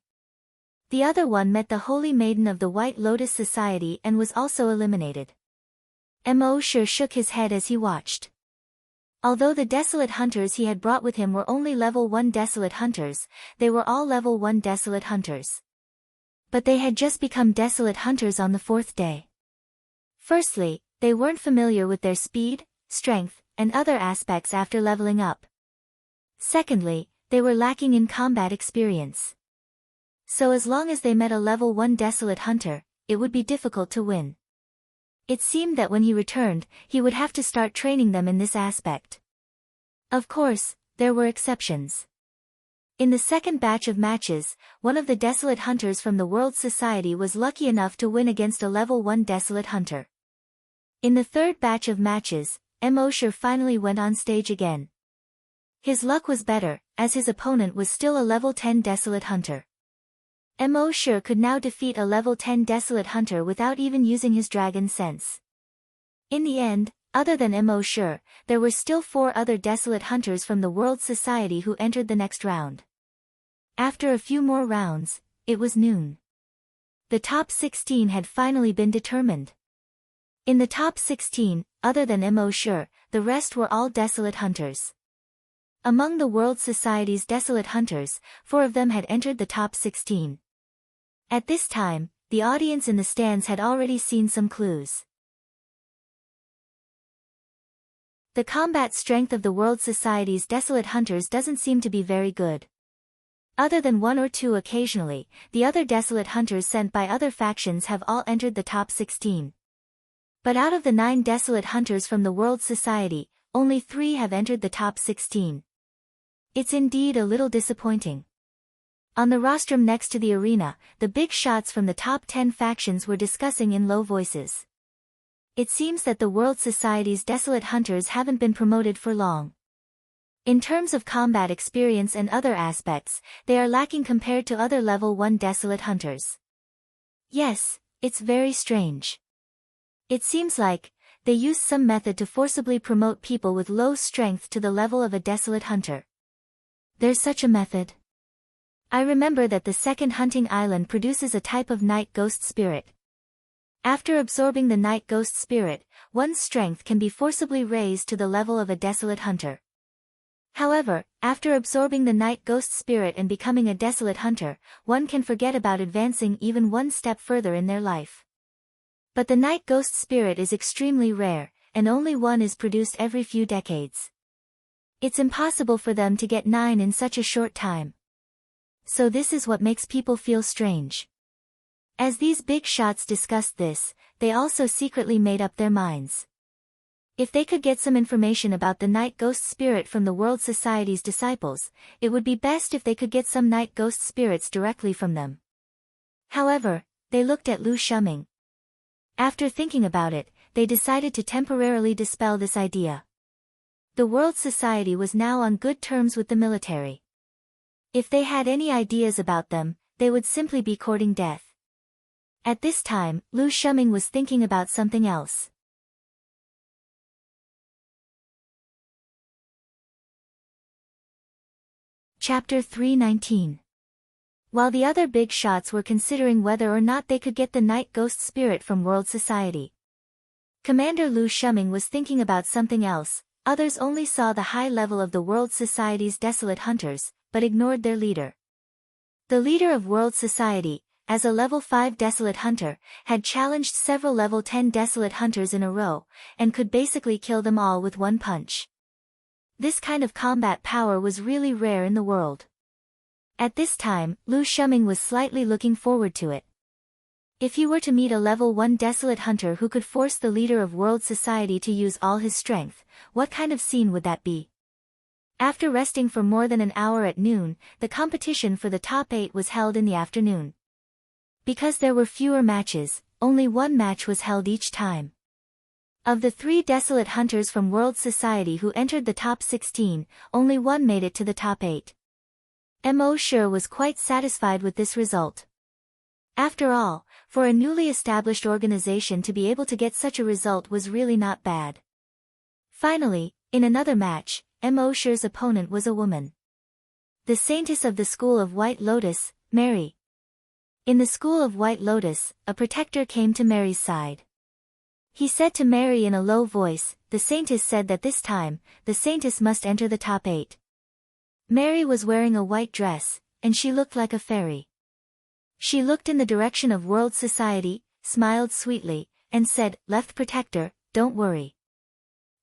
[SPEAKER 1] The other one met the Holy Maiden of the White Lotus Society and was also eliminated. Mo Shi shook his head as he watched. Although the desolate hunters he had brought with him were only level 1 desolate hunters, they were all level 1 desolate hunters. But they had just become desolate hunters on the 4th day. Firstly, they weren't familiar with their speed, strength, and other aspects after leveling up. Secondly, they were lacking in combat experience. So as long as they met a level 1 desolate hunter, it would be difficult to win. It seemed that when he returned, he would have to start training them in this aspect. Of course, there were exceptions. In the second batch of matches, one of the desolate hunters from the World Society was lucky enough to win against a level 1 desolate hunter. In the third batch of matches, Mo Shi finally went on stage again. His luck was better, as his opponent was still a level 10 desolate hunter. Mo Shi could now defeat a level 10 desolate hunter without even using his dragon sense. In the end, other than Mo Shi, there were still 4 other desolate hunters from the World Society who entered the next round. After a few more rounds, it was noon. The top 16 had finally been determined. In the top 16, other than Mo Shi, the rest were all desolate hunters. Among the World Society's desolate hunters, 4 of them had entered the top 16. At this time, the audience in the stands had already seen some clues. The combat strength of the World Society's desolate hunters doesn't seem to be very good. Other than one or two occasionally, the other desolate hunters sent by other factions have all entered the top 16. But out of the 9 desolate hunters from the World Society, only 3 have entered the top 16. It's indeed a little disappointing. On the rostrum next to the arena, the big shots from the top 10 factions were discussing in low voices. It seems that the World Society's desolate hunters haven't been promoted for long. In terms of combat experience and other aspects, they are lacking compared to other level 1 desolate hunters. Yes, it's very strange. It seems like they use some method to forcibly promote people with low strength to the level of a desolate hunter. There's such a method. I remember that the second hunting island produces a type of night ghost spirit. After absorbing the night ghost spirit, one's strength can be forcibly raised to the level of a desolate hunter. However, after absorbing the night ghost spirit and becoming a desolate hunter, one can forget about advancing even one step further in their life. But the night ghost spirit is extremely rare, and only one is produced every few decades. It's impossible for them to get 9 in such a short time. So this is what makes people feel strange. As these big shots discussed this, they also secretly made up their minds. If they could get some information about the night ghost spirit from the World Society's disciples, it would be best if they could get some night ghost spirits directly from them. However, they looked at Lu Shuming. After thinking about it, they decided to temporarily dispel this idea. The World Society was now on good terms with the military. If they had any ideas about them, they would simply be courting death. At this time, Lu Shuming was thinking about something else. Chapter 319. While the other big shots were considering whether or not they could get the night ghost spirit from World Society, Commander Lu Shuming was thinking about something else. Others only saw the high level of the World Society's desolate hunters, but ignored their leader. The leader of World Society, as a level 5 desolate hunter, had challenged several level 10 desolate hunters in a row, and could basically kill them all with one punch. This kind of combat power was really rare in the world. At this time, Lu Shuming was slightly looking forward to it. If he were to meet a level 1 desolate hunter who could force the leader of World Society to use all his strength, what kind of scene would that be? After resting for more than an hour at noon, the competition for the top 8 was held in the afternoon. Because there were fewer matches, only one match was held each time. Of the 3 desolate hunters from World Society who entered the top 16, only one made it to the top 8. Mo Sure was quite satisfied with this result. After all, for a newly established organization to be able to get such a result was really not bad. Finally, in another match, Mo Sure's opponent was a woman. The saintess of the School of White Lotus, Mary. In the School of White Lotus, a protector came to Mary's side. He said to Mary in a low voice, the saintess said that this time, the saintess must enter the top 8. Mary was wearing a white dress, and she looked like a fairy. She looked in the direction of World Society, smiled sweetly, and said, Left Protector, don't worry.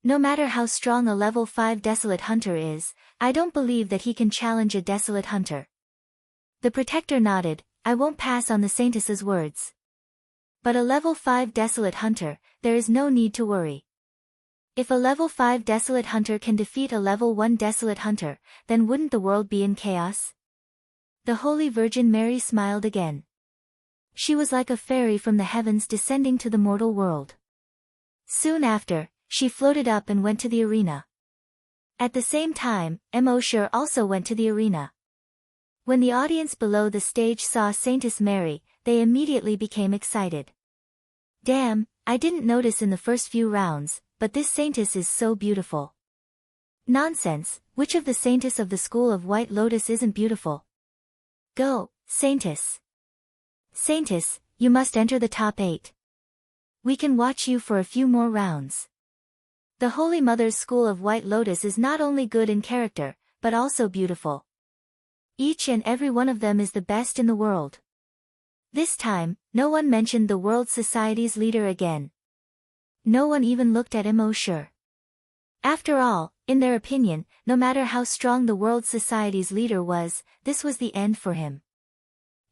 [SPEAKER 1] No matter how strong a level 5 desolate hunter is, I don't believe that he can challenge a desolate hunter. The Protector nodded, I won't pass on the saintess's words. But a level 5 desolate hunter, there is no need to worry. If a level 5 desolate hunter can defeat a level 1 desolate hunter, then wouldn't the world be in chaos? The Holy Virgin Mary smiled again. She was like a fairy from the heavens descending to the mortal world. Soon after, she floated up and went to the arena. At the same time, Mo Sure also went to the arena. When the audience below the stage saw Saintess Mary, they immediately became excited. Damn, I didn't notice in the first few rounds, but this saintess is so beautiful. Nonsense, which of the saintess of the School of White Lotus isn't beautiful? Go, saintess. Saintess, you must enter the top 8. We can watch you for a few more rounds. The Holy Mother's School of White Lotus is not only good in character, but also beautiful. Each and every one of them is the best in the world. This time, no one mentioned the World Society's leader again. No one even looked at Mo Sure. After all, in their opinion, no matter how strong the World Society's leader was, this was the end for him.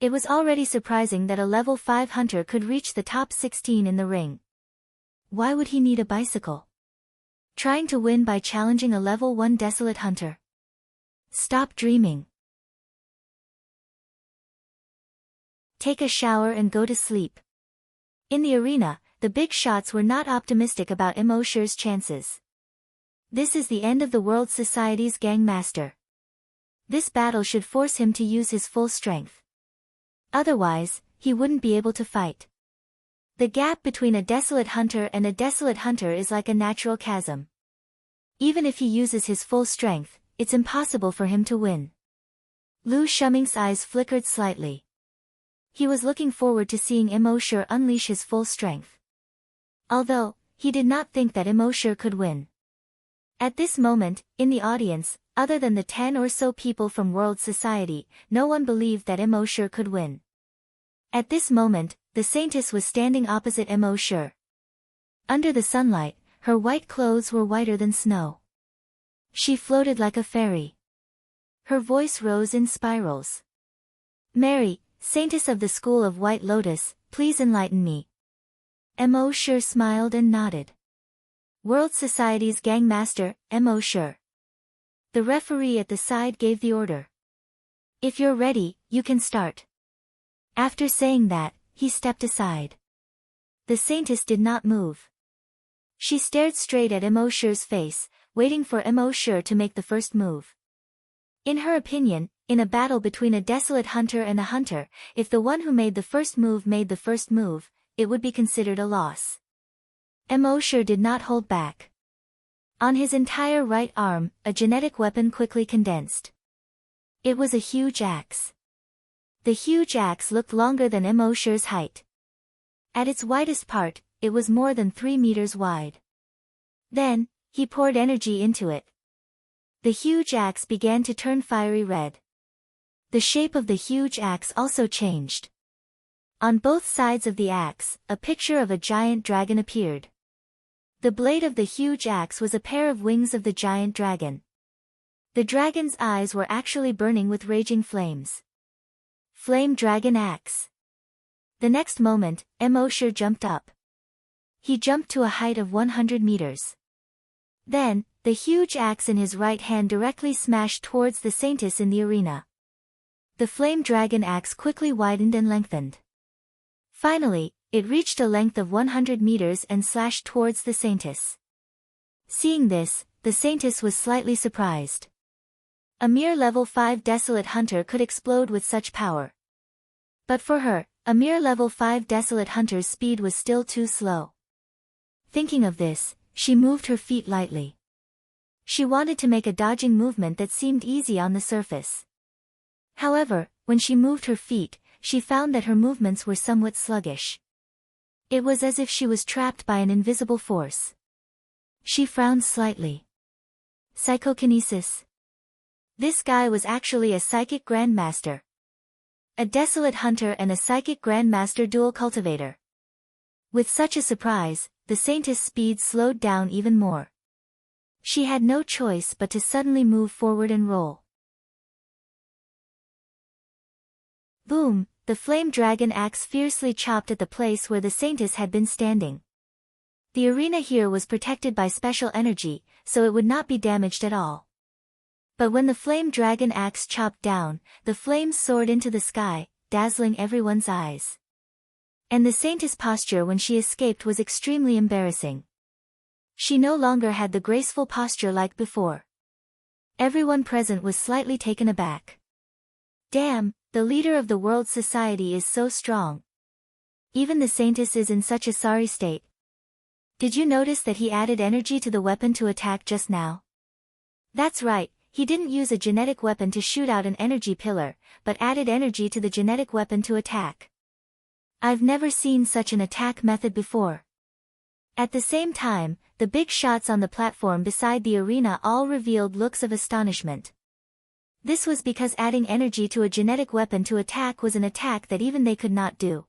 [SPEAKER 1] It was already surprising that a level 5 hunter could reach the top 16 in the ring. Why would he need a bicycle? Trying to win by challenging a level 1 desolate hunter. Stop dreaming. Take a shower and go to sleep. In the arena, the big shots were not optimistic about Immortal's chances. This is the end of the World Society's Gangmaster. This battle should force him to use his full strength. Otherwise, he wouldn't be able to fight. The gap between a desolate hunter and a desolate hunter is like a natural chasm. Even if he uses his full strength, it's impossible for him to win. Lu Shuming's eyes flickered slightly. He was looking forward to seeing Immortal unleash his full strength. Although, he did not think that Immortal could win. At this moment, in the audience, other than the 10 or so people from World Society, no one believed that Immortal could win. At this moment, the Saintess was standing opposite Immortal. Under the sunlight, her white clothes were whiter than snow. She floated like a fairy. Her voice rose in spirals. "Mary, Saintess of the School of White Lotus, please enlighten me." Immortal smiled and nodded. "World Society's Gangmaster, Immortal." The referee at the side gave the order. "If you're ready, you can start." After saying that, he stepped aside. The Saintess did not move. She stared straight at Immortal's face, waiting for Immortal to make the first move. In her opinion, in a battle between a desolate hunter and a hunter, if the one who made the first move made the first move, it would be considered a loss. Immortal did not hold back. On his entire right arm, a genetic weapon quickly condensed. It was a huge axe. The huge axe looked longer than Immortal's height. At its widest part, it was more than 3 meters wide. Then, he poured energy into it. The huge axe began to turn fiery red. The shape of the huge axe also changed. On both sides of the axe, a picture of a giant dragon appeared. The blade of the huge axe was a pair of wings of the giant dragon. The dragon's eyes were actually burning with raging flames. Flame Dragon Axe. The next moment, Immortal jumped up. He jumped to a height of 100 meters. Then, the huge axe in his right hand directly smashed towards the Saintess in the arena. The Flame Dragon Axe quickly widened and lengthened. Finally, it reached a length of 100 meters and slashed towards the Saintess. Seeing this, the Saintess was slightly surprised. A mere level 5 desolate hunter could explode with such power. But for her, a mere level 5 desolate hunter's speed was still too slow. Thinking of this, she moved her feet lightly. She wanted to make a dodging movement that seemed easy on the surface. However, when she moved her feet, she found that her movements were somewhat sluggish. It was as if she was trapped by an invisible force. She frowned slightly. Psychokinesis. This guy was actually a psychic grandmaster. A desolate hunter and a psychic grandmaster dual cultivator. With such a surprise, the Saintess' speed slowed down even more. She had no choice but to suddenly move forward and roll. Boom! The Flame Dragon Axe fiercely chopped at the place where the Saintess had been standing. The arena here was protected by special energy, so it would not be damaged at all. But when the Flame Dragon Axe chopped down, the flames soared into the sky, dazzling everyone's eyes. And the Saintess' posture when she escaped was extremely embarrassing. She no longer had the graceful posture like before. Everyone present was slightly taken aback. Damn, the leader of the World Society is so strong. Even the Saintess is in such a sorry state. Did you notice that he added energy to the weapon to attack just now? That's right. He didn't use a genetic weapon to shoot out an energy pillar, but added energy to the genetic weapon to attack. I've never seen such an attack method before. At the same time, the big shots on the platform beside the arena all revealed looks of astonishment. This was because adding energy to a genetic weapon to attack was an attack that even they could not do.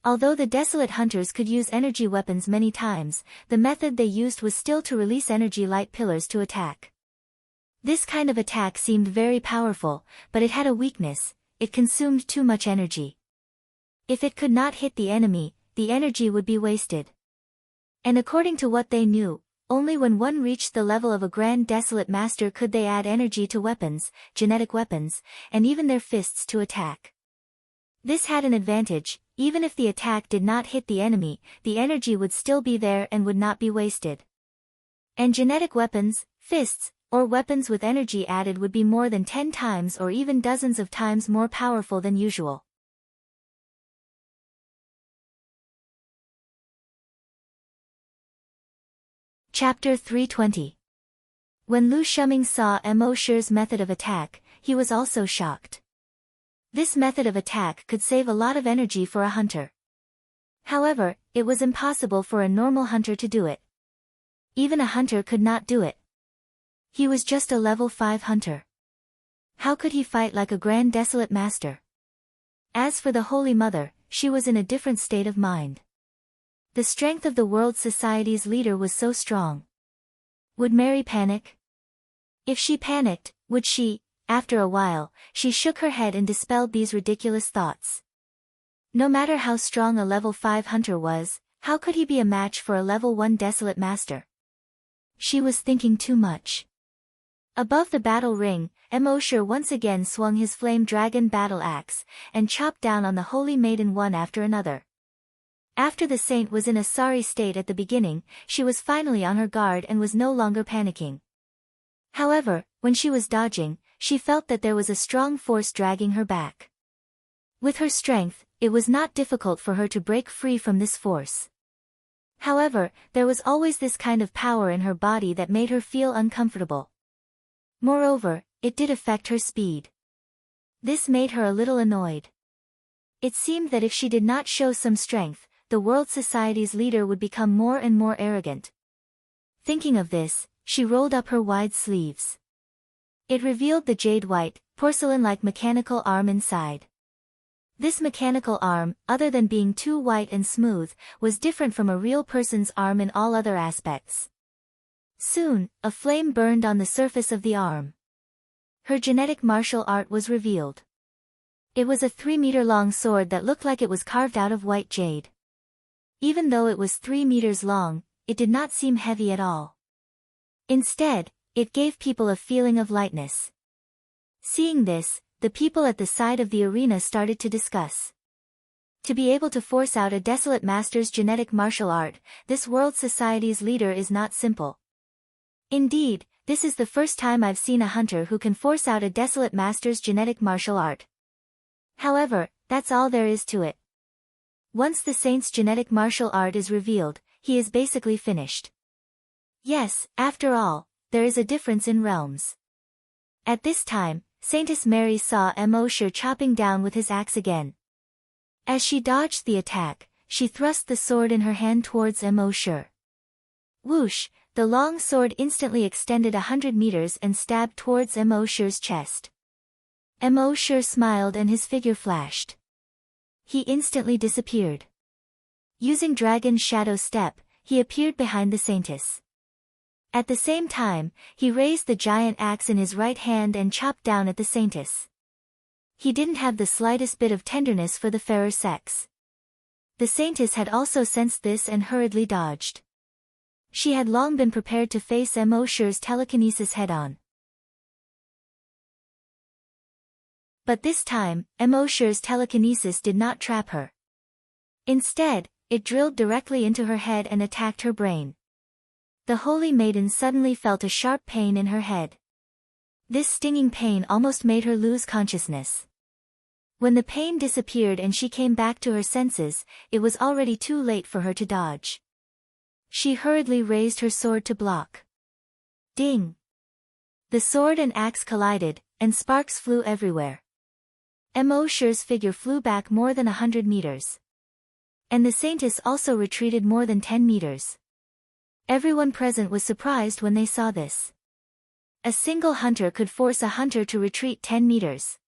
[SPEAKER 1] Although the desolate hunters could use energy weapons many times, the method they used was still to release energy light pillars to attack. This kind of attack seemed very powerful, but it had a weakness: it consumed too much energy. If it could not hit the enemy, the energy would be wasted. And according to what they knew, only when one reached the level of a Grand Desolate Master could they add energy to weapons, genetic weapons, and even their fists to attack. This had an advantage: even if the attack did not hit the enemy, the energy would still be there and would not be wasted. And genetic weapons, fists, or weapons with energy added would be more than 10 times or even dozens of times more powerful than usual. Chapter 320. When Lu Shuming saw Mo Shi's method of attack, he was also shocked. This method of attack could save a lot of energy for a hunter. However, it was impossible for a normal hunter to do it. Even a hunter could not do it. He was just a level 5 hunter. How could he fight like a Grand Desolate Master? As for the Holy Mother, she was in a different state of mind. The strength of the World Society's leader was so strong. Would Mary panic? If she panicked, would she? After a while, she shook her head and dispelled these ridiculous thoughts. No matter how strong a level 5 hunter was, how could he be a match for a level 1 Desolate Master? She was thinking too much. Above the battle ring, Mo Shi once again swung his flame dragon battle axe, and chopped down on the Holy Maiden one after another. After the saint was in a sorry state at the beginning, she was finally on her guard and was no longer panicking. However, when she was dodging, she felt that there was a strong force dragging her back. With her strength, it was not difficult for her to break free from this force. However, there was always this kind of power in her body that made her feel uncomfortable. Moreover, it did affect her speed. This made her a little annoyed. It seemed that if she did not show some strength, the World Society's leader would become more and more arrogant. Thinking of this, she rolled up her wide sleeves. It revealed the jade-white, porcelain-like mechanical arm inside. This mechanical arm, other than being too white and smooth, was different from a real person's arm in all other aspects. Soon, a flame burned on the surface of the arm. Her genetic martial art was revealed. It was a 3-meter-long sword that looked like it was carved out of white jade. Even though it was 3 meters long, it did not seem heavy at all. Instead, it gave people a feeling of lightness. Seeing this, the people at the side of the arena started to discuss. To be able to force out a Desolate Master's genetic martial art, this World Society's leader is not simple. Indeed, this is the first time I've seen a hunter who can force out a Desolate Master's genetic martial art. However, that's all there is to it. Once the saint's genetic martial art is revealed, he is basically finished. Yes, after all, there is a difference in realms. At this time, Saintess Mary saw Mo Shi chopping down with his axe again. As she dodged the attack, she thrust the sword in her hand towards Mo Shi. Whoosh, the long sword instantly extended 100 meters and stabbed towards Mo Shi's chest. Mo Shi smiled and his figure flashed. He instantly disappeared. Using Dragon's Shadow Step, he appeared behind the saintess. At the same time, he raised the giant axe in his right hand and chopped down at the saintess. He didn't have the slightest bit of tenderness for the fairer sex. The saintess had also sensed this and hurriedly dodged. She had long been prepared to face Mo Shi's telekinesis head-on. But this time, Mo Shi's telekinesis did not trap her. Instead, it drilled directly into her head and attacked her brain. The Holy Maiden suddenly felt a sharp pain in her head. This stinging pain almost made her lose consciousness. When the pain disappeared and she came back to her senses, it was already too late for her to dodge. She hurriedly raised her sword to block. Ding! The sword and axe collided, and sparks flew everywhere. Mo Shi's figure flew back more than 100 meters. And the saintess also retreated more than 10 meters. Everyone present was surprised when they saw this. A single hunter could force a hunter to retreat 10 meters.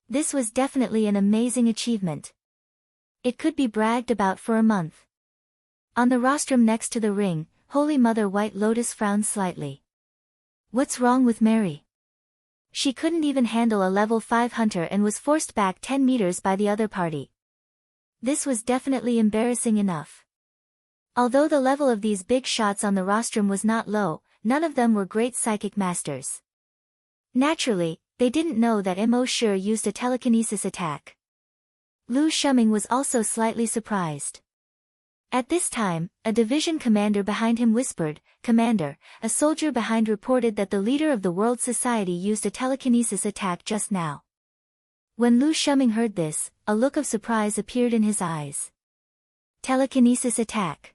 [SPEAKER 1] This was definitely an amazing achievement. It could be bragged about for a month. On the rostrum next to the ring, Holy Mother White Lotus frowned slightly. What's wrong with Mary? She couldn't even handle a level 5 hunter and was forced back 10 meters by the other party. This was definitely embarrassing enough. Although the level of these big shots on the rostrum was not low, none of them were great psychic masters. Naturally, they didn't know that Mo Shi used a telekinesis attack. Lu Shuming was also slightly surprised. At this time, a division commander behind him whispered, "Commander," a soldier behind reported that the leader of the World Society used a telekinesis attack just now. When Lu Shuming heard this, a look of surprise appeared in his eyes. Telekinesis attack.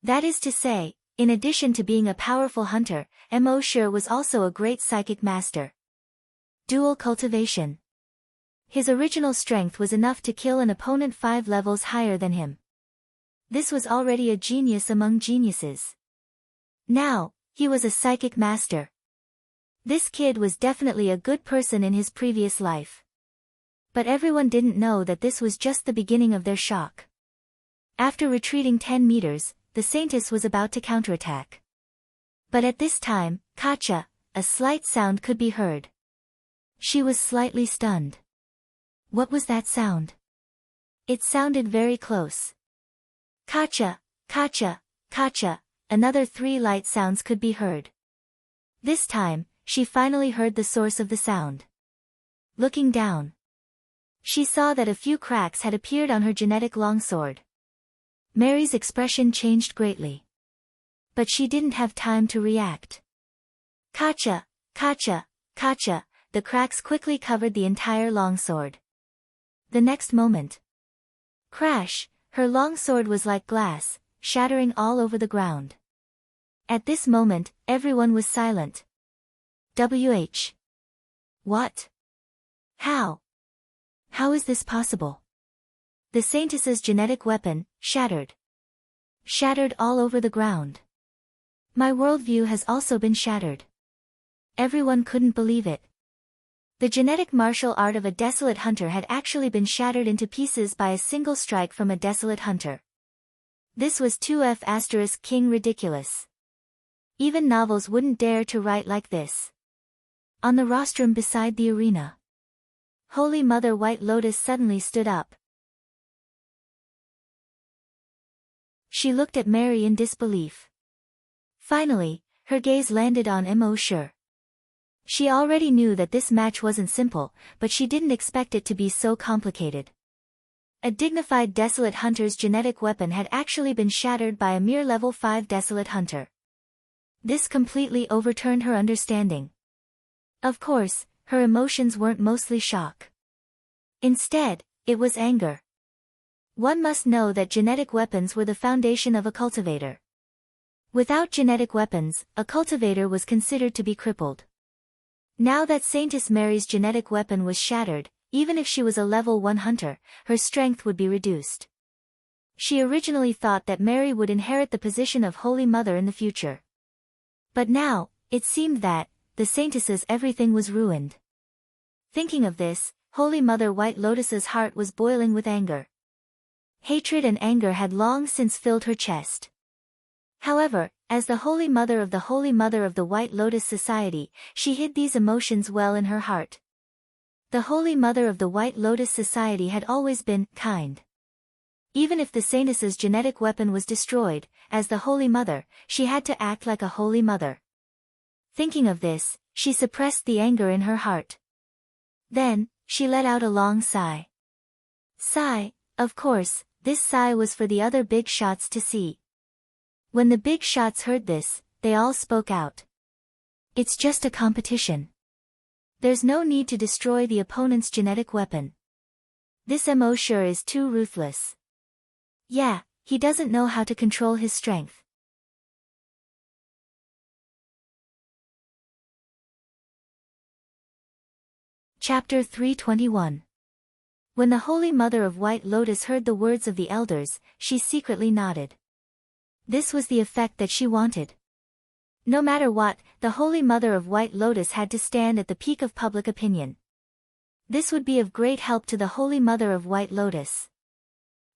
[SPEAKER 1] That is to say, in addition to being a powerful hunter, Mo Shi was also a great psychic master. Dual cultivation. His original strength was enough to kill an opponent 5 levels higher than him. This was already a genius among geniuses. Now, he was a psychic master. This kid was definitely a good person in his previous life. But everyone didn't know that this was just the beginning of their shock. After retreating 10 meters, the Saintess was about to counterattack. But at this time, "Kacha," a slight sound could be heard. She was slightly stunned. What was that sound? It sounded very close. "Kacha, Kacha, Kacha," another 3 light sounds could be heard. This time, she finally heard the source of the sound. Looking down, she saw that a few cracks had appeared on her genetic longsword. Mary's expression changed greatly. But she didn't have time to react. "Kacha, Kacha, Kacha," the cracks quickly covered the entire longsword. The next moment, crash, her longsword was like glass, shattering all over the ground. At this moment, everyone was silent. WH. What? How? How is this possible? The Saintess's genetic weapon, shattered. Shattered all over the ground. My worldview has also been shattered. Everyone couldn't believe it. The genetic martial art of a desolate hunter had actually been shattered into pieces by a single strike from a desolate hunter. This was 2F** king ridiculous. Even novels wouldn't dare to write like this. On the rostrum beside the arena, Holy Mother White Lotus suddenly stood up. She looked at Mary in disbelief. Finally, her gaze landed on Mo Shi. She already knew that this match wasn't simple, but she didn't expect it to be so complicated. A dignified desolate hunter's genetic weapon had actually been shattered by a mere level 5 desolate hunter. This completely overturned her understanding. Of course, her emotions weren't mostly shock. Instead, it was anger. One must know that genetic weapons were the foundation of a cultivator. Without genetic weapons, a cultivator was considered to be crippled. Now that Saintess Mary's genetic weapon was shattered, even if she was a level 1 hunter, her strength would be reduced. She originally thought that Mary would inherit the position of Holy Mother in the future. But now, it seemed that, the Saintess's everything was ruined. Thinking of this, Holy Mother White Lotus's heart was boiling with anger. Hatred and anger had long since filled her chest. However, as the Holy Mother of the White Lotus Society, she hid these emotions well in her heart. The Holy Mother of the White Lotus Society had always been kind. Even if the Saintess's genetic weapon was destroyed, as the Holy Mother, she had to act like a Holy Mother. Thinking of this, she suppressed the anger in her heart. Then, she let out a long sigh. Sigh, of course, this sigh was for the other big shots to see. When the big shots heard this, they all spoke out. It's just a competition. There's no need to destroy the opponent's genetic weapon. This Mo Shi is too ruthless. Yeah, he doesn't know how to control his strength. Chapter 321. When the Holy Mother of White Lotus heard the words of the elders, she secretly nodded. This was the effect that she wanted. No matter what, the Holy Mother of White Lotus had to stand at the peak of public opinion. This would be of great help to the Holy Mother of White Lotus.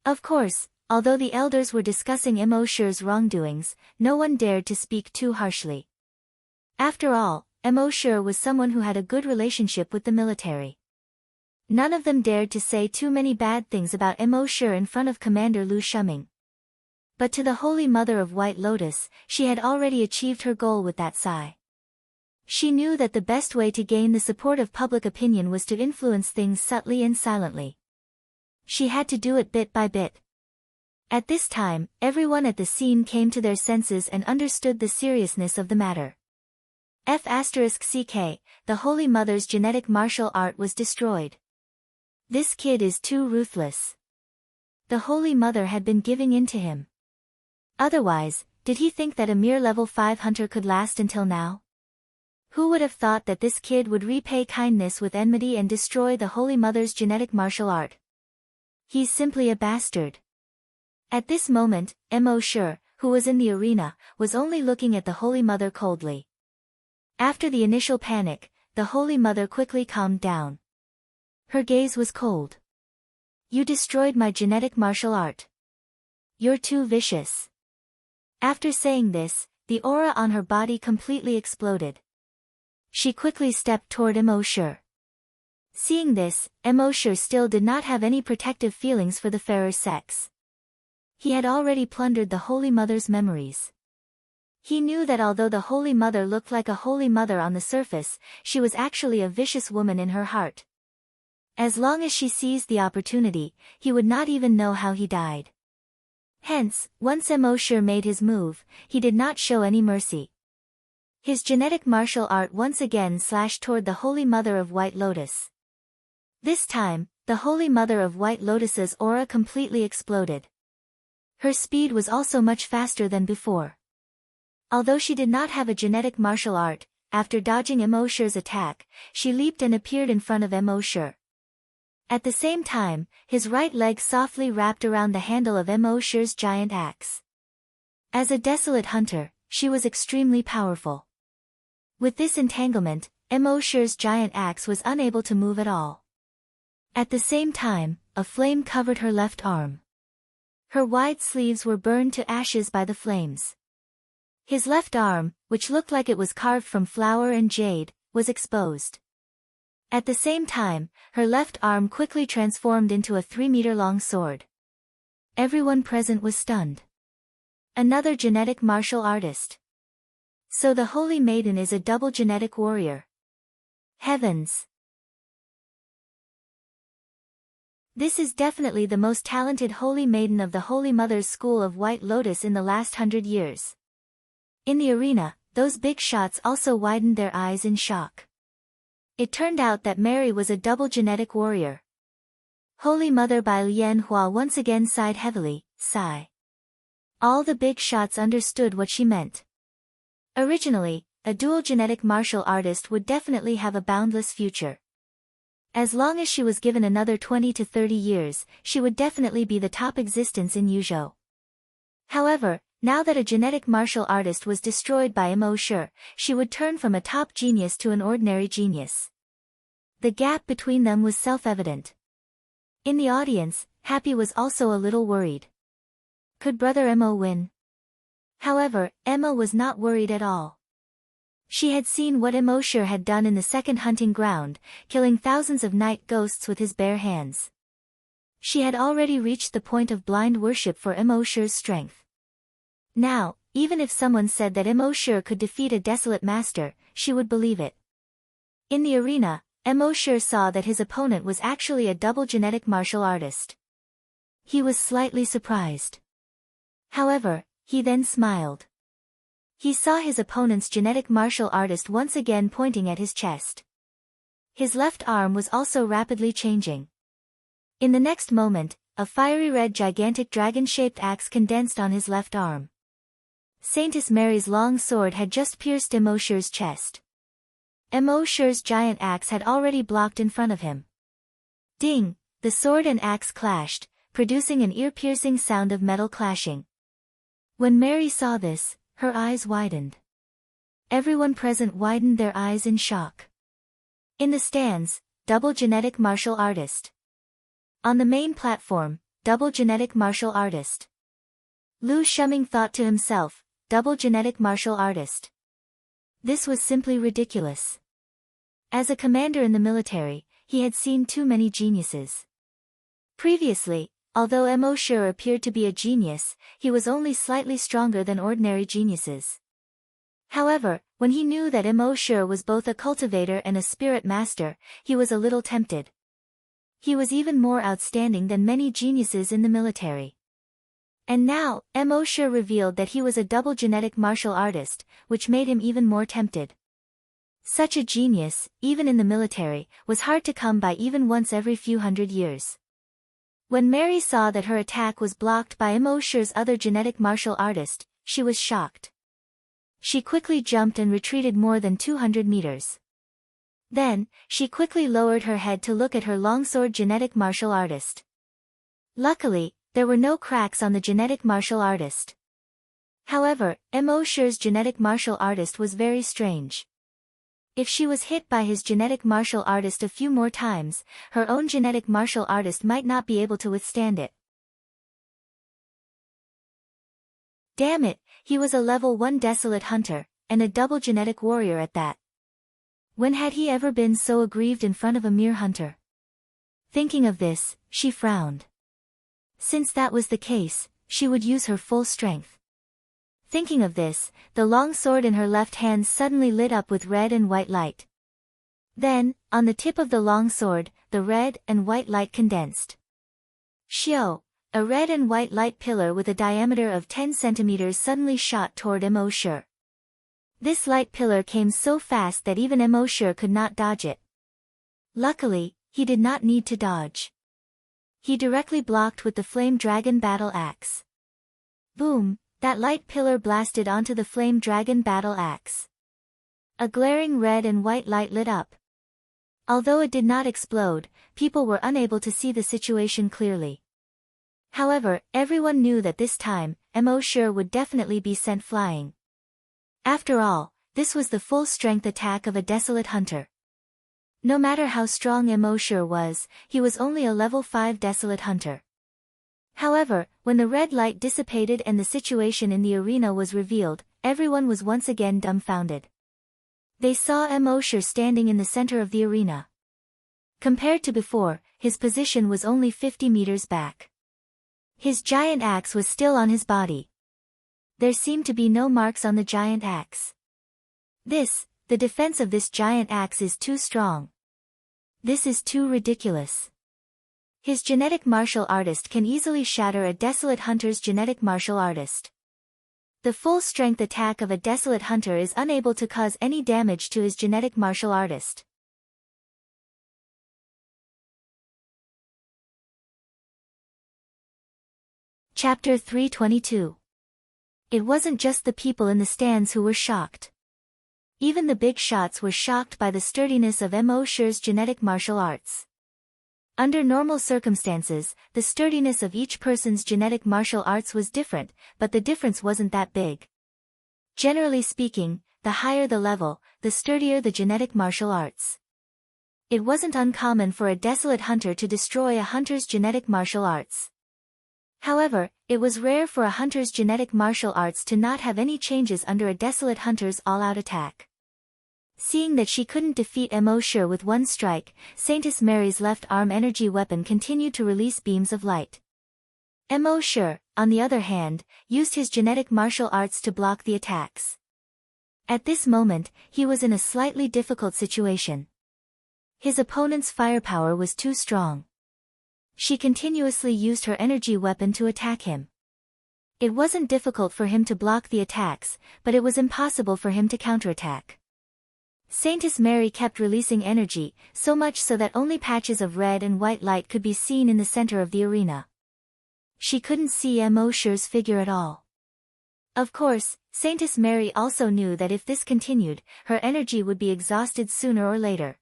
[SPEAKER 1] Of course, although the elders were discussing Emoshure's wrongdoings, no one dared to speak too harshly. After all, Emoshure was someone who had a good relationship with the military. None of them dared to say too many bad things about Emoshure in front of Commander Lu Shuming. But to the Holy Mother of White Lotus, she had already achieved her goal with that sigh. She knew that the best way to gain the support of public opinion was to influence things subtly and silently. She had to do it bit by bit. At this time, everyone at the scene came to their senses and understood the seriousness of the matter. F***CK, the Holy Mother's genetic martial art was destroyed. This kid is too ruthless. The Holy Mother had been giving in to him. Otherwise, did he think that a mere level 5 hunter could last until now? Who would have thought that this kid would repay kindness with enmity and destroy the Holy Mother's genetic martial art? He's simply a bastard. At this moment, Emoshure, who was in the arena, was only looking at the Holy Mother coldly. After the initial panic, the Holy Mother quickly calmed down. Her gaze was cold. You destroyed my genetic martial art. You're too vicious. After saying this, the aura on her body completely exploded. She quickly stepped toward Emoshure. Seeing this, Emoshure still did not have any protective feelings for the fairer sex. He had already plundered the Holy Mother's memories. He knew that although the Holy Mother looked like a Holy Mother on the surface, she was actually a vicious woman in her heart. As long as she seized the opportunity, he would not even know how he died. Hence, once Emoshure made his move, he did not show any mercy. His genetic martial art once again slashed toward the Holy Mother of White Lotus. This time, the Holy Mother of White Lotus's aura completely exploded. Her speed was also much faster than before. Although she did not have a genetic martial art, after dodging Emoshure's attack, she leaped and appeared in front of Emoshure. At the same time, his right leg softly wrapped around the handle of Emoshure's giant axe. As a desolate hunter, she was extremely powerful. With this entanglement, Emoshure's giant axe was unable to move at all. At the same time, a flame covered her left arm. Her wide sleeves were burned to ashes by the flames. His left arm, which looked like it was carved from flower and jade, was exposed. At the same time, her left arm quickly transformed into a 3-meter-long sword. Everyone present was stunned. Another genetic martial artist. So the Holy Maiden is a double genetic warrior. Heavens! This is definitely the most talented Holy Maiden of the Holy Mother's School of White Lotus in the last 100 years. In the arena, those big shots also widened their eyes in shock. It turned out that Mary was a double genetic warrior. Holy Mother Bai Lian Hua once again sighed heavily, sigh. All the big shots understood what she meant. Originally, a dual genetic martial artist would definitely have a boundless future. As long as she was given another 20 to 30 years, she would definitely be the top existence in Yuzhou. However, now that a genetic martial artist was destroyed by Emoshure, she would turn from a top genius to an ordinary genius. The gap between them was self-evident. In the audience, Happy was also a little worried. Could Brother Emo win? However, Emma was not worried at all. She had seen what Emoshure had done in the second hunting ground, killing thousands of night ghosts with his bare hands. She had already reached the point of blind worship for Emoshure's strength. Now, even if someone said that Emoshure could defeat a desolate master, she would believe it. In the arena, Emoshure saw that his opponent was actually a double genetic martial artist. He was slightly surprised. However, he then smiled. He saw his opponent's genetic martial artist once again pointing at his chest. His left arm was also rapidly changing. In the next moment, a fiery red gigantic dragon-shaped axe condensed on his left arm. Saintess Mary's long sword had just pierced Emoshure's chest. Emoshure's giant axe had already blocked in front of him. Ding! The sword and axe clashed, producing an ear-piercing sound of metal clashing. When Mary saw this, her eyes widened. Everyone present widened their eyes in shock. In the stands, double genetic martial artist. On the main platform, double genetic martial artist. Lu Shuming thought to himself, double genetic martial artist. This was simply ridiculous. As a commander in the military, he had seen too many geniuses. Previously, although Emosure appeared to be a genius, he was only slightly stronger than ordinary geniuses. However, when he knew that Emosure was both a cultivator and a spirit master, he was a little tempted. He was even more outstanding than many geniuses in the military. And now, Emosure revealed that he was a double genetic martial artist, which made him even more tempted. Such a genius, even in the military, was hard to come by even once every few hundred years. When Mary saw that her attack was blocked by Emosure's other genetic martial artist, she was shocked. She quickly jumped and retreated more than 200 meters. Then, she quickly lowered her head to look at her longsword genetic martial artist. Luckily, there were no cracks on the genetic martial artist. However, Emosure's genetic martial artist was very strange. If she was hit by his genetic martial artist a few more times, her own genetic martial artist might not be able to withstand it. Damn it, he was a level 1 desolate hunter, and a double genetic warrior at that. When had he ever been so aggrieved in front of a mere hunter? Thinking of this, she frowned. Since that was the case, she would use her full strength. Thinking of this, the long sword in her left hand suddenly lit up with red and white light. Then, on the tip of the long sword, the red and white light condensed. Xiao, a red and white light pillar with a diameter of 10 centimeters suddenly shot toward Emosure. This light pillar came so fast that even Emosure could not dodge it. Luckily, he did not need to dodge. He directly blocked with the Flame Dragon Battle Axe. Boom, that light pillar blasted onto the Flame Dragon Battle Axe. A glaring red and white light lit up. Although it did not explode, people were unable to see the situation clearly. However, everyone knew that this time, Emosure would definitely be sent flying. After all, this was the full-strength attack of a desolate hunter. No matter how strong Emosure was, he was only a level 5 desolate hunter. However, when the red light dissipated and the situation in the arena was revealed, everyone was once again dumbfounded. They saw Emosure standing in the center of the arena. Compared to before, his position was only 50 meters back. His giant axe was still on his body. There seemed to be no marks on the giant axe. The defense of this giant axe is too strong. This is too ridiculous. His genetic martial artist can easily shatter a desolate hunter's genetic martial artist. The full-strength attack of a desolate hunter is unable to cause any damage to his genetic martial artist. Chapter 322. It wasn't just the people in the stands who were shocked. Even the big shots were shocked by the sturdiness of Emosure's genetic martial arts. Under normal circumstances, the sturdiness of each person's genetic martial arts was different, but the difference wasn't that big. Generally speaking, the higher the level, the sturdier the genetic martial arts. It wasn't uncommon for a desolate hunter to destroy a hunter's genetic martial arts. However, it was rare for a hunter's genetic martial arts to not have any changes under a desolate hunter's all-out attack. Seeing that she couldn't defeat Emosure with one strike, Saintess Mary's left arm energy weapon continued to release beams of light. Emosure, on the other hand, used his genetic martial arts to block the attacks. At this moment, he was in a slightly difficult situation. His opponent's firepower was too strong. She continuously used her energy weapon to attack him. It wasn't difficult for him to block the attacks, but it was impossible for him to counterattack. Saintess Mary kept releasing energy, so much so that only patches of red and white light could be seen in the center of the arena. She couldn't see Emosure's figure at all. Of course, Saintess Mary also knew that if this continued, her energy would be exhausted sooner or later.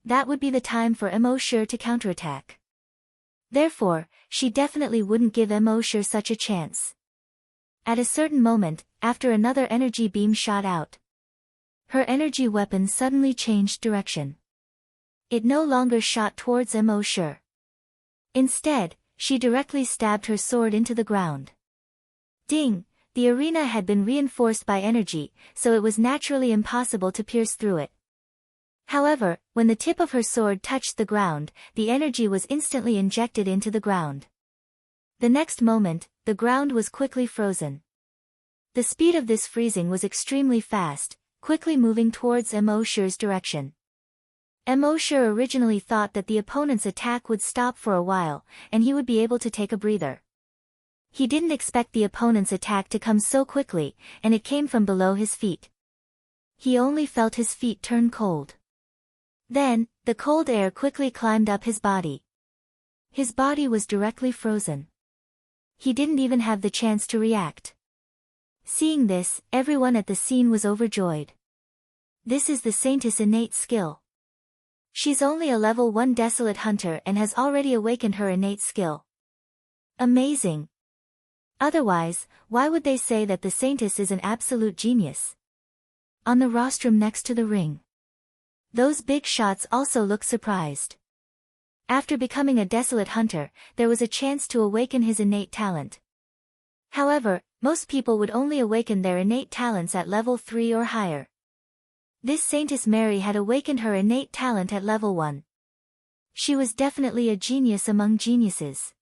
[SPEAKER 1] That would be the time for Emosure to counterattack. Therefore, she definitely wouldn't give Emosure such a chance. At a certain moment, after another energy beam shot out, her energy weapon suddenly changed direction. It no longer shot towards Emosure. Instead, she directly stabbed her sword into the ground. Ding! The arena had been reinforced by energy, so it was naturally impossible to pierce through it. However, when the tip of her sword touched the ground, the energy was instantly injected into the ground. The next moment, the ground was quickly frozen. The speed of this freezing was extremely fast, quickly moving towards Emosher's direction. Emosher originally thought that the opponent's attack would stop for a while, and he would be able to take a breather. He didn't expect the opponent's attack to come so quickly, and it came from below his feet. He only felt his feet turn cold. Then, the cold air quickly climbed up his body. His body was directly frozen. He didn't even have the chance to react. Seeing this, everyone at the scene was overjoyed. This is the Saintess' innate skill. She's only a level 1 Desolate Hunter and has already awakened her innate skill. Amazing! Otherwise, why would they say that the Saintess is an absolute genius? On the rostrum next to the ring, those big shots also look surprised. After becoming a Desolate Hunter, there was a chance to awaken his innate talent. However, most people would only awaken their innate talents at level 3 or higher. This Saintess Mary had awakened her innate talent at level 1. She was definitely a genius among geniuses.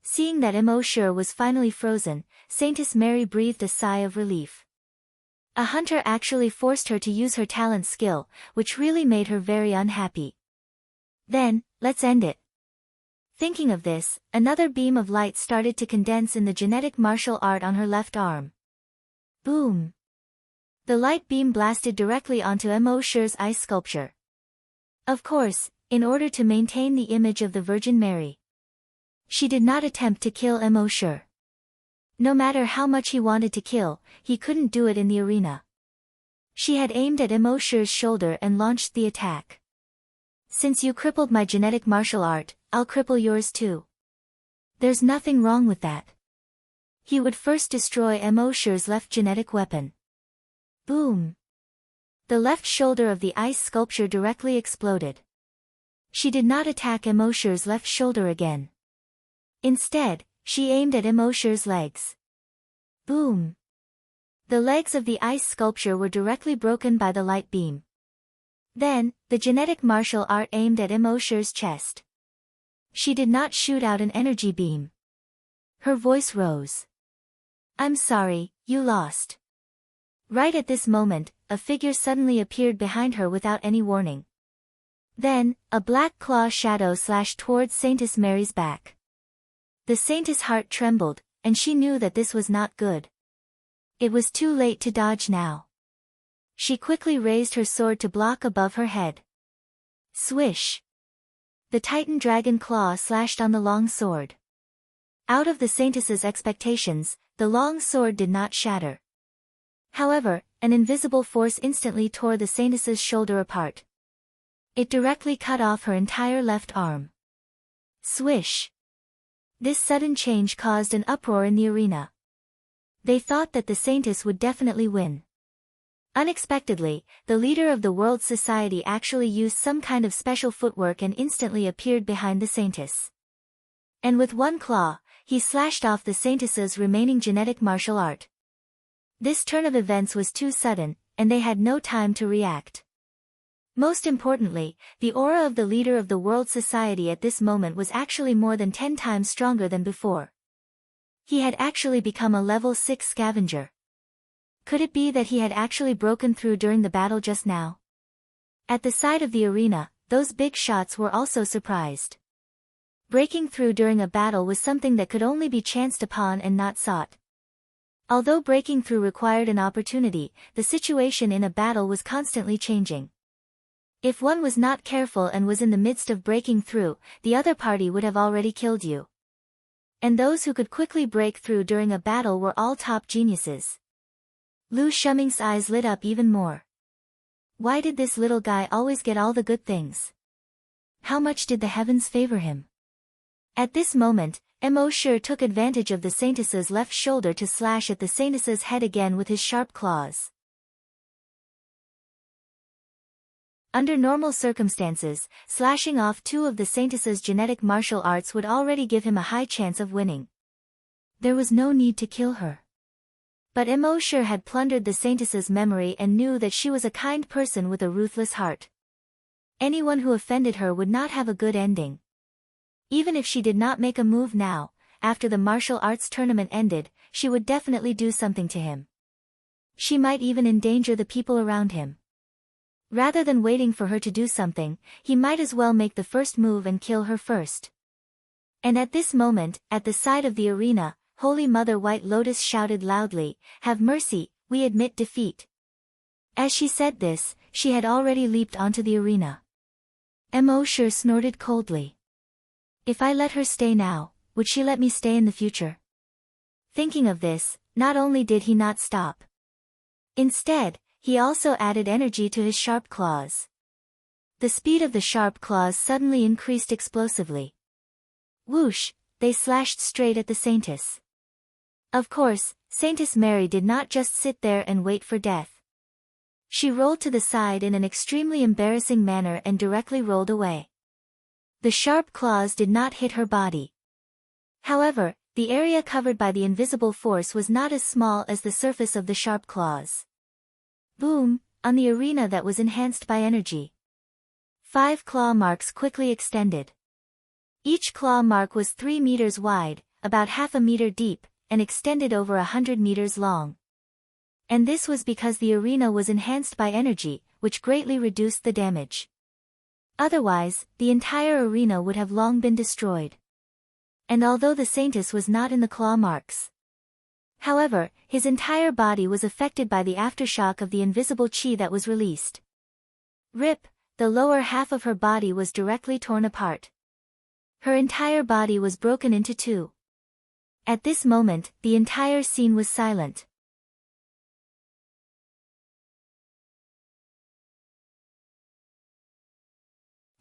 [SPEAKER 1] Seeing that Emosher was finally frozen, Saintess Mary breathed a sigh of relief. A hunter actually forced her to use her talent skill, which really made her very unhappy. Then, let's end it. Thinking of this, another beam of light started to condense in the genetic martial art on her left arm. Boom! The light beam blasted directly onto Emosher's ice sculpture. Of course, in order to maintain the image of the Virgin Mary, she did not attempt to kill Emosher. No matter how much he wanted to kill, he couldn't do it in the arena. She had aimed at Emosher's shoulder and launched the attack. Since you crippled my genetic martial art, I'll cripple yours too. There's nothing wrong with that. He would first destroy Emosher's left genetic weapon. Boom! The left shoulder of the ice sculpture directly exploded. She did not attack Emosher's left shoulder again. Instead, she aimed at Emosher's legs. Boom! The legs of the ice sculpture were directly broken by the light beam. Then, the genetic martial art aimed at Emosher's chest. She did not shoot out an energy beam. Her voice rose. I'm sorry, you lost. Right at this moment, a figure suddenly appeared behind her without any warning. Then, a black claw shadow slashed towards Saintess Mary's back. The Saintess' heart trembled, and she knew that this was not good. It was too late to dodge now. She quickly raised her sword to block above her head. Swish! The Titan Dragon Claw slashed on the long sword. Out of the Saintess's expectations, the long sword did not shatter. However, an invisible force instantly tore the Saintess's shoulder apart. It directly cut off her entire left arm. Swish! This sudden change caused an uproar in the arena. They thought that the Saintess would definitely win. Unexpectedly, the leader of the World Society actually used some kind of special footwork and instantly appeared behind the Saintess. And with one claw, he slashed off the Saintess's remaining genetic martial art. This turn of events was too sudden, and they had no time to react. Most importantly, the aura of the leader of the World Society at this moment was actually more than 10 times stronger than before. He had actually become a level 6 scavenger. Could it be that he had actually broken through during the battle just now? At the side of the arena, those big shots were also surprised. Breaking through during a battle was something that could only be chanced upon and not sought. Although breaking through required an opportunity, the situation in a battle was constantly changing. If one was not careful and was in the midst of breaking through, the other party would have already killed you. And those who could quickly break through during a battle were all top geniuses. Lu Shuming's eyes lit up even more. Why did this little guy always get all the good things? How much did the heavens favor him? At this moment, Emosher took advantage of the Saintess's left shoulder to slash at the Saintess's head again with his sharp claws. Under normal circumstances, slashing off 2 of the Saintess's genetic martial arts would already give him a high chance of winning. There was no need to kill her. But Emosure had plundered the Saintess's memory and knew that she was a kind person with a ruthless heart. Anyone who offended her would not have a good ending. Even if she did not make a move now, after the martial arts tournament ended, she would definitely do something to him. She might even endanger the people around him. Rather than waiting for her to do something, he might as well make the first move and kill her first. And at this moment, at the side of the arena, Holy Mother White Lotus shouted loudly, "Have mercy, we admit defeat." As she said this, she had already leaped onto the arena. Emosure snorted coldly. If I let her stay now, would she let me stay in the future? Thinking of this, not only did he not stop. Instead, he also added energy to his sharp claws. The speed of the sharp claws suddenly increased explosively. Whoosh, they slashed straight at the Saintess. Of course, Saintess Mary did not just sit there and wait for death. She rolled to the side in an extremely embarrassing manner and directly rolled away. The sharp claws did not hit her body. However, the area covered by the invisible force was not as small as the surface of the sharp claws. Boom, on the arena that was enhanced by energy. 5 claw marks quickly extended. Each claw mark was 3 meters wide, about half a meter deep, and extended over 100 meters long. And this was because the arena was enhanced by energy, which greatly reduced the damage. Otherwise, the entire arena would have long been destroyed. And although the Saintess was not in the claw marks, however, his entire body was affected by the aftershock of the invisible chi that was released. Rip, the lower half of her body was directly torn apart. Her entire body was broken into 2. At this moment, the entire scene was silent.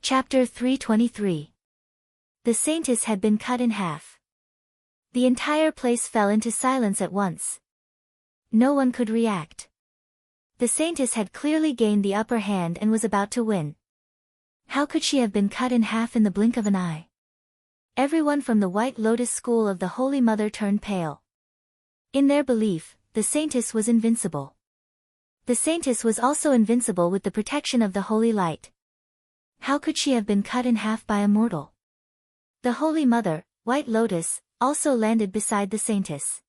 [SPEAKER 1] Chapter 323. The Saintess had been cut in half. The entire place fell into silence at once. No one could react. The Saintess had clearly gained the upper hand and was about to win. How could she have been cut in half in the blink of an eye? Everyone from the White Lotus school of the Holy Mother turned pale. In their belief, the Saintess was invincible. The Saintess was also invincible with the protection of the Holy Light. How could she have been cut in half by Immortal? The Holy Mother, White Lotus, also landed beside the Saintess.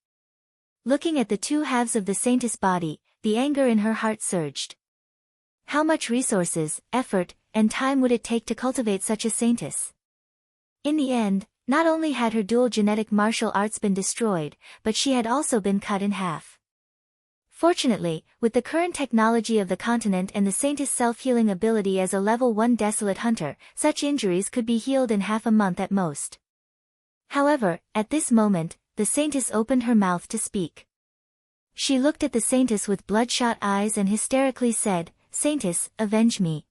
[SPEAKER 1] Looking at the 2 halves of the Saintess' body, the anger in her heart surged. How much resources, effort, and time would it take to cultivate such a Saintess? In the end, not only had her dual genetic martial arts been destroyed, but she had also been cut in half. Fortunately, with the current technology of the continent and the Saintess' self-healing ability as a level 1 desolate hunter, such injuries could be healed in half a month at most. However, at this moment, the Saintess opened her mouth to speak. She looked at the Saintess with bloodshot eyes and hysterically said, "Saintess, avenge me.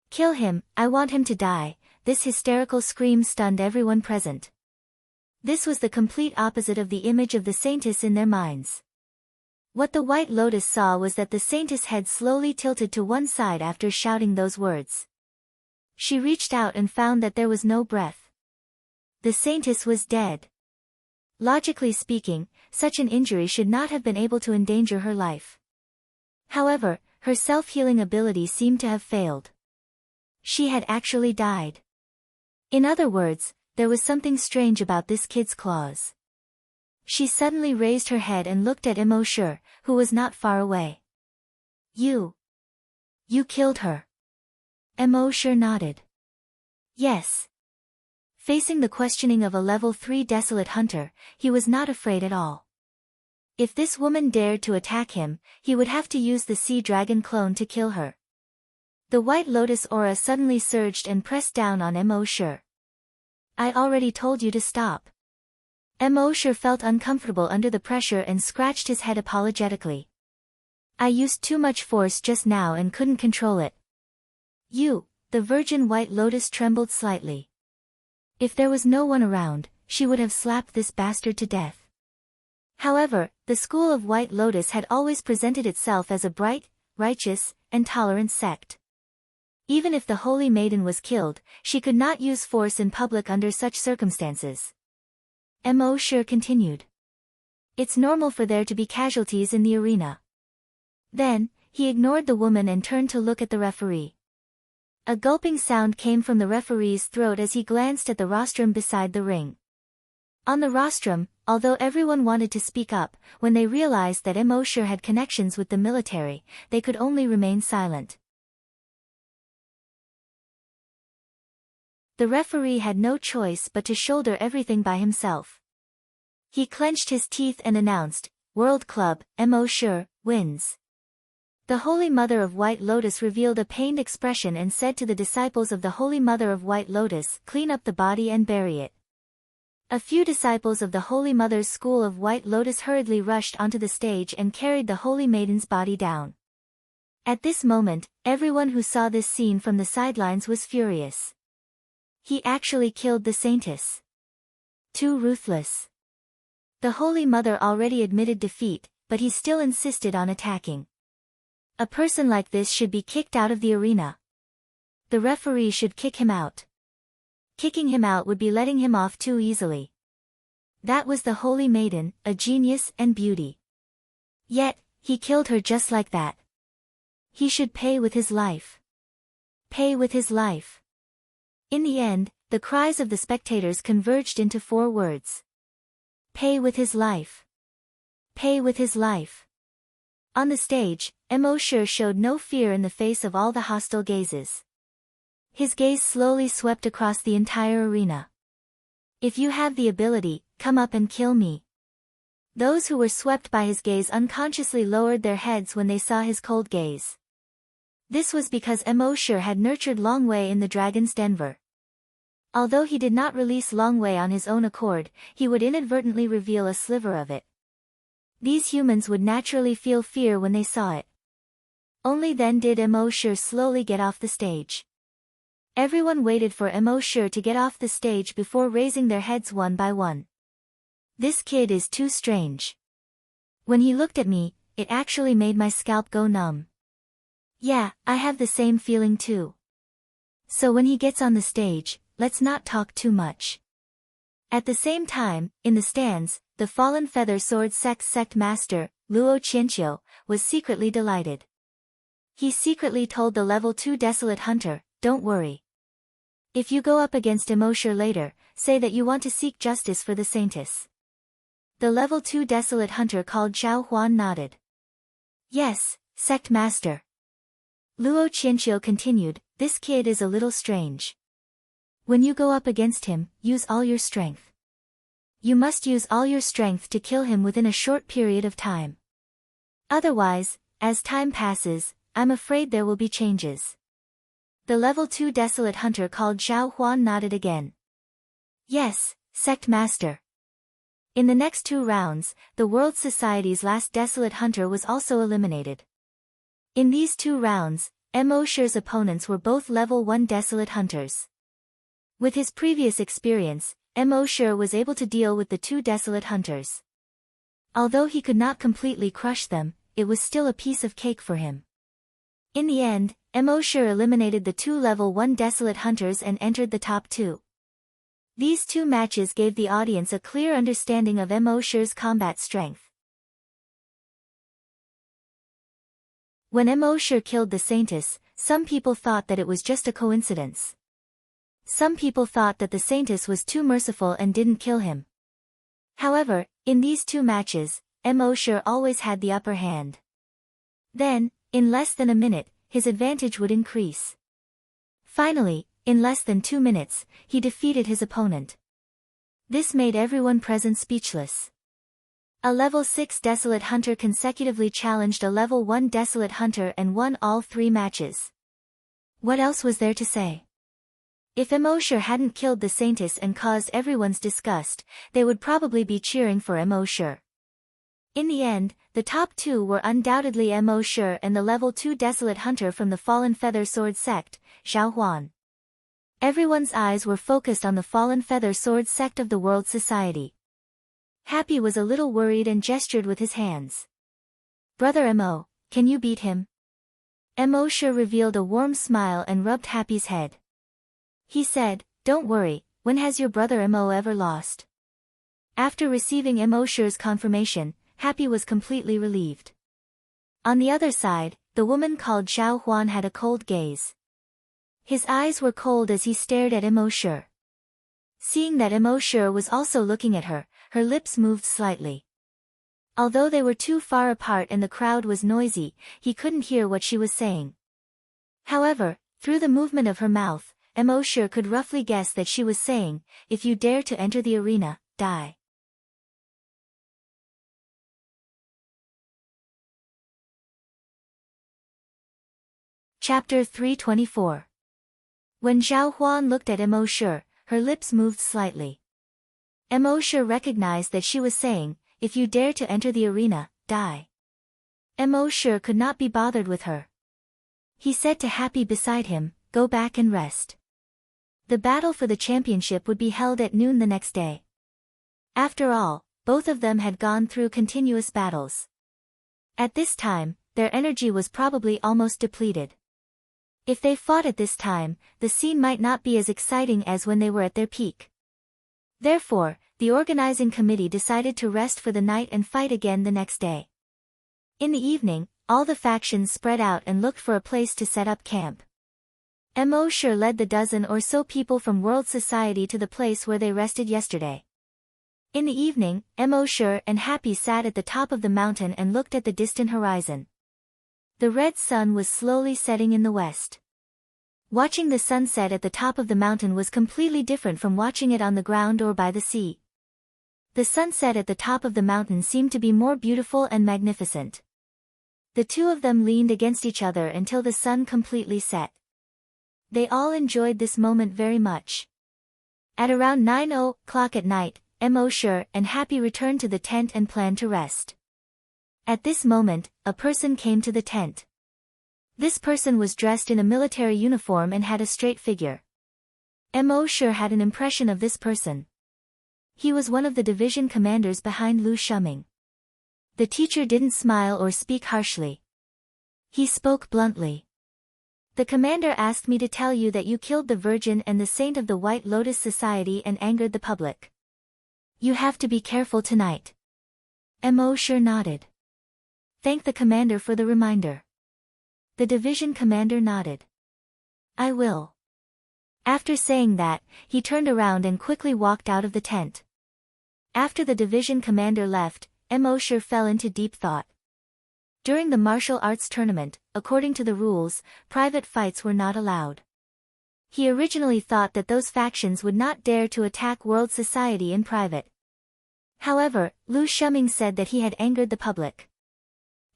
[SPEAKER 1] Kill him, I want him to die." This hysterical scream stunned everyone present. This was the complete opposite of the image of the Saintess in their minds. What the White Lotus saw was that the Saintess' head slowly tilted to one side after shouting those words. She reached out and found that there was no breath. The Saintess was dead. Logically speaking, such an injury should not have been able to endanger her life. However, her self-healing ability seemed to have failed. She had actually died. In other words, there was something strange about this kid's claws. She suddenly raised her head and looked at Emosure, who was not far away. You killed her." Emosure nodded. "Yes." Facing the questioning of a level 3 desolate hunter, he was not afraid at all. If this woman dared to attack him, he would have to use the sea dragon clone to kill her. The White Lotus aura suddenly surged and pressed down on Emosure. "I already told you to stop." Emosure felt uncomfortable under the pressure and scratched his head apologetically. "I used too much force just now and couldn't control it." The virgin White Lotus trembled slightly. If there was no one around, she would have slapped this bastard to death. However, the school of White Lotus had always presented itself as a bright, righteous, and tolerant sect. Even if the holy maiden was killed, she could not use force in public under such circumstances. Mo Shi continued. It's normal for there to be casualties in the arena. Then, he ignored the woman and turned to look at the referee. A gulping sound came from the referee's throat as he glanced at the rostrum beside the ring. On the rostrum, although everyone wanted to speak up, when they realized that Mo Shi had connections with the military, they could only remain silent. The referee had no choice but to shoulder everything by himself. He clenched his teeth and announced, "World Club, Mo Shi, wins." The Holy Mother of White Lotus revealed a pained expression and said to the disciples of the Holy Mother of White Lotus, "Clean up the body and bury it." A few disciples of the Holy Mother's School of White Lotus hurriedly rushed onto the stage and carried the Holy Maiden's body down. At this moment, everyone who saw this scene from the sidelines was furious. He actually killed the saintess. Too ruthless. The Holy Mother already admitted defeat, but he still insisted on attacking. A person like this should be kicked out of the arena. The referee should kick him out. Kicking him out would be letting him off too easily. That was the Holy Maiden, a genius and beauty. Yet, he killed her just like that. He should pay with his life. Pay with his life. In the end, the cries of the spectators converged into 4 words. Pay with his life. Pay with his life. On the stage, Mo Shi showed no fear in the face of all the hostile gazes. His gaze slowly swept across the entire arena. "If you have the ability, come up and kill me." Those who were swept by his gaze unconsciously lowered their heads when they saw his cold gaze. This was because Mo Shi had nurtured Long Wei in the Dragon's Denver. Although he did not release Long Wei on his own accord, he would inadvertently reveal a sliver of it. These humans would naturally feel fear when they saw it. Only then did Mo Shi slowly get off the stage. Everyone waited for Mo Shi to get off the stage before raising their heads one by one. This kid is too strange. When he looked at me, it actually made my scalp go numb. Yeah, I have the same feeling too. So when he gets on the stage, let's not talk too much. At the same time, in the stands, the Fallen Feather Sword sect master, Luo Qianqiu, was secretly delighted. He secretly told the level 2 Desolate Hunter, "Don't worry. If you go up against Mo Shi later, say that you want to seek justice for the saintess." The level 2 Desolate Hunter called Zhao Huan nodded. "Yes, sect master." Luo Qianqiu continued, "This kid is a little strange. When you go up against him, use all your strength. You must use all your strength to kill him within a short period of time. Otherwise, as time passes, I'm afraid there will be changes." The level 2 Desolate Hunter called Zhao Huan nodded again. "Yes, sect master." In the next 2 rounds, the World Society's last Desolate Hunter was also eliminated. In these 2 rounds, Mo Shi's opponents were both level 1 Desolate Hunters. With his previous experience, Mo Shi was able to deal with the 2 Desolate Hunters. Although he could not completely crush them, it was still a piece of cake for him. In the end, Mo Shi eliminated the 2 level 1 Desolate Hunters and entered the top 2. These 2 matches gave the audience a clear understanding of Mo Shi's combat strength. When Mo Shi killed the saintess, some people thought that it was just a coincidence. Some people thought that the saintess was too merciful and didn't kill him. However, in these 2 matches, Mo Shi always had the upper hand. Then, in less than a minute, his advantage would increase. Finally, in less than 2 minutes, he defeated his opponent. This made everyone present speechless. A level 6 Desolate Hunter consecutively challenged a level 1 Desolate Hunter and won all 3 matches. What else was there to say? If Mo Shi hadn't killed the saintess and caused everyone's disgust, they would probably be cheering for Mo Shi. In the end, the top 2 were undoubtedly Mo Shi and the level 2 Desolate Hunter from the Fallen Feather Sword sect, Zhao Huan. Everyone's eyes were focused on the Fallen Feather Sword sect of the World Society. Happy was a little worried and gestured with his hands. "Brother Mo, can you beat him?" Emosure revealed a warm smile and rubbed Happy's head. He said, "Don't worry, when has your brother Mo ever lost?" After receiving Emosure's confirmation, Happy was completely relieved. On the other side, the woman called Xiao Huan had a cold gaze. His eyes were cold as he stared at Emosure. Seeing that Emosure was also looking at her, her lips moved slightly. Although they were too far apart and the crowd was noisy, he couldn't hear what she was saying. However, through the movement of her mouth, Emosure could roughly guess that she was saying, "If you dare to enter the arena, die." Chapter 324. When Zhao Huan looked at Emosure, her lips moved slightly. Emosure recognized that she was saying, "If you dare to enter the arena, die." Emosure could not be bothered with her. He said to Happy beside him, "Go back and rest." The battle for the championship would be held at noon the next day. After all, both of them had gone through continuous battles. At this time, their energy was probably almost depleted. If they fought at this time, the scene might not be as exciting as when they were at their peak. Therefore, the organizing committee decided to rest for the night and fight again the next day. In the evening, all the factions spread out and looked for a place to set up camp. Emosure led the dozen or so people from World Society to the place where they rested yesterday. In the evening, Emosure and Happy sat at the top of the mountain and looked at the distant horizon. The red sun was slowly setting in the west. Watching the sunset at the top of the mountain was completely different from watching it on the ground or by the sea. The sunset at the top of the mountain seemed to be more beautiful and magnificent. The two of them leaned against each other until the sun completely set. They all enjoyed this moment very much. At around 9 o'clock at night, Emosure and Happy returned to the tent and planned to rest. At this moment, a person came to the tent. This person was dressed in a military uniform and had a straight figure. Emosure had an impression of this person. He was one of the division commanders behind Lu Shuming. The teacher didn't smile or speak harshly. He spoke bluntly. "The commander asked me to tell you that you killed the Virgin and the Saint of the White Lotus Society and angered the public. You have to be careful tonight." Emosure nodded. "Thank the commander for the reminder." The division commander nodded. "I will." After saying that, he turned around and quickly walked out of the tent. After the division commander left, Emosure fell into deep thought. During the martial arts tournament, according to the rules, private fights were not allowed. He originally thought that those factions would not dare to attack World Society in private. However, Lu Shuming said that he had angered the public.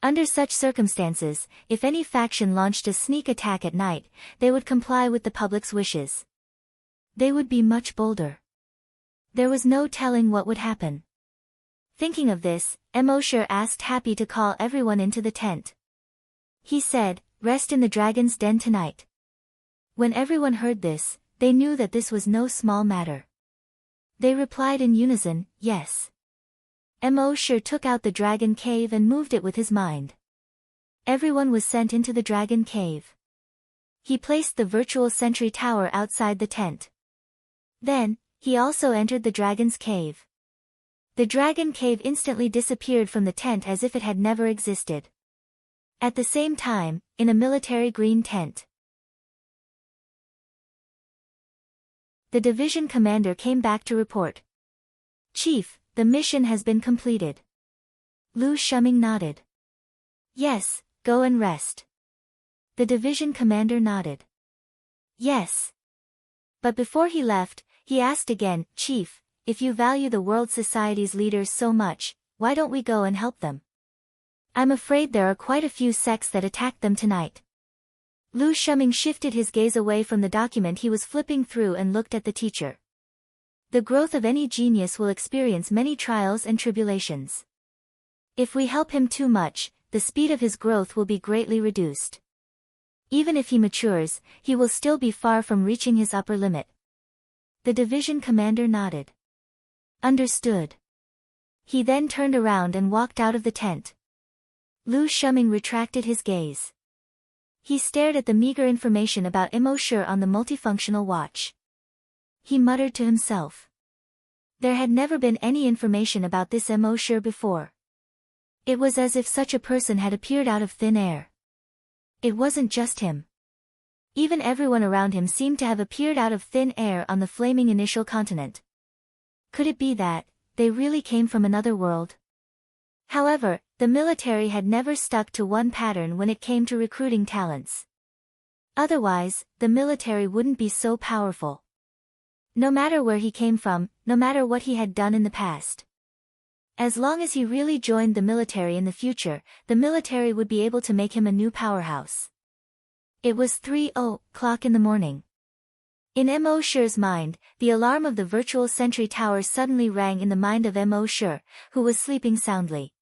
[SPEAKER 1] Under such circumstances, if any faction launched a sneak attack at night, they would comply with the public's wishes. They would be much bolder. There was no telling what would happen. Thinking of this, Emosure asked Happy to call everyone into the tent. He said, "Rest in the dragon's den tonight." When everyone heard this, they knew that this was no small matter. They replied in unison, "Yes." Emosure took out the dragon cave and moved it with his mind. Everyone was sent into the dragon cave. He placed the virtual sentry tower outside the tent. Then, he also entered the dragon's cave. The dragon cave instantly disappeared from the tent as if it had never existed. At the same time, in a military green tent, the division commander came back to report. "Chief, the mission has been completed." Lu Shuming nodded. "Yes, go and rest." The division commander nodded. "Yes." But before he left, he asked again, "Chief, if you value the World Society's leaders so much, why don't we go and help them? I'm afraid there are quite a few sects that attacked them tonight." Lu Shuming shifted his gaze away from the document he was flipping through and looked at the teacher. The growth of any genius will experience many trials and tribulations. If we help him too much, the speed of his growth will be greatly reduced. Even if he matures, he will still be far from reaching his upper limit. The division commander nodded. Understood. He then turned around and walked out of the tent. Lu Shuming retracted his gaze. He stared at the meager information about Immortal on the multifunctional watch. He muttered to himself. There had never been any information about this Immortal before. It was as if such a person had appeared out of thin air. It wasn't just him. Even everyone around him seemed to have appeared out of thin air on the flaming initial continent. Could it be that they really came from another world? However, the military had never stuck to one pattern when it came to recruiting talents. Otherwise, the military wouldn't be so powerful. No matter where he came from, no matter what he had done in the past. As long as he really joined the military in the future, the military would be able to make him a new powerhouse. It was 3:00 in the morning. In Immortal's mind, the alarm of the virtual sentry tower suddenly rang in the mind of Immortal, who was sleeping soundly.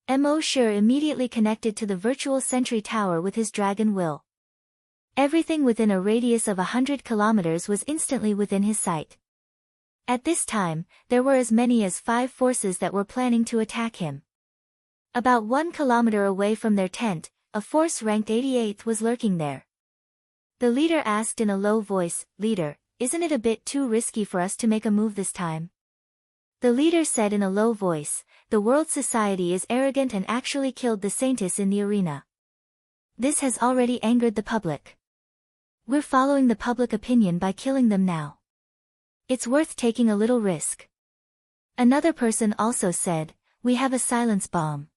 [SPEAKER 1] Immortal immediately connected to the virtual sentry tower with his dragon will. Everything within a radius of 100 kilometers was instantly within his sight. At this time, there were as many as 5 forces that were planning to attack him. About 1 kilometer away from their tent, a force ranked 88th was lurking there. The leader asked in a low voice, "Leader, isn't it a bit too risky for us to make a move this time?" The leader said in a low voice, "The World Society is arrogant and actually killed the Saintess in the arena. This has already angered the public. We're following the public opinion by killing them now. It's worth taking a little risk." Another person also said, "We have a silence bomb.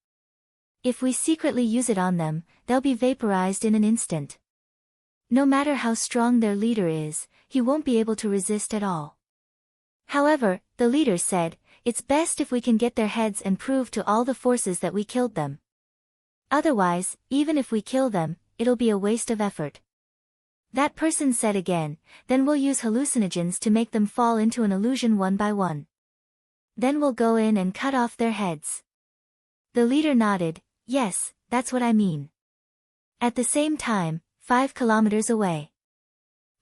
[SPEAKER 1] If we secretly use it on them, they'll be vaporized in an instant. No matter how strong their leader is, he won't be able to resist at all." However, the leader said, "It's best if we can get their heads and prove to all the forces that we killed them. Otherwise, even if we kill them, it'll be a waste of effort." That person said again, "Then we'll use hallucinogens to make them fall into an illusion one by one. Then we'll go in and cut off their heads." The leader nodded, "Yes, that's what I mean." At the same time, 5 kilometers away,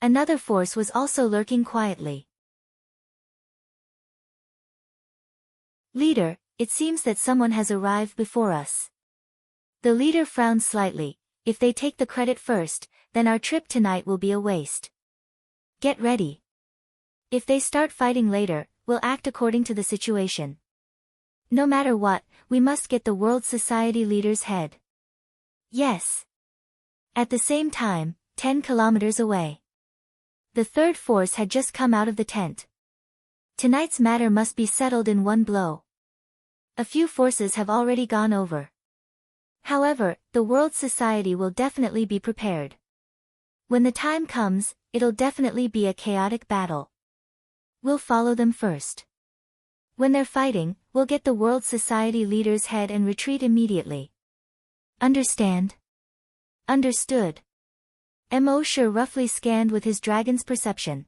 [SPEAKER 1] another force was also lurking quietly. "Leader, it seems that someone has arrived before us." The leader frowned slightly. "If they take the credit first, then our trip tonight will be a waste. Get ready. If they start fighting later, we'll act according to the situation. No matter what, we must get the World Society leader's head." "Yes." At the same time, 10 kilometers away, the third force had just come out of the tent. Tonight's matter must be settled in one blow. A few forces have already gone over. However, the World Society will definitely be prepared. When the time comes, it'll definitely be a chaotic battle. We'll follow them first. When they're fighting, we'll get the World Society leader's head and retreat immediately. Understand?" "Understood." Immortal roughly scanned with his dragon's perception.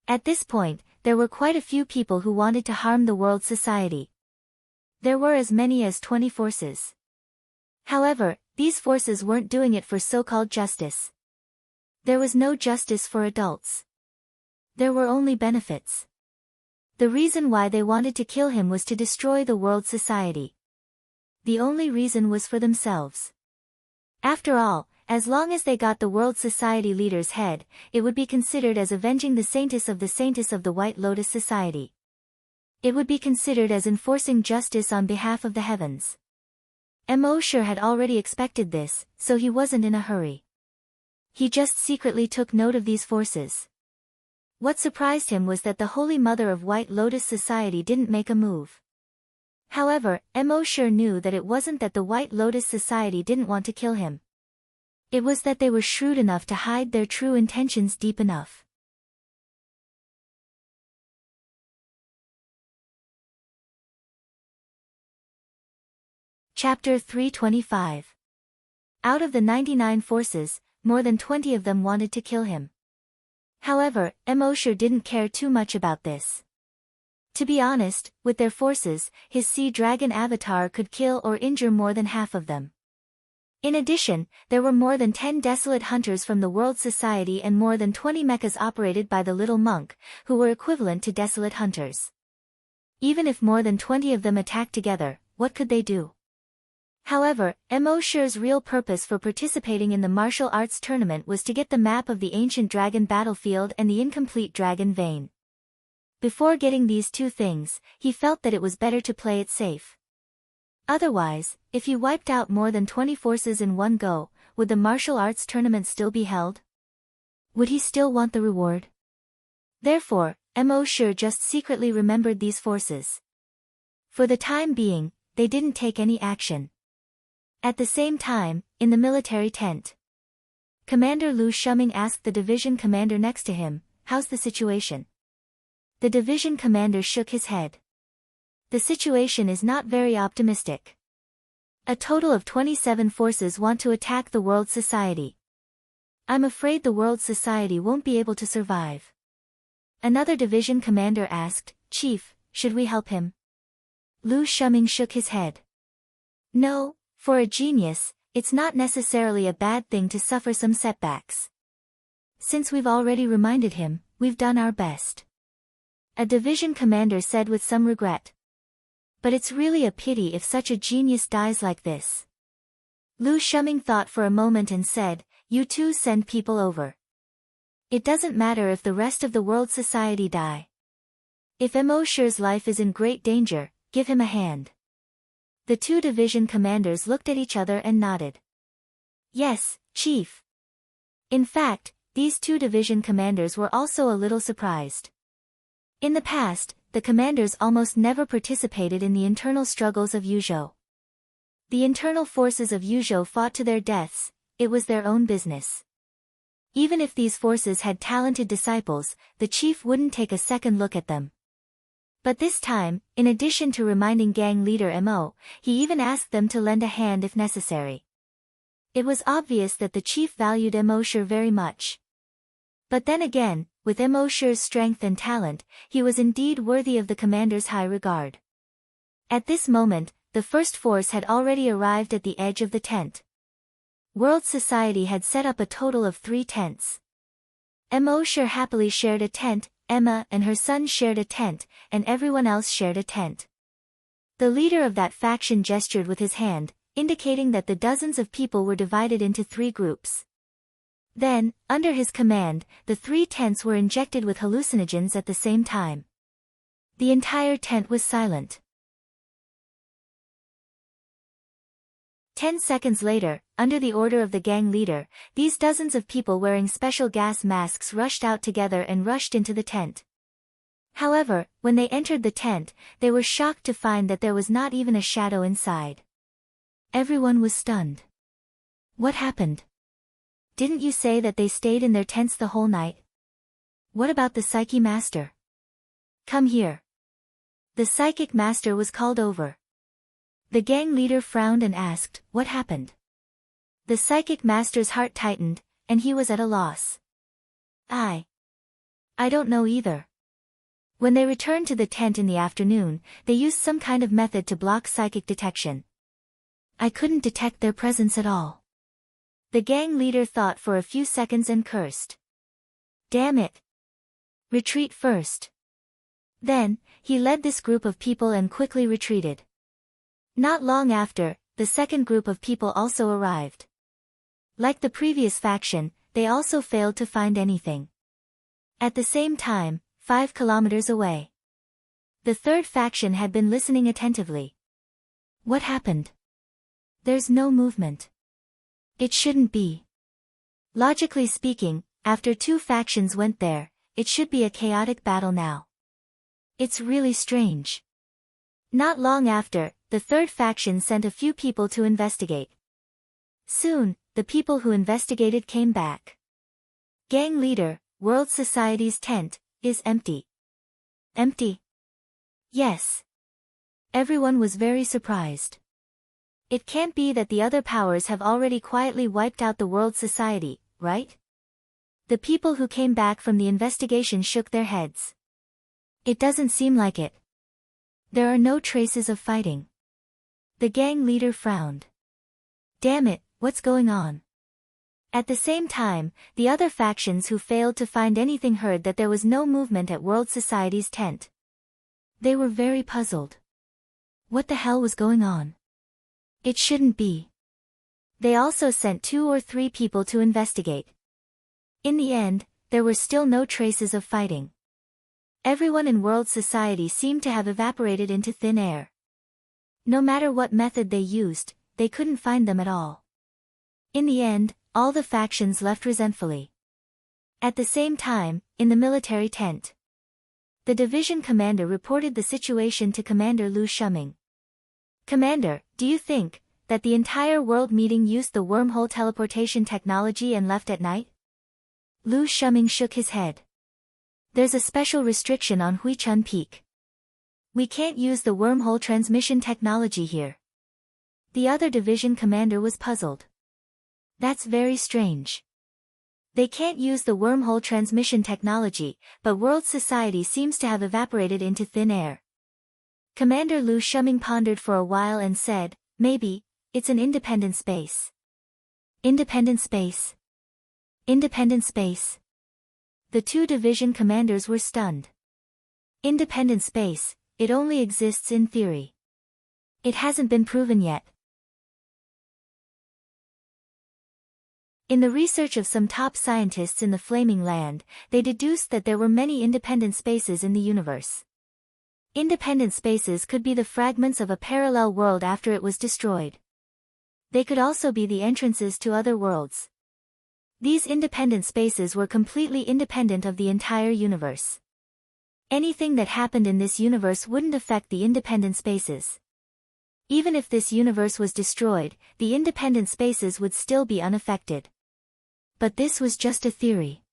[SPEAKER 1] At this point, there were quite a few people who wanted to harm the World Society. There were as many as 20 forces. However, these forces weren't doing it for so-called justice. There was no justice for adults. There were only benefits. The reason why they wanted to kill him was to destroy the World Society. The only reason was for themselves. After all, as long as they got the World Society leader's head, it would be considered as avenging the Saintess of the White Lotus Society. It would be considered as enforcing justice on behalf of the heavens. Immortal had already expected this, so he wasn't in a hurry. He just secretly took note of these forces. What surprised him was that the Holy Mother of White Lotus Society didn't make a move. However, Immortal knew that it wasn't that the White Lotus Society didn't want to kill him. It was that they were shrewd enough to hide their true intentions deep enough. Chapter 325. Out of the 99 forces, more than 20 of them wanted to kill him. However, Immortal didn't care too much about this. To be honest, with their forces, his sea dragon avatar could kill or injure more than half of them. In addition, there were more than 10 desolate hunters from the World Society and more than 20 mechas operated by the little monk, who were equivalent to desolate hunters. Even if more than 20 of them attacked together, what could they do? However, Mosher's real purpose for participating in the martial arts tournament was to get the map of the ancient dragon battlefield and the incomplete dragon vein. Before getting these two things, he felt that it was better to play it safe. Otherwise, if he wiped out more than 20 forces in one go, would the martial arts tournament still be held? Would he still want the reward? Therefore, Mosher just secretly remembered these forces. For the time being, they didn't take any action. At the same time, in the military tent, Commander Lu Shuming asked the division commander next to him, "How's the situation?" The division commander shook his head. The situation is not very optimistic. A total of 27 forces want to attack the World Society. I'm afraid the World Society won't be able to survive. Another division commander asked, "Chief, should we help him?" Lu Shuming shook his head. No, for a genius, it's not necessarily a bad thing to suffer some setbacks. Since we've already reminded him, we've done our best. A division commander said with some regret. But it's really a pity if such a genius dies like this. Lu Shuming thought for a moment and said, "You two send people over. It doesn't matter if the rest of the World Society die. If Mosher's life is in great danger, give him a hand." The two division commanders looked at each other and nodded. "Yes, Chief." In fact, these two division commanders were also a little surprised. In the past, the commanders almost never participated in the internal struggles of Yuzhou. The internal forces of Yuzhou fought to their deaths, it was their own business. Even if these forces had talented disciples, the chief wouldn't take a second look at them. But this time, in addition to reminding gang leader Mo, he even asked them to lend a hand if necessary. It was obvious that the chief valued Mosher very much. But then again, with Mosher's strength and talent, he was indeed worthy of the commander's high regard. At this moment, the first force had already arrived at the edge of the tent. World Society had set up a total of 3 tents. Mosher happily shared a tent, Emma and her son shared a tent, and everyone else shared a tent. The leader of that faction gestured with his hand, indicating that the dozens of people were divided into 3 groups. Then, under his command, the 3 tents were injected with hallucinogens at the same time. The entire tent was silent. 10 seconds later, under the order of the gang leader, these dozens of people wearing special gas masks rushed out together and rushed into the tent. However, when they entered the tent, they were shocked to find that there was not even a shadow inside. Everyone was stunned. What happened? Didn't you say that they stayed in their tents the whole night? What about the Psyche Master? Come here. The Psychic Master was called over. The gang leader frowned and asked, "What happened?" The Psychic Master's heart tightened, and he was at a loss. I don't know either. When they returned to the tent in the afternoon, they used some kind of method to block psychic detection. I couldn't detect their presence at all. The gang leader thought for a few seconds and cursed. Damn it. Retreat first. Then, he led this group of people and quickly retreated. Not long after, the second group of people also arrived. Like the previous faction, they also failed to find anything. At the same time, 5 kilometers away, the third faction had been listening attentively. What happened? There's no movement. It shouldn't be. Logically speaking, after 2 factions went there, it should be a chaotic battle now. It's really strange. Not long after, the third faction sent a few people to investigate. Soon, the people who investigated came back. Gang leader, World Society's tent, is empty. Empty? Yes. Everyone was very surprised. It can't be that the other powers have already quietly wiped out the World Society, right? The people who came back from the investigation shook their heads. It doesn't seem like it. There are no traces of fighting. The gang leader frowned. Damn it, what's going on? At the same time, the other factions who failed to find anything heard that there was no movement at World Society's tent. They were very puzzled. What the hell was going on? It shouldn't be. They also sent 2 or 3 people to investigate. In the end, there were still no traces of fighting. Everyone in world society seemed to have evaporated into thin air. No matter what method they used, they couldn't find them at all. In the end, all the factions left resentfully. At the same time, in the military tent, the division commander reported the situation to Commander Lu Shuming. "Commander, do you think that the entire world meeting used the wormhole teleportation technology and left at night?" Lu Shuming shook his head. "There's a special restriction on Huichun Peak. We can't use the wormhole transmission technology here." The other division commander was puzzled. "That's very strange. They can't use the wormhole transmission technology, but world society seems to have evaporated into thin air." Commander Lu Shuming pondered for a while and said, "Maybe it's an independent space." Independent space? Independent space? The 2 division commanders were stunned. Independent space, it only exists in theory. It hasn't been proven yet. In the research of some top scientists in the Flaming Land, they deduced that there were many independent spaces in the universe. Independent spaces could be the fragments of a parallel world after it was destroyed. They could also be the entrances to other worlds. These independent spaces were completely independent of the entire universe. Anything that happened in this universe wouldn't affect the independent spaces. Even if this universe was destroyed, the independent spaces would still be unaffected. But this was just a theory.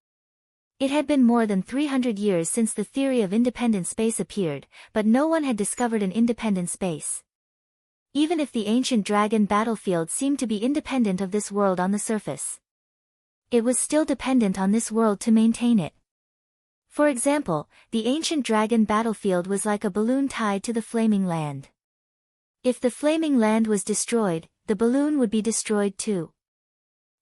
[SPEAKER 1] It had been more than 300 years since the theory of independent space appeared, but no one had discovered an independent space. Even if the ancient dragon battlefield seemed to be independent of this world on the surface, it was still dependent on this world to maintain it. For example, the ancient dragon battlefield was like a balloon tied to the Flaming Land. If the Flaming Land was destroyed, the balloon would be destroyed too.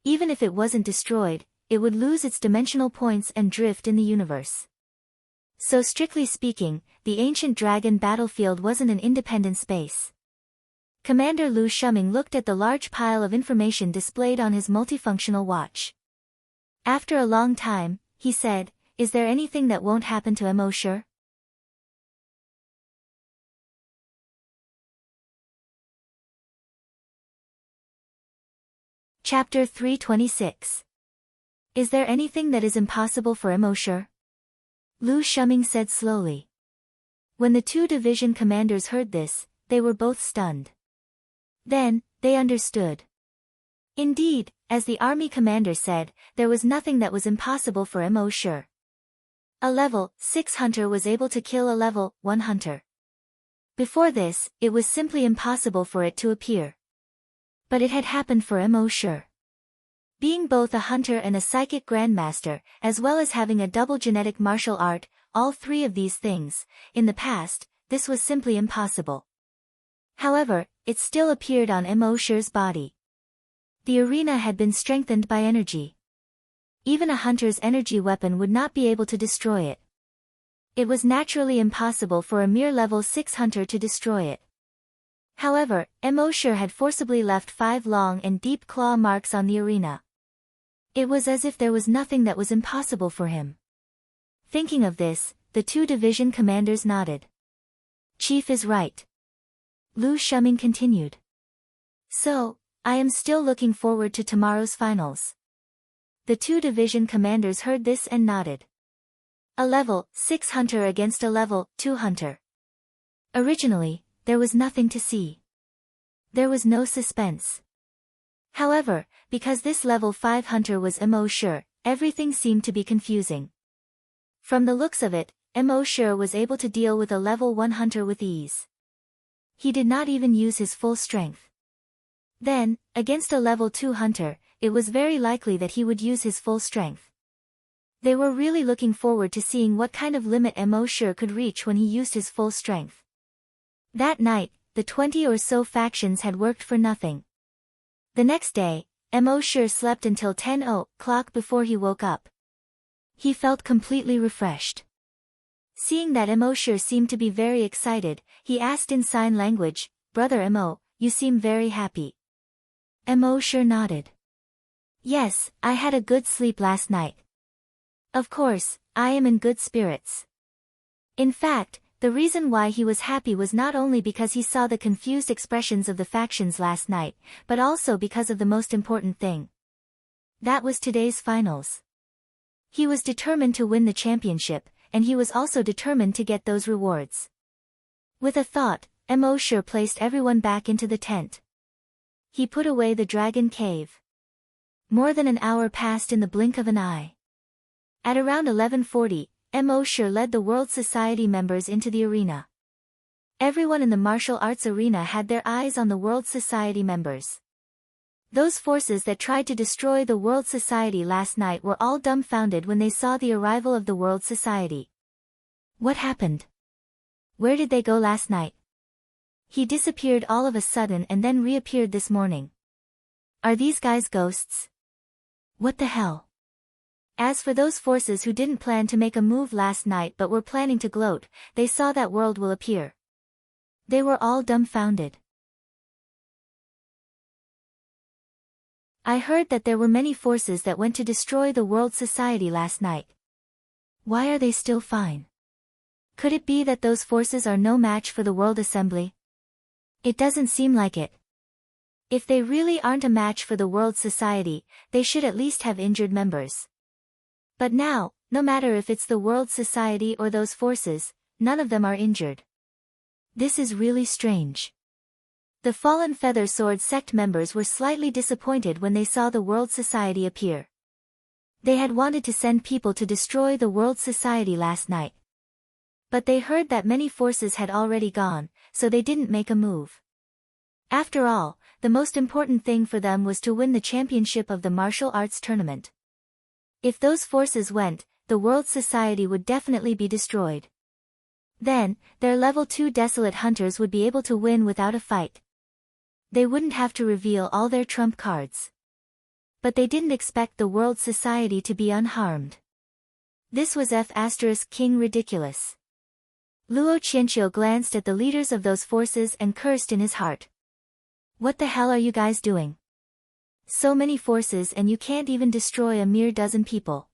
[SPEAKER 1] Even if it wasn't destroyed, it would lose its dimensional points and drift in the universe. So strictly speaking, the ancient dragon battlefield wasn't an independent space. Commander Lu Shuming looked at the large pile of information displayed on his multifunctional watch. After a long time, he said, "Is there anything that won't happen to Immortal?" Chapter 326. Is there anything that is impossible for Immortal? Lu Shuming said slowly. When the 2 division commanders heard this, they were both stunned. Then, they understood. Indeed, as the army commander said, there was nothing that was impossible for Immortal. A level 6 hunter was able to kill a level 1 hunter. Before this, it was simply impossible for it to appear. But it had happened for Immortal. Being both a hunter and a psychic grandmaster, as well as having a double genetic martial art, all 3 of these things, in the past, this was simply impossible. However, it still appeared on Immortal's body. The arena had been strengthened by energy. Even a hunter's energy weapon would not be able to destroy it. It was naturally impossible for a mere level 6 hunter to destroy it. However, Immortal had forcibly left 5 long and deep claw marks on the arena. It was as if there was nothing that was impossible for him. Thinking of this, the 2 division commanders nodded. "Chief is right." Lu Shuming continued. "So, I am still looking forward to tomorrow's finals." The 2 division commanders heard this and nodded. A level 6 hunter against a level 2 hunter. Originally, there was nothing to see. There was no suspense. However, because this level 5 hunter was Immortal, everything seemed to be confusing. From the looks of it, Immortal was able to deal with a level 1 hunter with ease. He did not even use his full strength. Then, against a level 2 hunter, it was very likely that he would use his full strength. They were really looking forward to seeing what kind of limit Immortal could reach when he used his full strength. That night, the 20 or so factions had worked for nothing. The next day, Immortal slept until 10 o'clock before he woke up. He felt completely refreshed. Seeing that Immortal seemed to be very excited, he asked in sign language, "Brother Immo, you seem very happy. Mo sure nodded. Yes, I had a good sleep last night. Of course, I am in good spirits. In fact, the reason why he was happy was not only because he saw the confused expressions of the factions last night, but also because of the most important thing. That was today's finals. He was determined to win the championship, and he was also determined to get those rewards. With a thought, Mo sure placed everyone back into the tent. He put away the dragon cave. More than an hour passed in the blink of an eye. At around 11:40, Mo sure led the World Society members into the arena. Everyone in the martial arts arena had their eyes on the World Society members. Those forces that tried to destroy the World Society last night were all dumbfounded when they saw the arrival of the World Society. What happened? Where did they go last night? He disappeared all of a sudden and then reappeared this morning. Are these guys ghosts? What the hell? As for those forces who didn't plan to make a move last night but were planning to gloat, they saw that world will appear. They were all dumbfounded. I heard that there were many forces that went to destroy the World Society last night. Why are they still fine? Could it be that those forces are no match for the World Assembly? It doesn't seem like it. If they really aren't a match for the World Society, they should at least have injured members. But now, no matter if it's the World Society or those forces, none of them are injured. This is really strange. The Fallen Feather Sword sect members were slightly disappointed when they saw the World Society appear. They had wanted to send people to destroy the World Society last night. But they heard that many forces had already gone, so they didn't make a move. After all, the most important thing for them was to win the championship of the martial arts tournament. If those forces went, the World Society would definitely be destroyed. Then, their level 2 Desolate Hunters would be able to win without a fight. They wouldn't have to reveal all their trump cards. But they didn't expect the World Society to be unharmed. This was King ridiculous. Luo Qianqiu glanced at the leaders of those forces and cursed in his heart. What the hell are you guys doing? So many forces and you can't even destroy a mere dozen people.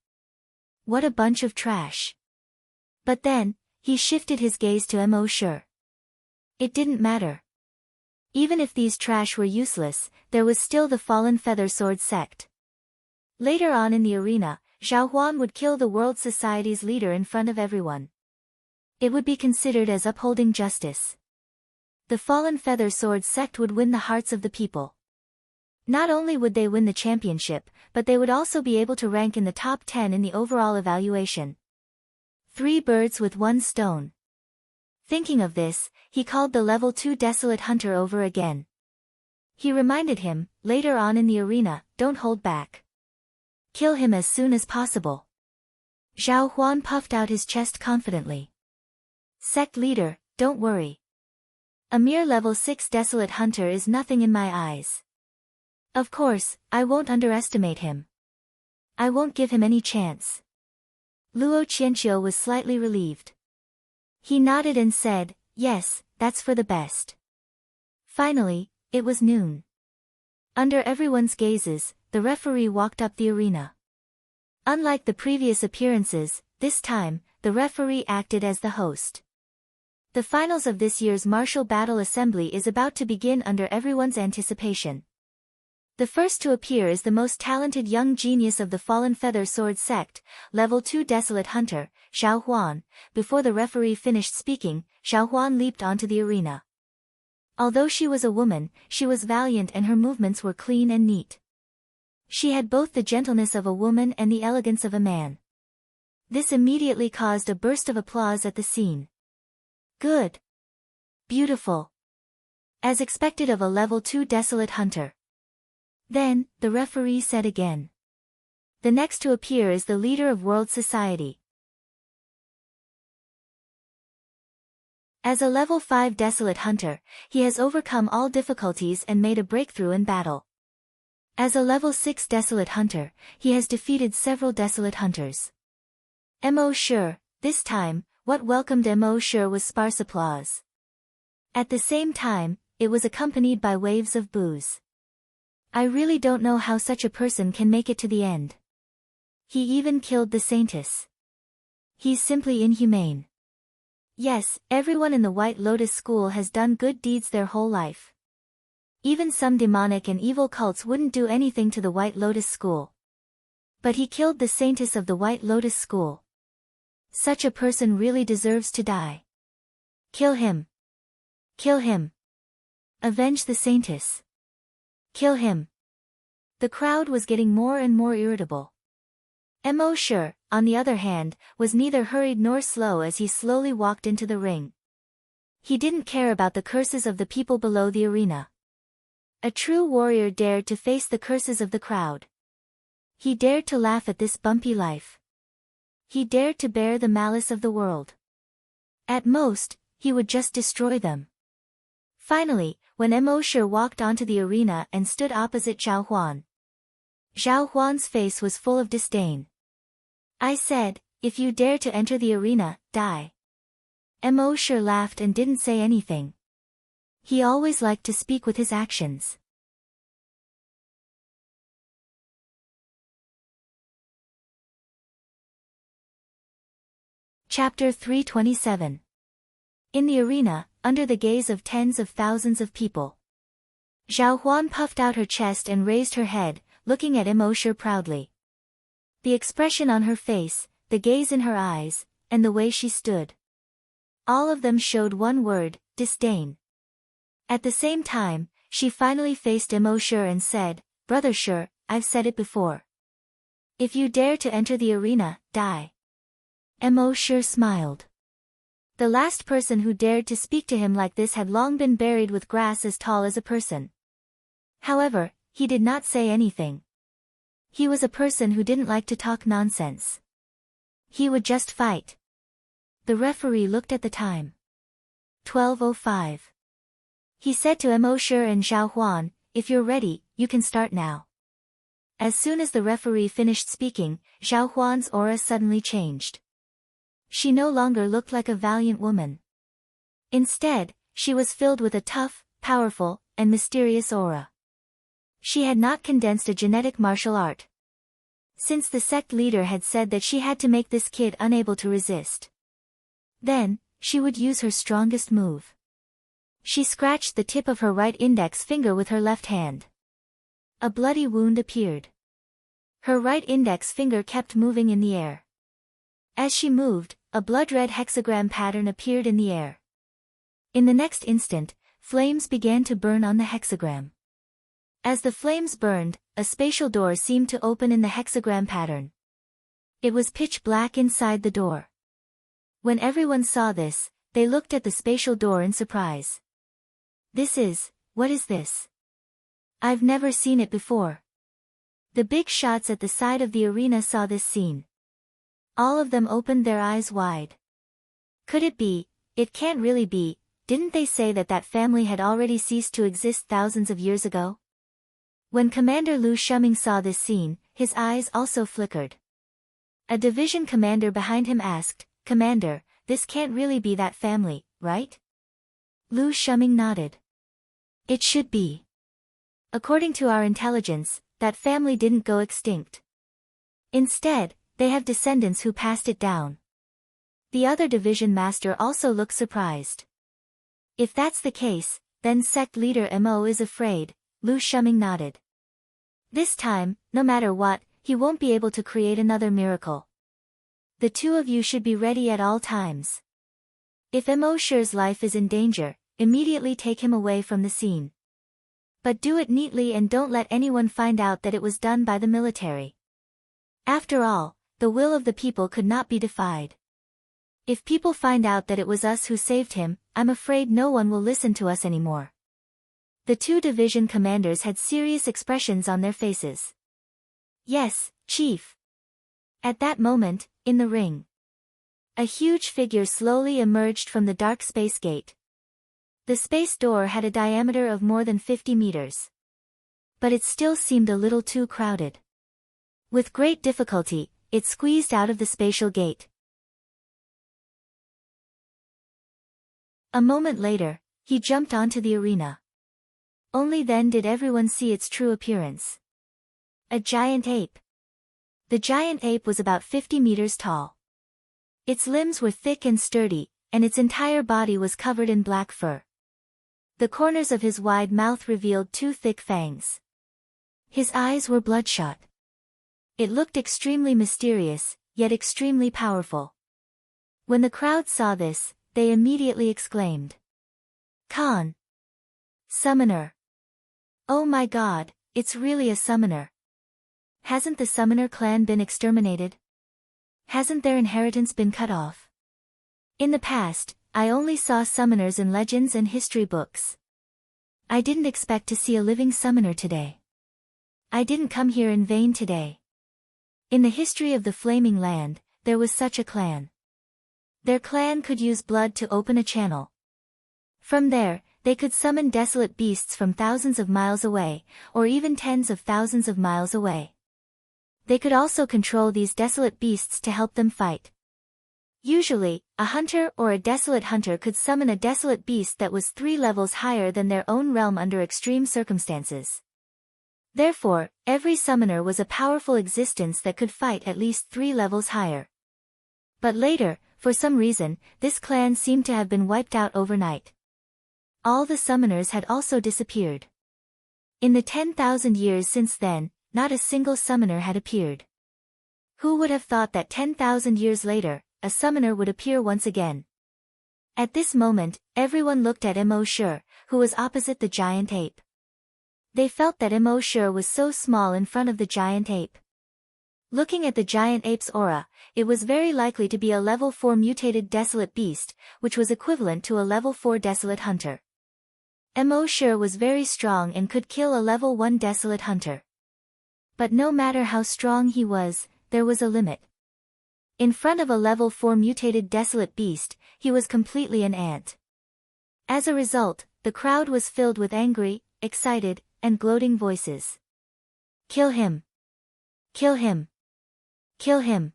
[SPEAKER 1] What a bunch of trash. But then, he shifted his gaze to Mo sure. It didn't matter. Even if these trash were useless, there was still the Fallen Feather Sword sect. Later on in the arena, Zhao Huan would kill the World Society's leader in front of everyone. It would be considered as upholding justice. The Fallen Feather Sword sect would win the hearts of the people. Not only would they win the championship, but they would also be able to rank in the top 10 in the overall evaluation. 3 birds with 1 stone. Thinking of this, he called the level 2 Desolate Hunter over again. He reminded him, later on in the arena, don't hold back. Kill him as soon as possible. Zhao Huan puffed out his chest confidently. Sect leader, don't worry. A mere level 6 Desolate Hunter is nothing in my eyes. Of course, I won't underestimate him. I won't give him any chance. Luo Qianqiu was slightly relieved. He nodded and said, yes, that's for the best. Finally, it was noon. Under everyone's gazes, the referee walked up the arena. Unlike the previous appearances, this time, the referee acted as the host. The finals of this year's Martial Battle Assembly is about to begin under everyone's anticipation. The first to appear is the most talented young genius of the Fallen Feather Sword sect, level 2 Desolate Hunter, Zhao Huan. Before the referee finished speaking, Zhao Huan leaped onto the arena. Although she was a woman, she was valiant and her movements were clean and neat. She had both the gentleness of a woman and the elegance of a man. This immediately caused a burst of applause at the scene. Good. Beautiful. As expected of a level 2 Desolate Hunter. Then, the referee said again. The next to appear is the leader of World Society. As a level 5 Desolate Hunter, he has overcome all difficulties and made a breakthrough in battle. As a level 6 Desolate Hunter, he has defeated several Desolate Hunters. Mo sure, this time, what welcomed Mo sure was sparse applause. At the same time, it was accompanied by waves of boos. I really don't know how such a person can make it to the end. He even killed the saintess. He's simply inhumane. Yes, everyone in the White Lotus school has done good deeds their whole life. Even some demonic and evil cults wouldn't do anything to the White Lotus school. But he killed the saintess of the White Lotus school. Such a person really deserves to die. Kill him. Kill him. Avenge the saintess. Kill him. The crowd was getting more and more irritable. Emosure, on the other hand, was neither hurried nor slow as he slowly walked into the ring. He didn't care about the curses of the people below the arena. A true warrior dared to face the curses of the crowd. He dared to laugh at this bumpy life. He dared to bear the malice of the world. At most, he would just destroy them. Finally, when Emosure walked onto the arena and stood opposite Zhao Huan. Zhao Huan's face was full of disdain. I said, if you dare to enter the arena, die. Emosure laughed and didn't say anything. He always liked to speak with his actions. Chapter 327. In the arena, under the gaze of tens of thousands of people. Zhao Huan puffed out her chest and raised her head, looking at Emosure proudly. The expression on her face, the gaze in her eyes, and the way she stood. All of them showed one word, disdain. At the same time, she finally faced Emosure and said, Brother Sure, I've said it before. If you dare to enter the arena, die. Emosure smiled. The last person who dared to speak to him like this had long been buried with grass as tall as a person. However, he did not say anything. He was a person who didn't like to talk nonsense. He would just fight. The referee looked at the time. 12:05. He said to Emosure and Zhao Huan, if you're ready, you can start now. As soon as the referee finished speaking, Zhao Huan's aura suddenly changed. She no longer looked like a valiant woman. Instead, she was filled with a tough, powerful, and mysterious aura. She had not condensed a genetic martial art. Since the sect leader had said that she had to make this kid unable to resist. Then, she would use her strongest move. She scratched the tip of her right index finger with her left hand. A bloody wound appeared. Her right index finger kept moving in the air. As she moved, a blood-red hexagram pattern appeared in the air. In the next instant, flames began to burn on the hexagram. As the flames burned, a spatial door seemed to open in the hexagram pattern. It was pitch black inside the door. When everyone saw this, they looked at the spatial door in surprise. What is this? I've never seen it before. The big shots at the side of the arena saw this scene. All of them opened their eyes wide. Could it be? It can't really be. Didn't they say that that family had already ceased to exist thousands of years ago? When Commander Lu Shuming saw this scene, his eyes also flickered. A division commander behind him asked, Commander, this can't really be that family, right? Lu Shuming nodded. It should be. According to our intelligence, that family didn't go extinct. Instead, they have descendants who passed it down. The other division master also looked surprised. If that's the case, then sect leader Mo is afraid, Lu Shuming nodded. This time, no matter what, he won't be able to create another miracle. The two of you should be ready at all times. If Emosure's life is in danger, immediately take him away from the scene. But do it neatly and don't let anyone find out that it was done by the military. After all, the will of the people could not be defied. If people find out that it was us who saved him, I'm afraid no one will listen to us anymore. The two division commanders had serious expressions on their faces. Yes, Chief. At that moment, in the ring, a huge figure slowly emerged from the dark space gate. The space door had a diameter of more than 50 meters. But it still seemed a little too crowded. With great difficulty, it squeezed out of the spatial gate. A moment later, he jumped onto the arena. Only then did everyone see its true appearance. A giant ape. The giant ape was about 50 meters tall. Its limbs were thick and sturdy, and its entire body was covered in black fur. The corners of his wide mouth revealed 2 thick fangs. His eyes were bloodshot. It looked extremely mysterious, yet extremely powerful. When the crowd saw this, they immediately exclaimed, "Khan! Summoner! Oh my god, it's really a summoner! Hasn't the summoner clan been exterminated? Hasn't their inheritance been cut off? In the past, I only saw summoners in legends and history books. I didn't expect to see a living summoner today. I didn't come here in vain today." In the history of the Flaming Land, there was such a clan. Their clan could use blood to open a channel. From there, they could summon desolate beasts from thousands of miles away, or even tens of thousands of miles away. They could also control these desolate beasts to help them fight. Usually, a hunter or a desolate hunter could summon a desolate beast that was 3 levels higher than their own realm under extreme circumstances. Therefore, every summoner was a powerful existence that could fight at least 3 levels higher. But later, for some reason, this clan seemed to have been wiped out overnight. All the summoners had also disappeared. In the 10,000 years since then, not a single summoner had appeared. Who would have thought that 10,000 years later, a summoner would appear once again? At this moment, everyone looked at Immortal, who was opposite the giant ape. They felt that Immortal was so small in front of the giant ape. Looking at the giant ape's aura, it was very likely to be a level 4 mutated desolate beast, which was equivalent to a level 4 desolate hunter. Immortal was very strong and could kill a level 1 desolate hunter. But no matter how strong he was, there was a limit. In front of a level 4 mutated desolate beast, he was completely an ant. As a result, the crowd was filled with angry, excited, and gloating voices. "Kill him! Kill him! Kill him!"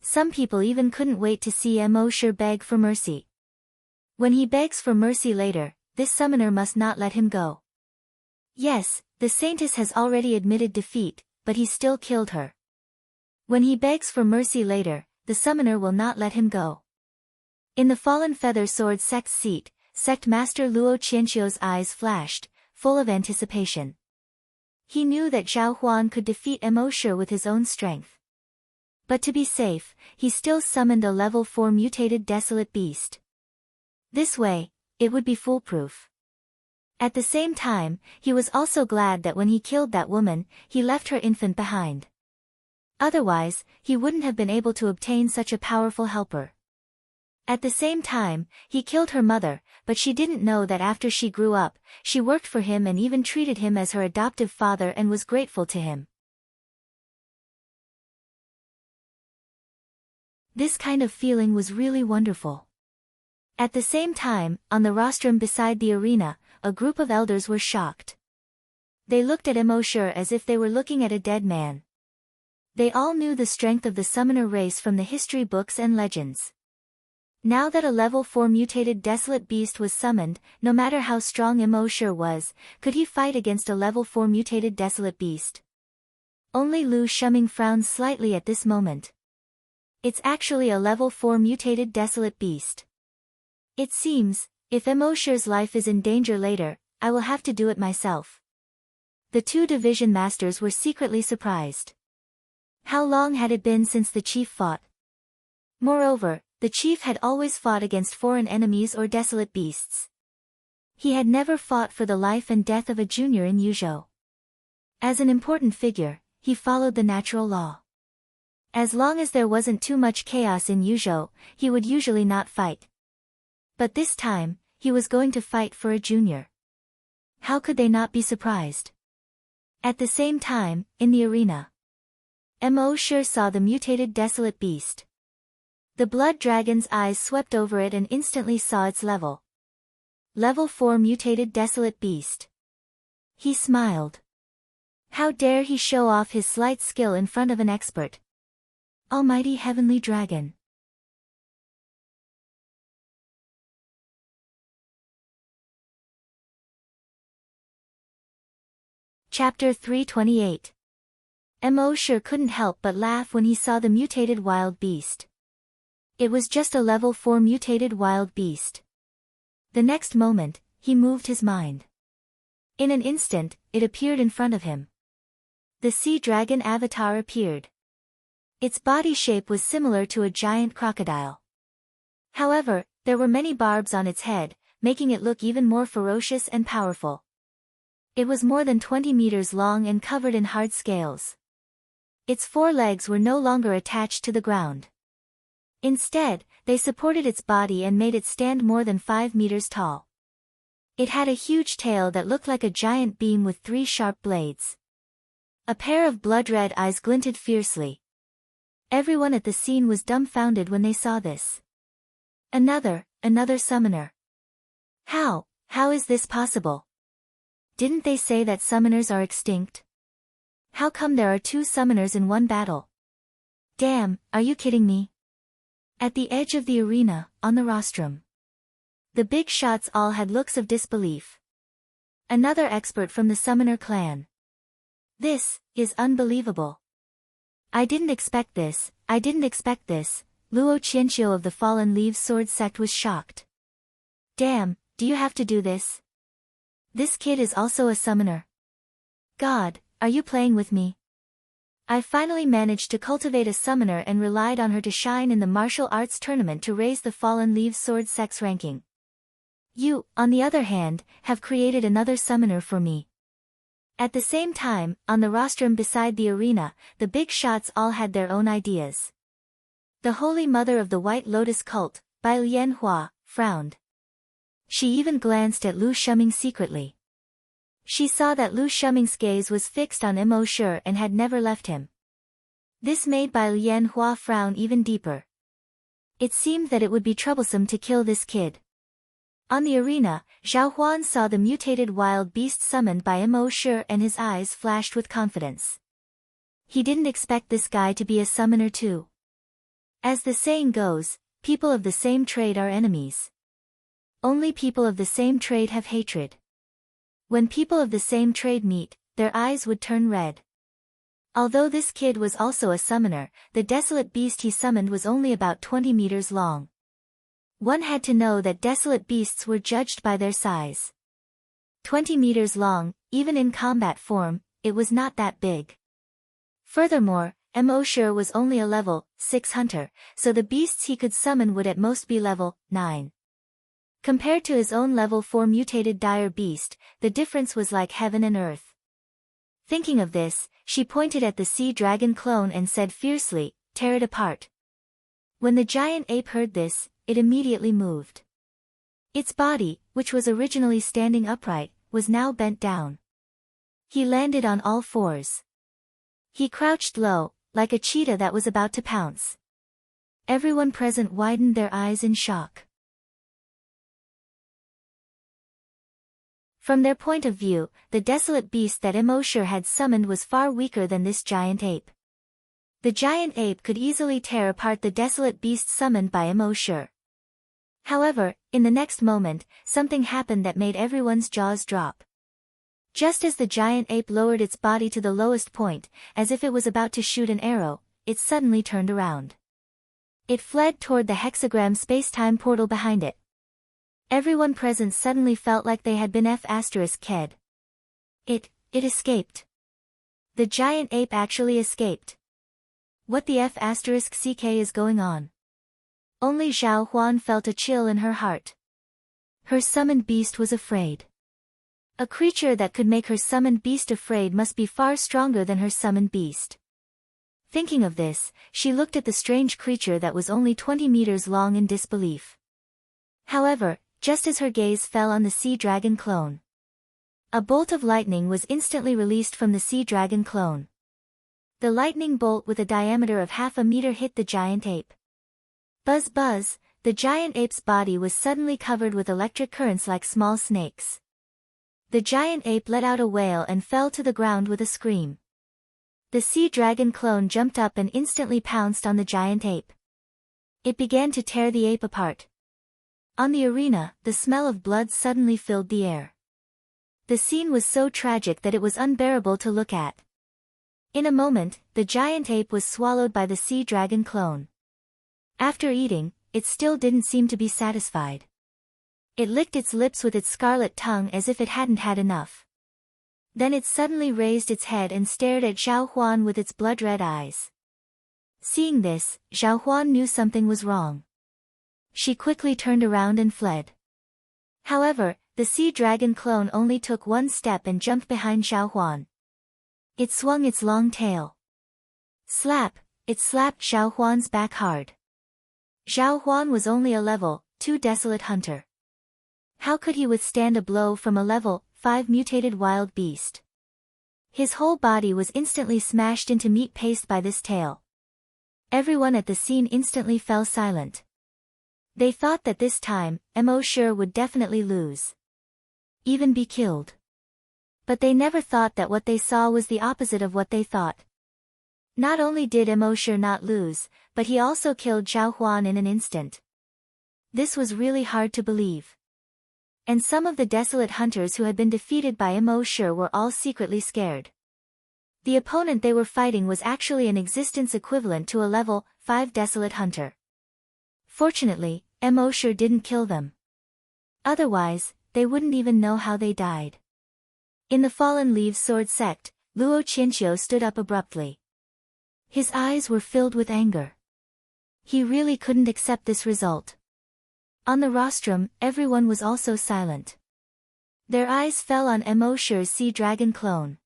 [SPEAKER 1] Some people even couldn't wait to see Immortal beg for mercy. When he begs for mercy later, this summoner must not let him go. Yes, the saintess has already admitted defeat, but he still killed her. When he begs for mercy later, the summoner will not let him go. In the Fallen Feather Sword sect's seat, Sect Master Luo Qianqiu's eyes flashed, full of anticipation. He knew that Zhao Huan could defeat Immortal with his own strength. But to be safe, he still summoned a level 4 mutated desolate beast. This way, it would be foolproof. At the same time, he was also glad that when he killed that woman, he left her infant behind. Otherwise, he wouldn't have been able to obtain such a powerful helper. At the same time, he killed her mother, but she didn't know that after she grew up, she worked for him and even treated him as her adoptive father and was grateful to him. This kind of feeling was really wonderful. At the same time, on the rostrum beside the arena, a group of elders were shocked. They looked at Immortal as if they were looking at a dead man. They all knew the strength of the summoner race from the history books and legends. Now that a level 4 mutated desolate beast was summoned, no matter how strong Immortal was, could he fight against a level 4 mutated desolate beast? Only Lu Shuming frowned slightly at this moment. It's actually a level 4 mutated desolate beast. It seems, if Immortal's life is in danger later, I will have to do it myself. The 2 division masters were secretly surprised. How long had it been since the chief fought? Moreover, the chief had always fought against foreign enemies or desolate beasts. He had never fought for the life and death of a junior in Yuzhou. As an important figure, he followed the natural law. As long as there wasn't too much chaos in Yuzhou, he would usually not fight. But this time, he was going to fight for a junior. How could they not be surprised? At the same time, in the arena, Immortal saw the mutated desolate beast. The blood dragon's eyes swept over it and instantly saw its level. Level 4 mutated desolate beast. He smiled. How dare he show off his slight skill in front of an expert? Almighty heavenly dragon. Chapter 328. Mo sure couldn't help but laugh when he saw the mutated wild beast. It was just a level 4 mutated wild beast. The next moment, he moved his mind. In an instant, it appeared in front of him. The sea dragon avatar appeared. Its body shape was similar to a giant crocodile. However, there were many barbs on its head, making it look even more ferocious and powerful. It was more than 20 meters long and covered in hard scales. Its 4 legs were no longer attached to the ground. Instead, they supported its body and made it stand more than 5 meters tall. It had a huge tail that looked like a giant beam with 3 sharp blades. A pair of blood-red eyes glinted fiercely. Everyone at the scene was dumbfounded when they saw this. Another summoner. How is this possible? Didn't they say that summoners are extinct? How come there are 2 summoners in one battle? Damn, are you kidding me? At the edge of the arena, on the rostrum. The big shots all had looks of disbelief. Another expert from the summoner clan. This is unbelievable. I didn't expect this, Luo Qianqiu of the Fallen Leaves Sword Sect was shocked. Damn, do you have to do this? This kid is also a summoner. God, are you playing with me? I finally managed to cultivate a summoner and relied on her to shine in the martial arts tournament to raise the Fallen Leaves Sword Sect's ranking. You, on the other hand, have created another summoner for me. At the same time, on the rostrum beside the arena, the big shots all had their own ideas. The Holy Mother of the White Lotus Cult, Bai Lianhua, frowned. She even glanced at Lu Shuming secretly. She saw that Lu Shuming's gaze was fixed on Mo Sure and had never left him. This made Bai Lianhua frown even deeper. It seemed that it would be troublesome to kill this kid. On the arena, Zhao Huan saw the mutated wild beast summoned by Mo Sure and his eyes flashed with confidence. He didn't expect this guy to be a summoner too. As the saying goes, people of the same trade are enemies. Only people of the same trade have hatred. When people of the same trade meet, their eyes would turn red. Although this kid was also a summoner, the desolate beast he summoned was only about 20 meters long. One had to know that desolate beasts were judged by their size. 20 meters long, even in combat form, it was not that big. Furthermore, Mo Sure was only a level 6 hunter, so the beasts he could summon would at most be level 9. Compared to his own level 4 mutated dire beast, the difference was like heaven and earth. Thinking of this, she pointed at the sea dragon clone and said fiercely, "Tear it apart." When the giant ape heard this, it immediately moved. Its body, which was originally standing upright, was now bent down. He landed on all 4s. He crouched low, like a cheetah that was about to pounce. Everyone present widened their eyes in shock. From their point of view, the desolate beast that Mo Sure had summoned was far weaker than this giant ape. The giant ape could easily tear apart the desolate beast summoned by Mo Sure. However, in the next moment, something happened that made everyone's jaws drop. Just as the giant ape lowered its body to the lowest point, as if it was about to shoot an arrow, it suddenly turned around. It fled toward the hexagram space-time portal behind it. Everyone present suddenly felt like they had been F***ed. It escaped. The giant ape actually escaped. What the F***ck is going on? Only Zhao Huan felt a chill in her heart. Her summoned beast was afraid. A creature that could make her summoned beast afraid must be far stronger than her summoned beast. Thinking of this, she looked at the strange creature that was only 20 meters long in disbelief. However, just as her gaze fell on the sea dragon clone, a bolt of lightning was instantly released from the sea dragon clone. The lightning bolt with a diameter of half a meter hit the giant ape. Buzz buzz, the giant ape's body was suddenly covered with electric currents like small snakes. The giant ape let out a wail and fell to the ground with a scream. The sea dragon clone jumped up and instantly pounced on the giant ape. It began to tear the ape apart. On the arena, the smell of blood suddenly filled the air. The scene was so tragic that it was unbearable to look at. In a moment, the giant ape was swallowed by the sea dragon clone. After eating, it still didn't seem to be satisfied. It licked its lips with its scarlet tongue as if it hadn't had enough. Then it suddenly raised its head and stared at Zhao Huan with its blood-red eyes. Seeing this, Zhao Huan knew something was wrong. She quickly turned around and fled. However, the sea dragon clone only took one step and jumped behind Zhao Huan. It swung its long tail. Slap! It slapped Zhao Huan's back hard. Zhao Huan was only a level 2 desolate hunter. How could he withstand a blow from a level 5 mutated wild beast? His whole body was instantly smashed into meat paste by this tail. Everyone at the scene instantly fell silent. They thought that this time, Emosure would definitely lose. Even be killed. But they never thought that what they saw was the opposite of what they thought. Not only did Emosure not lose, but he also killed Zhao Huan in an instant. This was really hard to believe. And some of the desolate hunters who had been defeated by Emosure were all secretly scared. The opponent they were fighting was actually an existence equivalent to a level 5 desolate hunter. Fortunately, Emosure didn't kill them. Otherwise, they wouldn't even know how they died. In the Fallen Leaves Sword sect, Luo Qianqiu stood up abruptly. His eyes were filled with anger. He really couldn't accept this result. On the rostrum, everyone was also silent. Their eyes fell on Emosure's sea dragon clone.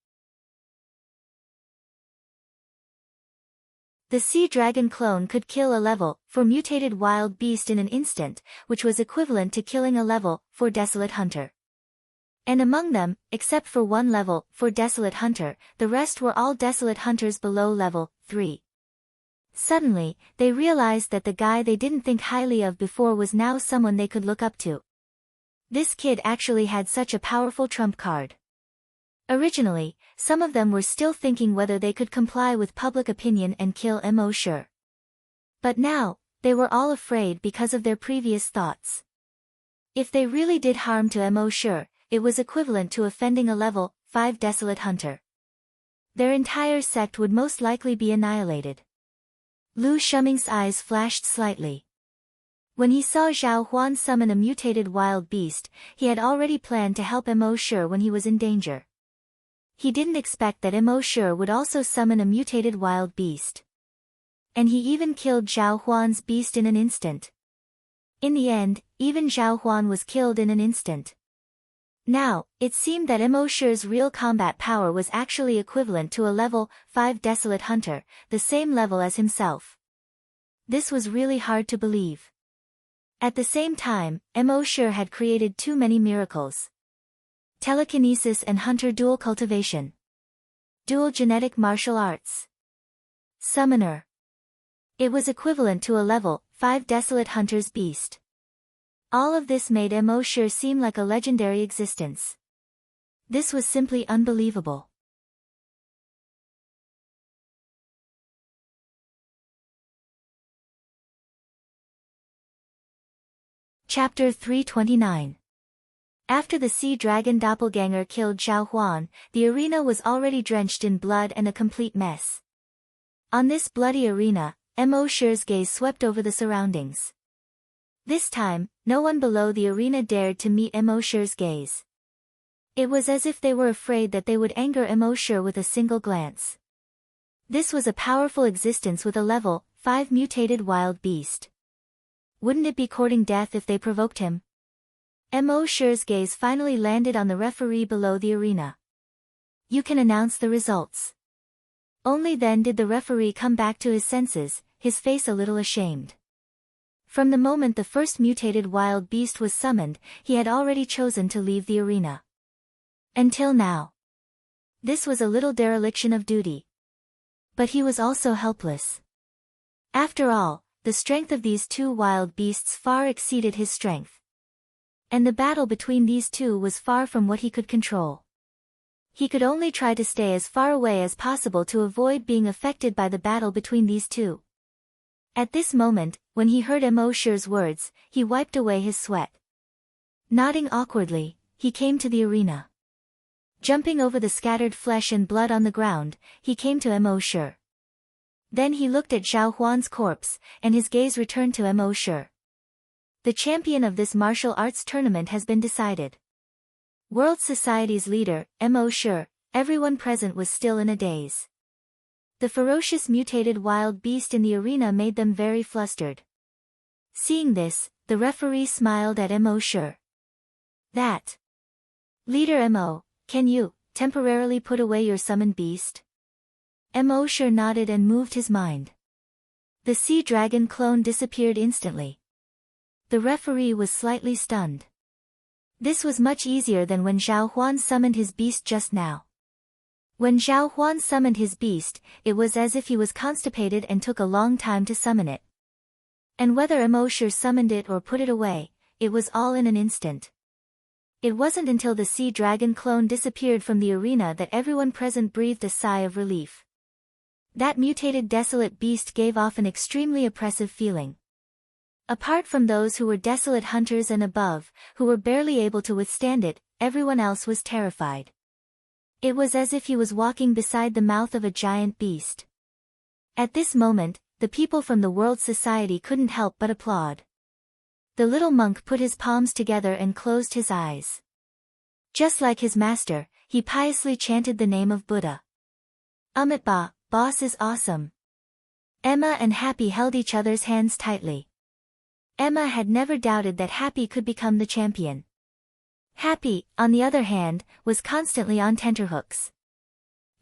[SPEAKER 1] The sea dragon clone could kill a level 4 mutated wild beast in an instant, which was equivalent to killing a level 4 desolate hunter. And among them, except for one level 4 desolate hunter, the rest were all desolate hunters below level 3. Suddenly, they realized that the guy they didn't think highly of before was now someone they could look up to. This kid actually had such a powerful trump card. Originally, some of them were still thinking whether they could comply with public opinion and kill Emosure. But now, they were all afraid because of their previous thoughts. If they really did harm to Emosure, it was equivalent to offending a level 5 desolate hunter. Their entire sect would most likely be annihilated. Lu Shuming's eyes flashed slightly. When he saw Zhao Huan summon a mutated wild beast, he had already planned to help Emosure when he was in danger. He didn't expect that Emosure would also summon a mutated wild beast. And he even killed Zhao Huan's beast in an instant. In the end, even Zhao Huan was killed in an instant. Now, it seemed that Emosure's real combat power was actually equivalent to a level 5 desolate hunter, the same level as himself. This was really hard to believe. At the same time, Emosure had created too many miracles. Telekinesis and hunter dual cultivation. Dual genetic martial arts. Summoner. It was equivalent to a level 5 desolate hunter's beast. All of this made Emosure seem like a legendary existence. This was simply unbelievable. Chapter 329. After the sea dragon doppelganger killed Zhao Huan, the arena was already drenched in blood and a complete mess. On this bloody arena, Emosure's gaze swept over the surroundings. This time, no one below the arena dared to meet Emosure's gaze. It was as if they were afraid that they would anger Emosure with a single glance. This was a powerful existence with a level 5 mutated wild beast. Wouldn't it be courting death if they provoked him? Emosure's gaze finally landed on the referee below the arena. You can announce the results. Only then did the referee come back to his senses, his face a little ashamed. From the moment the first mutated wild beast was summoned, he had already chosen to leave the arena. Until now. This was a little dereliction of duty. But he was also helpless. After all, the strength of these two wild beasts far exceeded his strength. And the battle between these two was far from what he could control. He could only try to stay as far away as possible to avoid being affected by the battle between these two. At this moment, when he heard Emosure's words, he wiped away his sweat. Nodding awkwardly, he came to the arena. Jumping over the scattered flesh and blood on the ground, he came to Mo Shi. Then he looked at Zhao Huan's corpse, and his gaze returned to Mo Shi. The champion of this martial arts tournament has been decided. World Society's leader, Mo Shi. Everyone present was still in a daze. The ferocious mutated wild beast in the arena made them very flustered. Seeing this, the referee smiled at Mo Shi. That. Leader Mo, can you temporarily put away your summoned beast? Mo Shi nodded and moved his mind. The sea dragon clone disappeared instantly. The referee was slightly stunned. This was much easier than when Zhao Huan summoned his beast just now. When Zhao Huan summoned his beast, it was as if he was constipated and took a long time to summon it. And whether Mo Shi summoned it or put it away, it was all in an instant. It wasn't until the sea dragon clone disappeared from the arena that everyone present breathed a sigh of relief. That mutated desolate beast gave off an extremely oppressive feeling. Apart from those who were desolate hunters and above, who were barely able to withstand it, everyone else was terrified. It was as if he was walking beside the mouth of a giant beast. At this moment, the people from the World Society couldn't help but applaud. The little monk put his palms together and closed his eyes. Just like his master, he piously chanted the name of Buddha. Ba, boss is awesome. Emma and Happy held each other's hands tightly. Emma had never doubted that Happy could become the champion. Happy, on the other hand, was constantly on tenterhooks.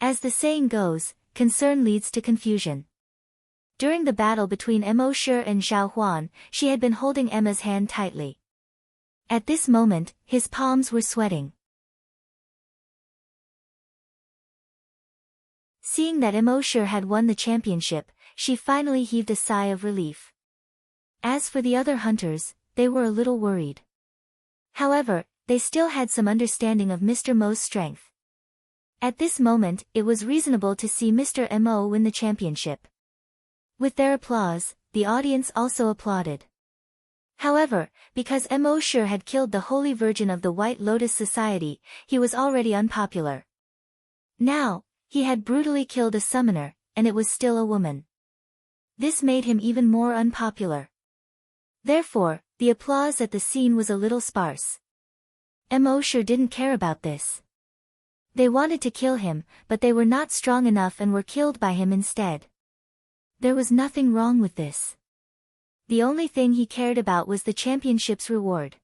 [SPEAKER 1] As the saying goes, concern leads to confusion. During the battle between Mo Shi and Zhao Huan, she had been holding Emma's hand tightly. At this moment, his palms were sweating. Seeing that Mo Shi had won the championship, she finally heaved a sigh of relief. As for the other hunters, they were a little worried. However, they still had some understanding of Mr. Mo's strength. At this moment, it was reasonable to see Mr. Mo win the championship. With their applause, the audience also applauded. However, because Mo Shi had killed the Holy Virgin of the White Lotus Society, he was already unpopular. Now, he had brutally killed a summoner, and it was still a woman. This made him even more unpopular. Therefore, the applause at the scene was a little sparse. Mo Shi didn't care about this. They wanted to kill him, but they were not strong enough and were killed by him instead. There was nothing wrong with this. The only thing he cared about was the championship's reward.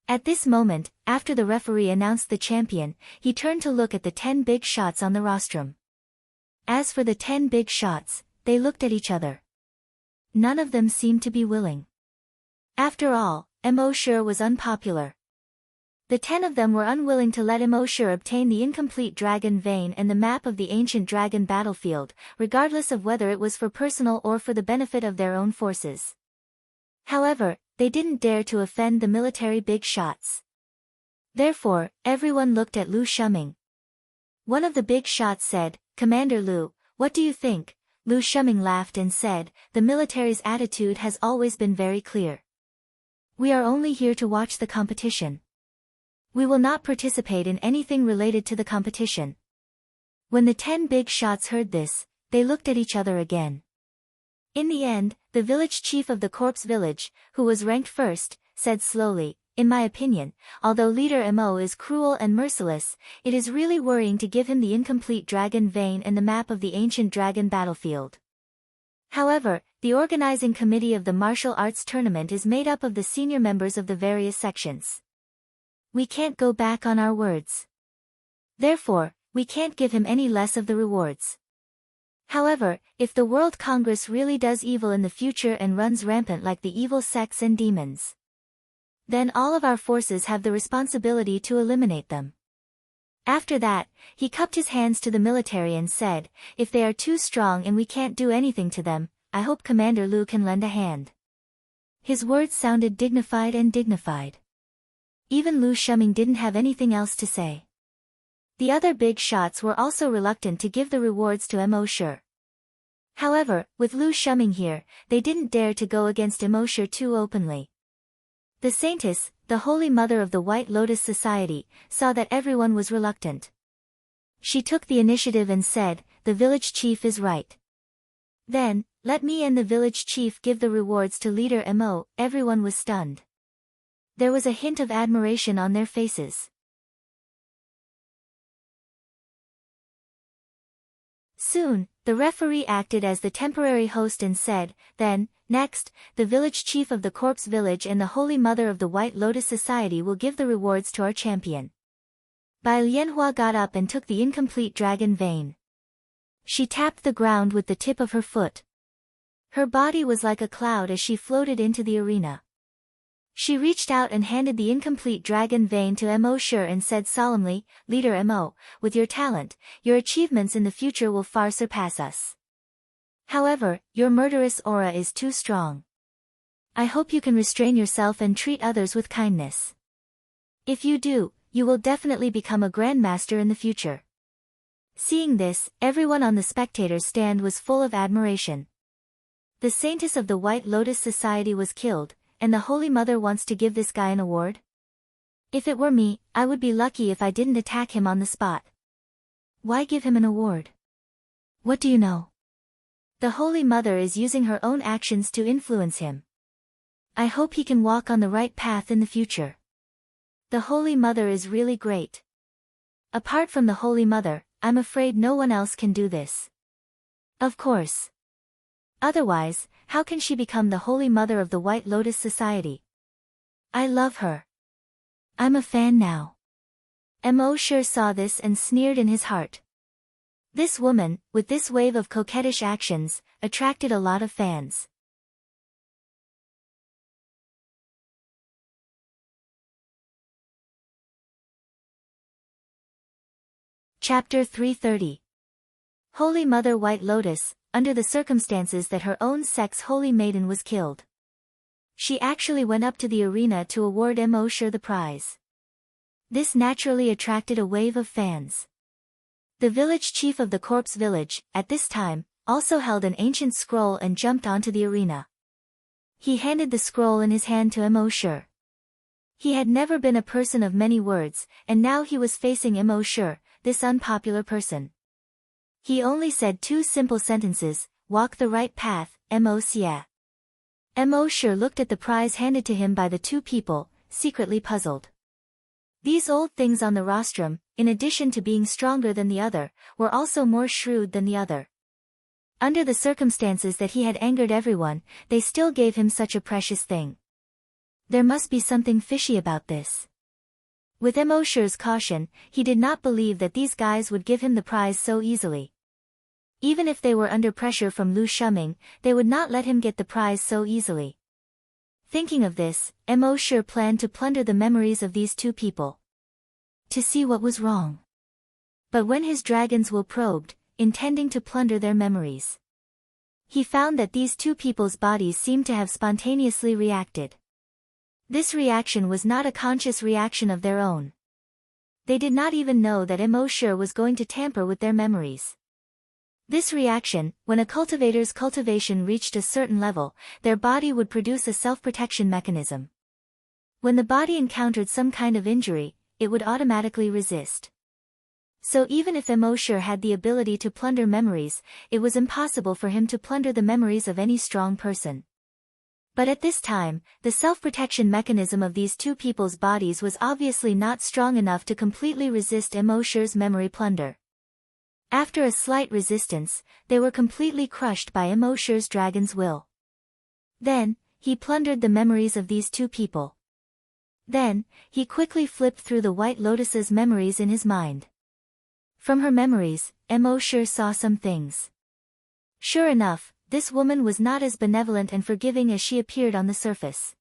[SPEAKER 1] At this moment, after the referee announced the champion, he turned to look at the 10 big shots on the rostrum. As for the 10 big shots, they looked at each other. None of them seemed to be willing. After all, Mo Shi was unpopular. The 10 of them were unwilling to let Mo Shi obtain the incomplete dragon vein and the map of the ancient dragon battlefield, regardless of whether it was for personal or for the benefit of their own forces. However, they didn't dare to offend the military big shots. Therefore, everyone looked at Lu Shuming. One of the big shots said, "Commander Lu, what do you think?" Lu Shuming laughed and said, "The military's attitude has always been very clear. We are only here to watch the competition. We will not participate in anything related to the competition." When the 10 big shots heard this, they looked at each other again. In the end, the village chief of the corpse village, who was ranked first, said slowly, "In my opinion, although Leader Mo is cruel and merciless, it is really worrying to give him the incomplete dragon vein and the map of the ancient dragon battlefield. However, the organizing committee of the martial arts tournament is made up of the senior members of the various sections. We can't go back on our words. Therefore, we can't give him any less of the rewards. However, if the World Congress really does evil in the future and runs rampant like the evil sects and demons, then all of our forces have the responsibility to eliminate them." After that, he cupped his hands to the military and said, "If they are too strong and we can't do anything to them, I hope Commander Lu can lend a hand." His words sounded dignified. Even Lu Shuming didn't have anything else to say. The other big shots were also reluctant to give the rewards to Mo Shi. However, with Lu Shuming here, they didn't dare to go against Mo Shi too openly. The Saintess, the Holy Mother of the White Lotus Society, saw that everyone was reluctant. She took the initiative and said, "The village chief is right. Then, let me and the village chief give the rewards to leader Mo." Everyone was stunned. There was a hint of admiration on their faces. Soon, the referee acted as the temporary host and said, "Then, next, the village chief of the corpse village and the Holy Mother of the White Lotus Society will give the rewards to our champion." Bai Lianhua got up and took the incomplete dragon vein. She tapped the ground with the tip of her foot. Her body was like a cloud as she floated into the arena. She reached out and handed the incomplete dragon vein to Mo Shi and said solemnly, "Leader Mo, with your talent, your achievements in the future will far surpass us. However, your murderous aura is too strong. I hope you can restrain yourself and treat others with kindness. If you do, you will definitely become a grandmaster in the future." Seeing this, everyone on the spectators' stand was full of admiration. The Saintess of the White Lotus Society was killed, and the Holy Mother wants to give this guy an award? If it were me, I would be lucky if I didn't attack him on the spot. Why give him an award? What do you know? The Holy Mother is using her own actions to influence him. I hope he can walk on the right path in the future. The Holy Mother is really great. Apart from the Holy Mother, I'm afraid no one else can do this. Of course. Otherwise, how can she become the Holy Mother of the White Lotus Society? I love her. I'm a fan now. Mo Shi saw this and sneered in his heart. This woman, with this wave of coquettish actions, attracted a lot of fans. Chapter 330. Holy Mother White Lotus, under the circumstances that her own sex holy maiden was killed. She actually went up to the arena to award Mo Shi the prize. This naturally attracted a wave of fans. The village chief of the corpse village, at this time, also held an ancient scroll and jumped onto the arena. He handed the scroll in his hand to Mo Shi. He had never been a person of many words, and now he was facing Mo Shi, this unpopular person. He only said two simple sentences, "Walk the right path, Mo Xie." Mo Shi looked at the prize handed to him by the two people, secretly puzzled. These old things on the rostrum, in addition to being stronger than the other, were also more shrewd than the other. Under the circumstances that he had angered everyone, they still gave him such a precious thing. There must be something fishy about this. With Mo Shi's caution, he did not believe that these guys would give him the prize so easily. Even if they were under pressure from Lu Shuming, they would not let him get the prize so easily. Thinking of this, Mo Shi planned to plunder the memories of these two people. To see what was wrong. But when his dragon's will probed, intending to plunder their memories, he found that these two people's bodies seemed to have spontaneously reacted. This reaction was not a conscious reaction of their own. They did not even know that Mo Shi was going to tamper with their memories. This reaction, when a cultivator's cultivation reached a certain level, their body would produce a self-protection mechanism. When the body encountered some kind of injury, it would automatically resist. So even if Mo Shi had the ability to plunder memories, it was impossible for him to plunder the memories of any strong person. But at this time, the self-protection mechanism of these two people's bodies was obviously not strong enough to completely resist Mo Shi's memory plunder. After a slight resistance, they were completely crushed by Mo Shi's dragon's will. Then, he plundered the memories of these two people. Then, he quickly flipped through the White Lotus's memories in his mind. From her memories, Mo Shi saw some things. Sure enough, this woman was not as benevolent and forgiving as she appeared on the surface.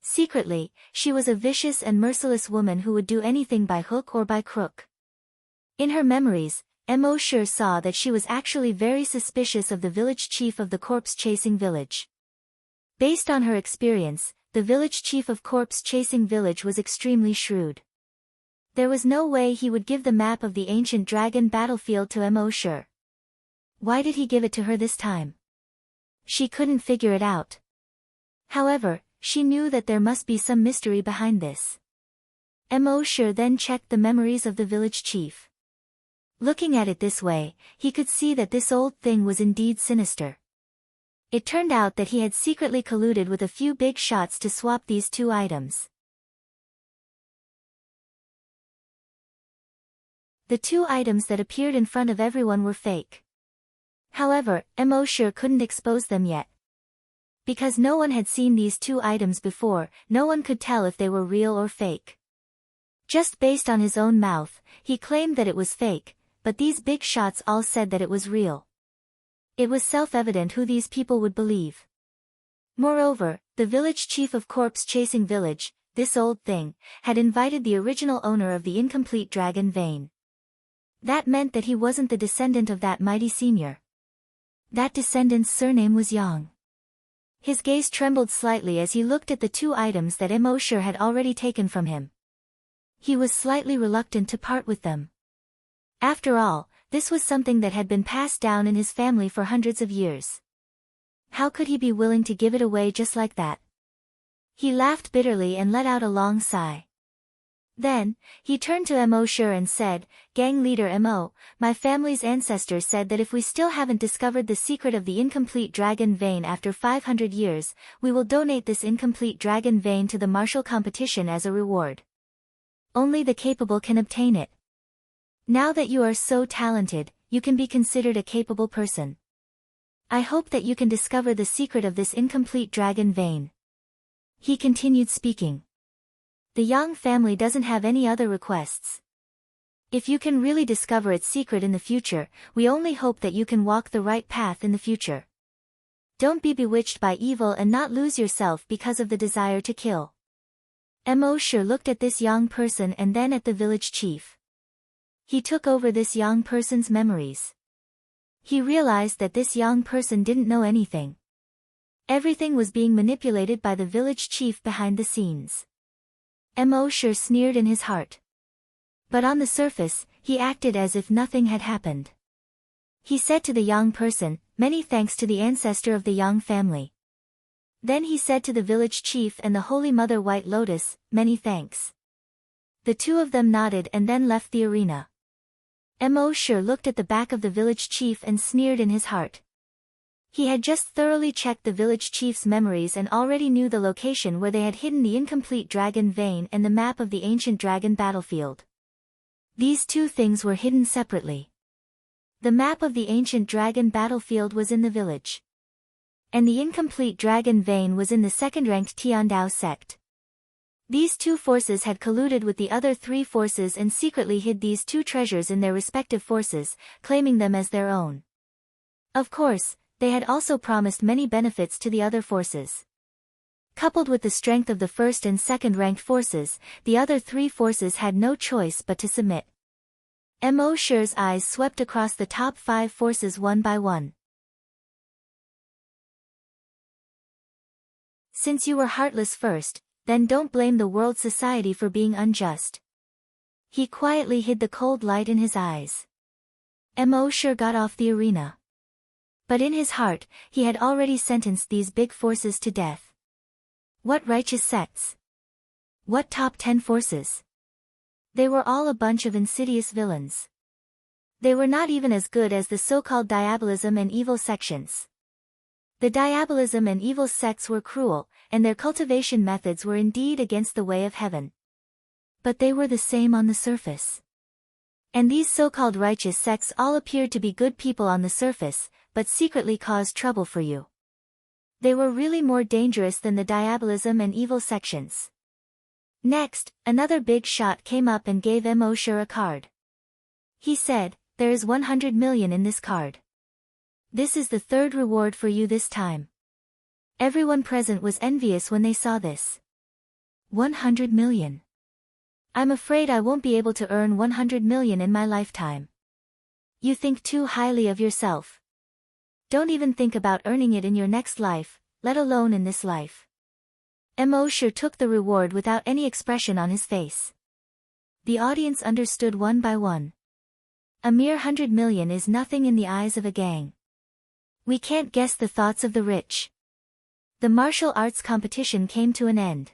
[SPEAKER 1] Secretly, she was a vicious and merciless woman who would do anything by hook or by crook. In her memories, Mo Shi saw that she was actually very suspicious of the village chief of the corpse-chasing village. Based on her experience, the village chief of corpse-chasing village was extremely shrewd. There was no way he would give the map of the ancient dragon battlefield to Mo Shi. Why did he give it to her this time? She couldn't figure it out. However, She knew that there must be some mystery behind this. Mosher then checked the memories of the village chief. Looking at it this way, he could see that this old thing was indeed sinister. It turned out that he had secretly colluded with a few big shots to swap these two items. The two items that appeared in front of everyone were fake. However, Mosher couldn't expose them yet. Because no one had seen these two items before, no one could tell if they were real or fake. Just based on his own mouth, he claimed that it was fake, but these big shots all said that it was real. It was self-evident who these people would believe. Moreover, the village chief of Corpse Chasing Village, this old thing, had invited the original owner of the incomplete dragon vein. That meant that he wasn't the descendant of that mighty senior. That descendant's surname was Yang. His gaze trembled slightly as he looked at the two items that Mosher had already taken from him. He was slightly reluctant to part with them. After all, this was something that had been passed down in his family for hundreds of years. How could he be willing to give it away just like that? He laughed bitterly and let out a long sigh. Then, he turned to Mosher and said, "Gang leader Mo, my family's ancestors said that if we still haven't discovered the secret of the incomplete dragon vein after 500 years, we will donate this incomplete dragon vein to the martial competition as a reward. Only the capable can obtain it. Now that you are so talented, you can be considered a capable person. I hope that you can discover the secret of this incomplete dragon vein." He continued speaking. "The Yang family doesn't have any other requests. If you can really discover its secret in the future, we only hope that you can walk the right path in the future. Don't be bewitched by evil and not lose yourself because of the desire to kill." Mosher looked at this young person and then at the village chief. He took over this young person's memories. He realized that this young person didn't know anything. Everything was being manipulated by the village chief behind the scenes. Mosher sneered in his heart. But on the surface, he acted as if nothing had happened. He said to the young person, "Many thanks to the ancestor of the Yang family." Then he said to the village chief and the Holy Mother White Lotus, "Many thanks." The two of them nodded and then left the arena. Mosher looked at the back of the village chief and sneered in his heart. He had just thoroughly checked the village chief's memories and already knew the location where they had hidden the incomplete dragon vein and the map of the ancient dragon battlefield. These two things were hidden separately. The map of the ancient dragon battlefield was in the village. And the incomplete dragon vein was in the second-ranked Tiandao sect. These two forces had colluded with the other three forces and secretly hid these two treasures in their respective forces, claiming them as their own. Of course, they had also promised many benefits to the other forces. Coupled with the strength of the first and second-ranked forces, the other three forces had no choice but to submit. Mosher's eyes swept across the top 5 forces one by one. "Since you were heartless first, then don't blame the world society for being unjust." He quietly hid the cold light in his eyes. Mosher got off the arena. But in his heart, he had already sentenced these big forces to death. What righteous sects? What top 10 forces? They were all a bunch of insidious villains. They were not even as good as the so-called diabolism and evil sections. The diabolism and evil sects were cruel, and their cultivation methods were indeed against the way of heaven. But they were the same on the surface. And these so-called righteous sects all appeared to be good people on the surface, but secretly caused trouble for you. They were really more dangerous than the diabolism and evil sections. Next, another big shot came up and gave Mosher a card. He said, "There is 100 million in this card. This is the third reward for you this time." Everyone present was envious when they saw this. 100 million. I'm afraid I won't be able to earn 100 million in my lifetime. You think too highly of yourself. Don't even think about earning it in your next life, let alone in this life. Mosher took the reward without any expression on his face. The audience understood one by one. A mere 100 million is nothing in the eyes of a gang. We can't guess the thoughts of the rich. The martial arts competition came to an end.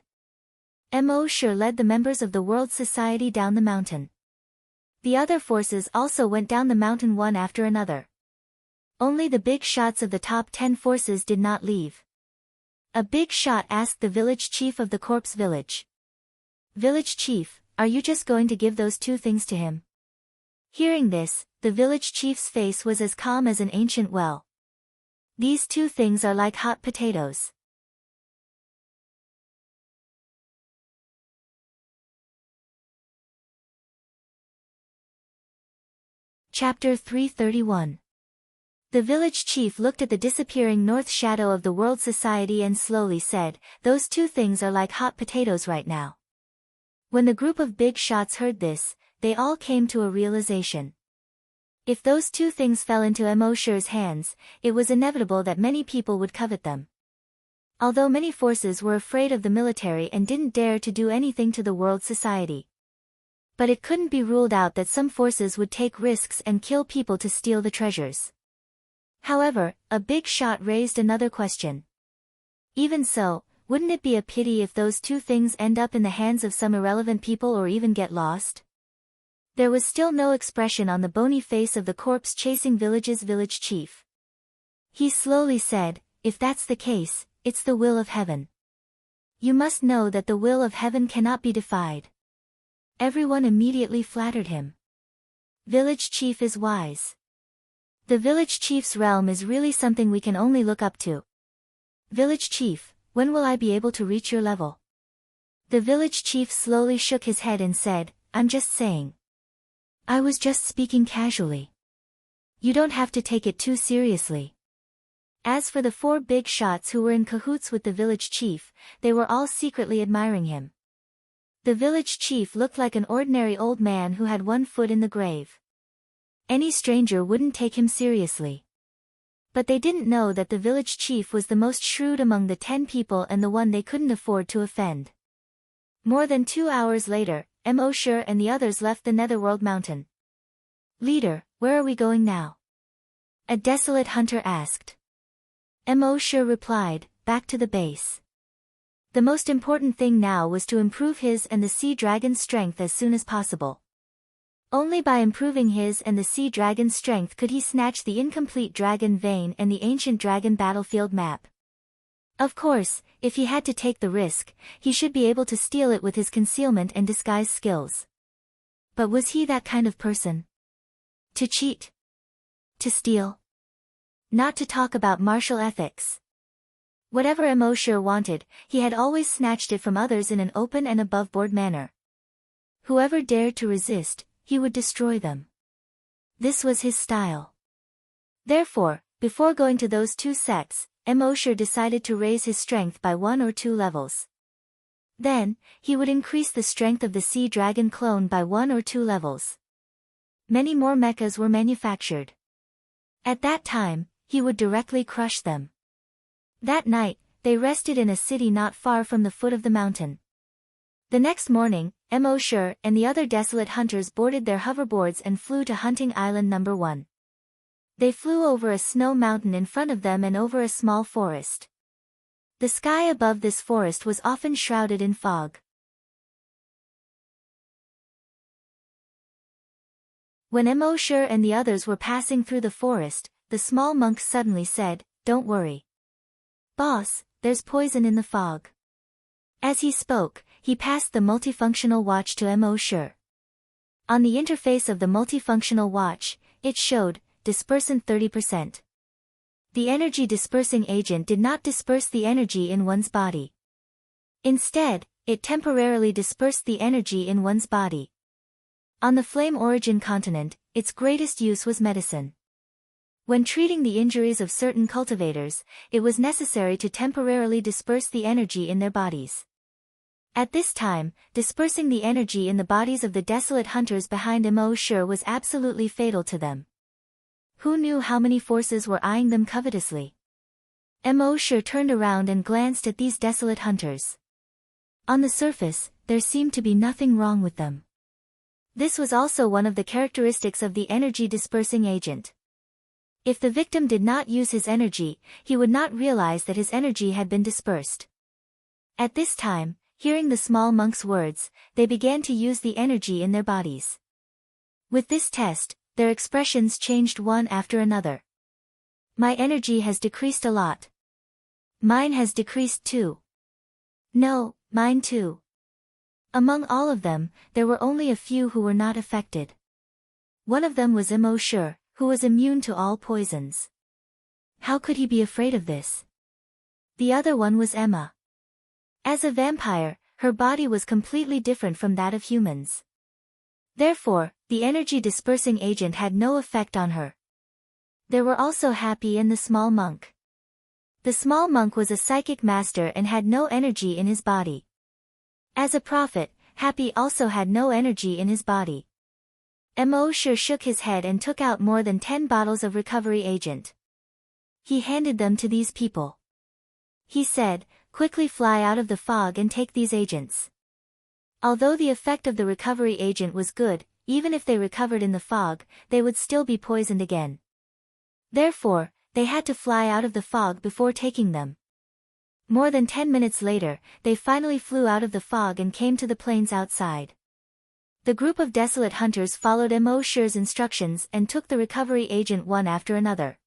[SPEAKER 1] Mo led the members of the World Society down the mountain. The other forces also went down the mountain one after another. Only the big shots of the top 10 forces did not leave. A big shot asked the village chief of the corpse village. "Village chief, are you just going to give those two things to him?" Hearing this, the village chief's face was as calm as an ancient well. "These two things are like hot potatoes." Chapter 331. The village chief looked at the disappearing north shadow of the World Society and slowly said, "Those two things are like hot potatoes right now." When the group of big shots heard this, they all came to a realization. If those two things fell into Mo's hands, it was inevitable that many people would covet them. Although many forces were afraid of the military and didn't dare to do anything to the World Society. But it couldn't be ruled out that some forces would take risks and kill people to steal the treasures. However, a big shot raised another question. Even so, wouldn't it be a pity if those two things end up in the hands of some irrelevant people or even get lost? There was still no expression on the bony face of the corpse chasing village's village chief. He slowly said, "If that's the case, it's the will of heaven. You must know that the will of heaven cannot be defied." Everyone immediately flattered him. Village chief is wise. The village chief's realm is really something we can only look up to. Village chief, when will I be able to reach your level? The village chief slowly shook his head and said, "I'm just saying. I was just speaking casually. You don't have to take it too seriously." As for the 4 big shots who were in cahoots with the village chief, they were all secretly admiring him. The village chief looked like an ordinary old man who had one foot in the grave. Any stranger wouldn't take him seriously. But they didn't know that the village chief was the most shrewd among the 10 people and the one they couldn't afford to offend. More than 2 hours later, Mo and the others left the Netherworld Mountain. "Leader, where are we going now?" a desolate hunter asked. Mo replied, "Back to the base." The most important thing now was to improve his and the sea dragon's strength as soon as possible. Only by improving his and the sea dragon's strength could he snatch the incomplete dragon vein and the ancient dragon battlefield map. Of course, if he had to take the risk, he should be able to steal it with his concealment and disguise skills. But was he that kind of person? To cheat? To steal? Not to talk about martial ethics. Whatever Mo wanted, he had always snatched it from others in an open and above-board manner. Whoever dared to resist, he would destroy them. This was his style. Therefore, before going to those 2 sects, Mo decided to raise his strength by 1 or 2 levels. Then, he would increase the strength of the sea dragon clone by 1 or 2 levels. Many more mechas were manufactured. At that time, he would directly crush them. That night, they rested in a city not far from the foot of the mountain. The next morning, Mo and the other desolate hunters boarded their hoverboards and flew to hunting island number 1. They flew over a snow mountain in front of them and over a small forest. The sky above this forest was often shrouded in fog. When Mo and the others were passing through the forest, the small monk suddenly said, "Don't worry. Boss, there's poison in the fog." As he spoke, he passed the multifunctional watch to Mo. On the interface of the multifunctional watch, it showed, dispersant 30%. The energy dispersing agent did not disperse the energy in one's body. Instead, it temporarily dispersed the energy in one's body. On the Flame Origin continent, its greatest use was medicine. When treating the injuries of certain cultivators, it was necessary to temporarily disperse the energy in their bodies. At this time, dispersing the energy in the bodies of the desolate hunters behind Mo was absolutely fatal to them. Who knew how many forces were eyeing them covetously? Mo turned around and glanced at these desolate hunters. On the surface, there seemed to be nothing wrong with them. This was also one of the characteristics of the energy dispersing agent. If the victim did not use his energy, he would not realize that his energy had been dispersed. At this time, hearing the small monk's words, they began to use the energy in their bodies. With this test, their expressions changed one after another. My energy has decreased a lot. Mine has decreased too. No, mine too. Among all of them, there were only a few who were not affected. One of them was Immortal, who was immune to all poisons. How could he be afraid of this? The other one was Emma. As a vampire, her body was completely different from that of humans. Therefore, the energy dispersing agent had no effect on her. There were also Happy and the small monk. The small monk was a psychic master and had no energy in his body. As a prophet, Happy also had no energy in his body. Immortal shook his head and took out more than 10 bottles of recovery agent. He handed them to these people. He said, "Quickly fly out of the fog and take these agents." Although the effect of the recovery agent was good, even if they recovered in the fog, they would still be poisoned again. Therefore, they had to fly out of the fog before taking them. More than 10 minutes later, they finally flew out of the fog and came to the plains outside. The group of desolate hunters followed Immortal's instructions and took the recovery agent one after another.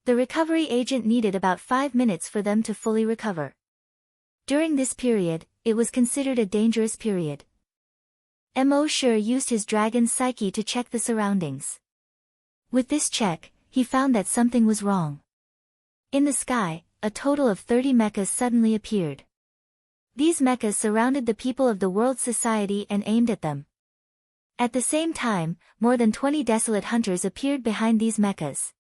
[SPEAKER 1] The recovery agent needed about 5 minutes for them to fully recover. During this period, it was considered a dangerous period. Immortal used his dragon's psyche to check the surroundings. With this check, he found that something was wrong. In the sky, a total of 30 mechas suddenly appeared. These mechas surrounded the people of the world society and aimed at them. At the same time, more than 20 desolate hunters appeared behind these mechas.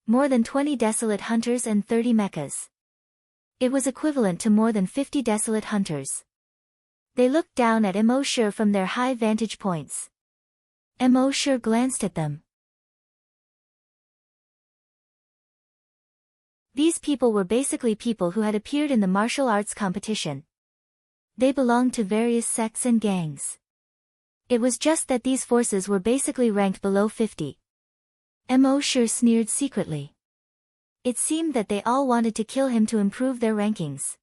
[SPEAKER 1] More than 20 desolate hunters and 30 mechas. It was equivalent to more than 50 desolate hunters. They looked down at Immortal from their high vantage points. Immortal glanced at them. These people were basically people who had appeared in the martial arts competition. They belonged to various sects and gangs. It was just that these forces were basically ranked below 50. Immortal sneered secretly. It seemed that they all wanted to kill him to improve their rankings.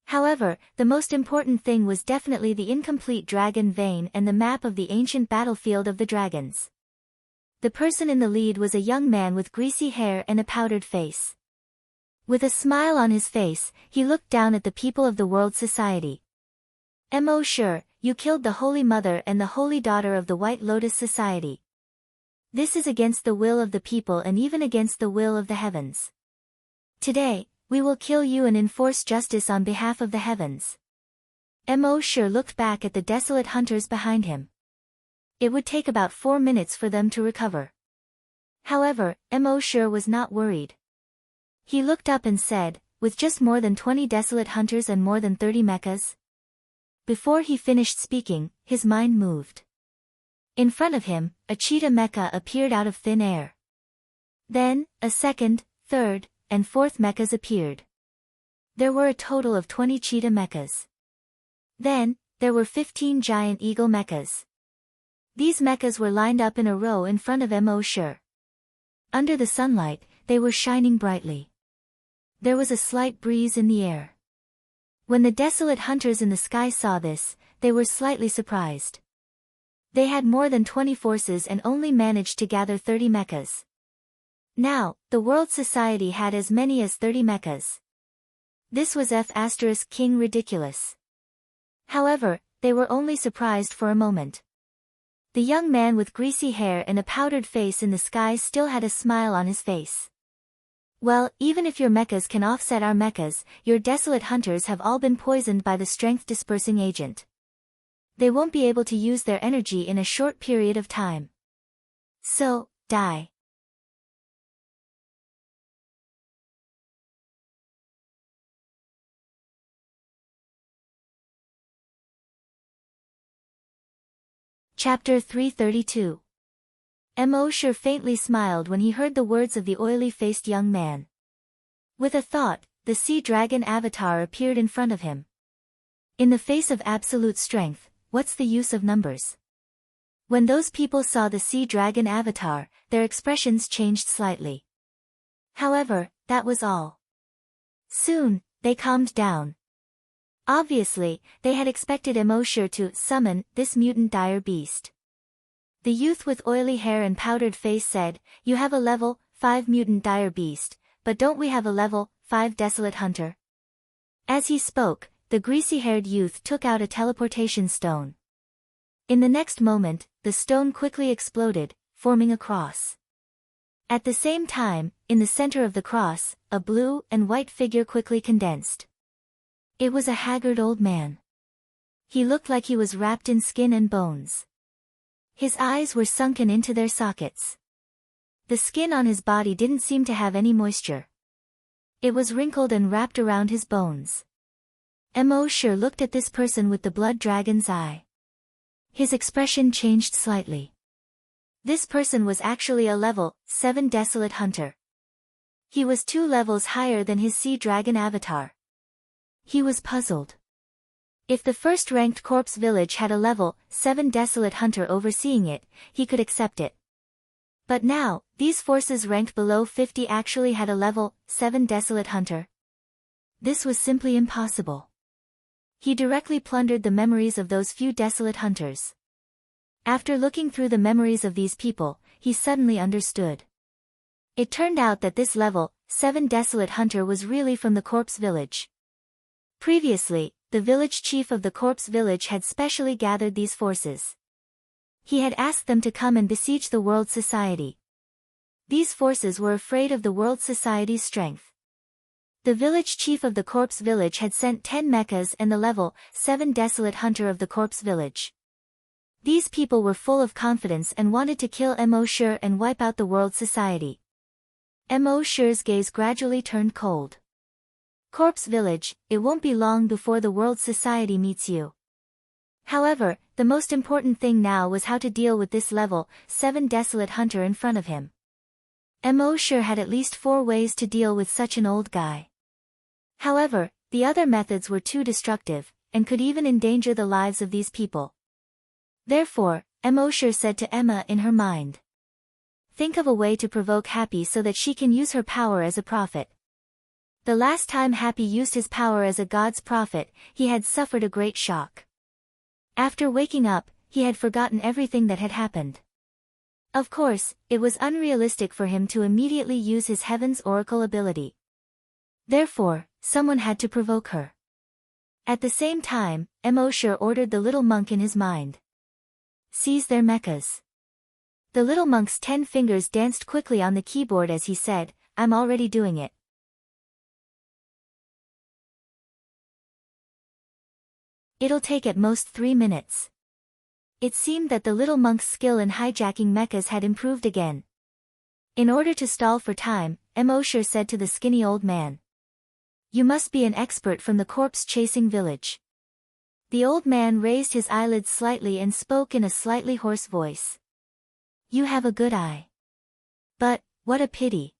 [SPEAKER 1] However, the most important thing was definitely the incomplete dragon vein and the map of the ancient battlefield of the dragons. The person in the lead was a young man with greasy hair and a powdered face. With a smile on his face, he looked down at the people of the world society. Immortal, you killed the Holy Mother and the Holy Daughter of the White Lotus Society. This is against the will of the people and even against the will of the heavens. Today, we will kill you and enforce justice on behalf of the heavens. Immortal looked back at the desolate hunters behind him. It would take about 4 minutes for them to recover. However, Immortal was not worried. He looked up and said, "With just more than 20 desolate hunters and more than 30 mechas?" Before he finished speaking, his mind moved. In front of him, a cheetah mecha appeared out of thin air. Then, a second, third, and fourth mechas appeared. There were a total of 20 cheetah mechas. Then, there were 15 giant eagle mechas. These mechas were lined up in a row in front of Immortal. Under the sunlight, they were shining brightly. There was a slight breeze in the air. When the desolate hunters in the sky saw this, they were slightly surprised. They had more than 20 forces and only managed to gather 30 mechas. Now, the world society had as many as 30 mechas. This was King ridiculous. However, they were only surprised for a moment. The young man with greasy hair and a powdered face in the sky still had a smile on his face. Well, even if your mechas can offset our mechas, your desolate hunters have all been poisoned by the strength dispersing agent. They won't be able to use their energy in a short period of time. So, die. Chapter 332. Immortal faintly smiled when he heard the words of the oily-faced young man. With a thought, the sea dragon avatar appeared in front of him. In the face of absolute strength, what's the use of numbers? When those people saw the sea dragon avatar, their expressions changed slightly. However, that was all. Soon, they calmed down. Obviously, they had expected Immortal to summon this mutant dire beast. The youth with oily hair and powdered face said, "You have a level 5 mutant dire beast, but don't we have a level 5 desolate hunter?" As he spoke, the greasy-haired youth took out a teleportation stone. In the next moment, the stone quickly exploded, forming a cross. At the same time, in the center of the cross, a blue and white figure quickly condensed. It was a haggard old man. He looked like he was wrapped in skin and bones. His eyes were sunken into their sockets. The skin on his body didn't seem to have any moisture. It was wrinkled and wrapped around his bones. Immortal looked at this person with the blood dragon's eye. His expression changed slightly. This person was actually a level 7 desolate hunter. He was 2 levels higher than his sea dragon avatar. He was puzzled. If the first-ranked corpse village had a level 7 desolate hunter overseeing it, he could accept it. But now, these forces ranked below 50 actually had a level 7 desolate hunter. This was simply impossible. He directly plundered the memories of those few desolate hunters. After looking through the memories of these people, he suddenly understood. It turned out that this level 7 desolate hunter was really from the corpse village. Previously, the village chief of the corpse village had specially gathered these forces. He had asked them to come and besiege the world society. These forces were afraid of the world society's strength. The village chief of the corpse village had sent 10 mechas and the level 7 desolate hunter of the corpse village. These people were full of confidence and wanted to kill Immortal and wipe out the world society. Immortal's gaze gradually turned cold. Corpse village, it won't be long before the world society meets you. However, the most important thing now was how to deal with this level 7 desolate hunter in front of him. Immortal had at least 4 ways to deal with such an old guy. However, the other methods were too destructive, and could even endanger the lives of these people. Therefore, Immortal said to Emma in her mind, "Think of a way to provoke Happy so that she can use her power as a prophet." The last time Happy used his power as a god's prophet, he had suffered a great shock. After waking up, he had forgotten everything that had happened. Of course, it was unrealistic for him to immediately use his Heaven's Oracle ability. Therefore, someone had to provoke her. At the same time, Immortal ordered the little monk in his mind. "Seize their mechas." The little monk's 10 fingers danced quickly on the keyboard as he said, "I'm already doing it." It'll take at most 3 minutes. It seemed that the little monk's skill in hijacking mechas had improved again. In order to stall for time, Immortal said to the skinny old man, "You must be an expert from the corpse-chasing village." The old man raised his eyelids slightly and spoke in a slightly hoarse voice. "You have a good eye. But, what a pity."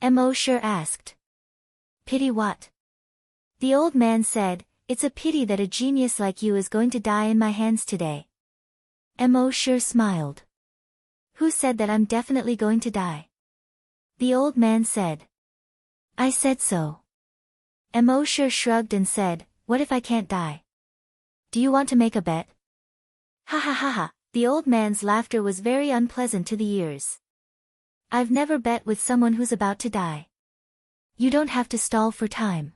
[SPEAKER 1] Immortal asked. "Pity what?" The old man said, "It's a pity that a genius like you is going to die in my hands today." Immortal smiled. "Who said that I'm definitely going to die?" The old man said. "I said so." Immortal shrugged and said, "What if I can't die? Do you want to make a bet?" "Ha ha ha ha." The old man's laughter was very unpleasant to the ears. "I've never bet with someone who's about to die. You don't have to stall for time.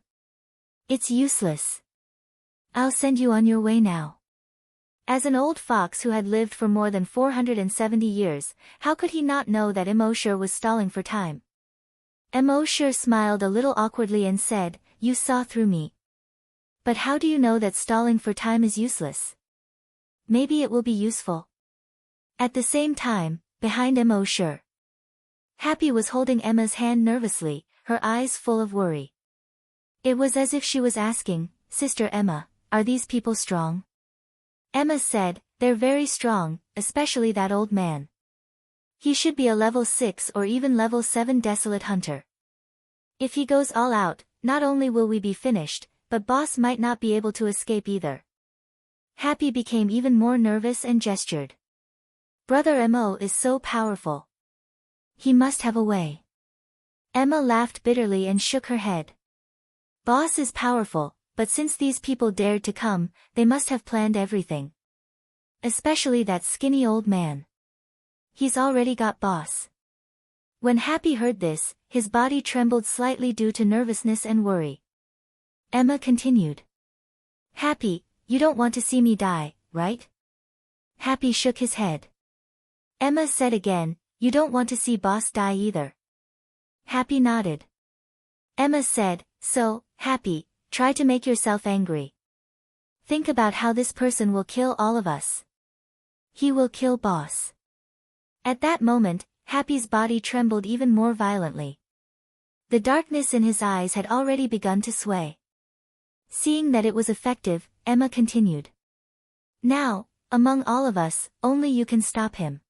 [SPEAKER 1] It's useless. I'll send you on your way now." As an old fox who had lived for more than 470 years, how could he not know that Immortal was stalling for time? Immortal smiled a little awkwardly and said, "You saw through me. But how do you know that stalling for time is useless? Maybe it will be useful." At the same time, behind Immortal, Happy was holding Emma's hand nervously, her eyes full of worry. It was as if she was asking, "Sister Emma, are these people strong?" Emma said, "They're very strong, especially that old man. He should be a level 6 or even level 7 desolate hunter. If he goes all out, not only will we be finished, but boss might not be able to escape either." Happy became even more nervous and gestured. Brother Mo is so powerful. He must have a way. Emma laughed bitterly and shook her head. Boss is powerful, but since these people dared to come, they must have planned everything. Especially that skinny old man. He's already got boss. When Happy heard this, his body trembled slightly due to nervousness and worry. Emma continued. Happy, you don't want to see me die, right? Happy shook his head. Emma said again, you don't want to see boss die either. Happy nodded. Emma said, so, Happy, try to make yourself angry. Think about how this person will kill all of us. He will kill boss. At that moment, Happy's body trembled even more violently. The darkness in his eyes had already begun to sway. Seeing that it was effective, Emma continued. Now, among all of us, only you can stop him.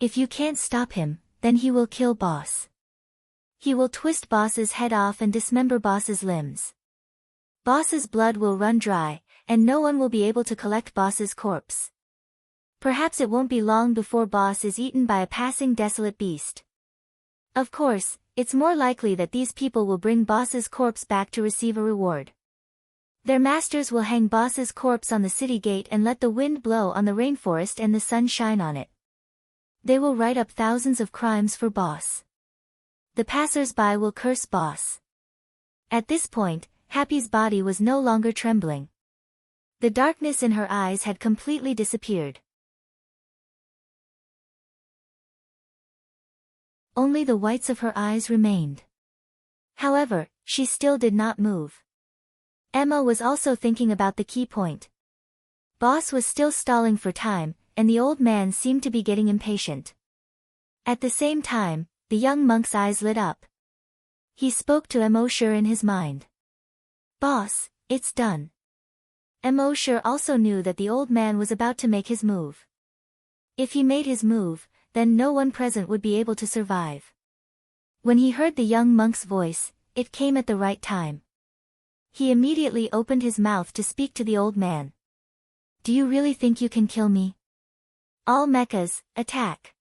[SPEAKER 1] If you can't stop him, then he will kill boss. He will twist boss's head off and dismember boss's limbs. Boss's blood will run dry, and no one will be able to collect boss's corpse. Perhaps it won't be long before boss is eaten by a passing desolate beast. Of course, it's more likely that these people will bring boss's corpse back to receive a reward. Their masters will hang boss's corpse on the city gate and let the wind blow on the rainforest and the sun shine on it. They will write up thousands of crimes for boss. The passers-by will curse boss. At this point, Happy's body was no longer trembling. The darkness in her eyes had completely disappeared. Only the whites of her eyes remained. However, she still did not move. Emma was also thinking about the key point. Boss was still stalling for time, and the old man seemed to be getting impatient. At the same time, the young monk's eyes lit up. He spoke to Immortal in his mind. Boss, it's done. Immortal also knew that the old man was about to make his move. If he made his move, then no one present would be able to survive. When he heard the young monk's voice, it came at the right time. He immediately opened his mouth to speak to the old man. Do you really think you can kill me? All mechas, attack.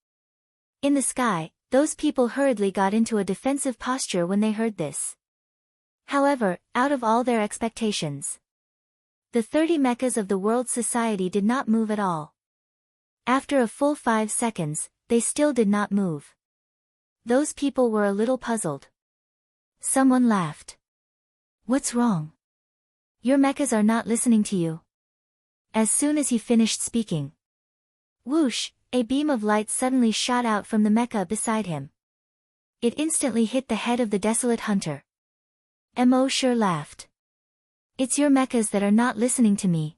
[SPEAKER 1] In the sky, those people hurriedly got into a defensive posture when they heard this. However, out of all their expectations, the 30 mechas of the world society did not move at all. After a full 5 seconds, they still did not move. Those people were a little puzzled. Someone laughed. What's wrong? Your mechas are not listening to you. As soon as he finished speaking, whoosh, a beam of light suddenly shot out from the mecha beside him. It instantly hit the head of the desolate hunter. Immortal laughed. It's your mechas that are not listening to me.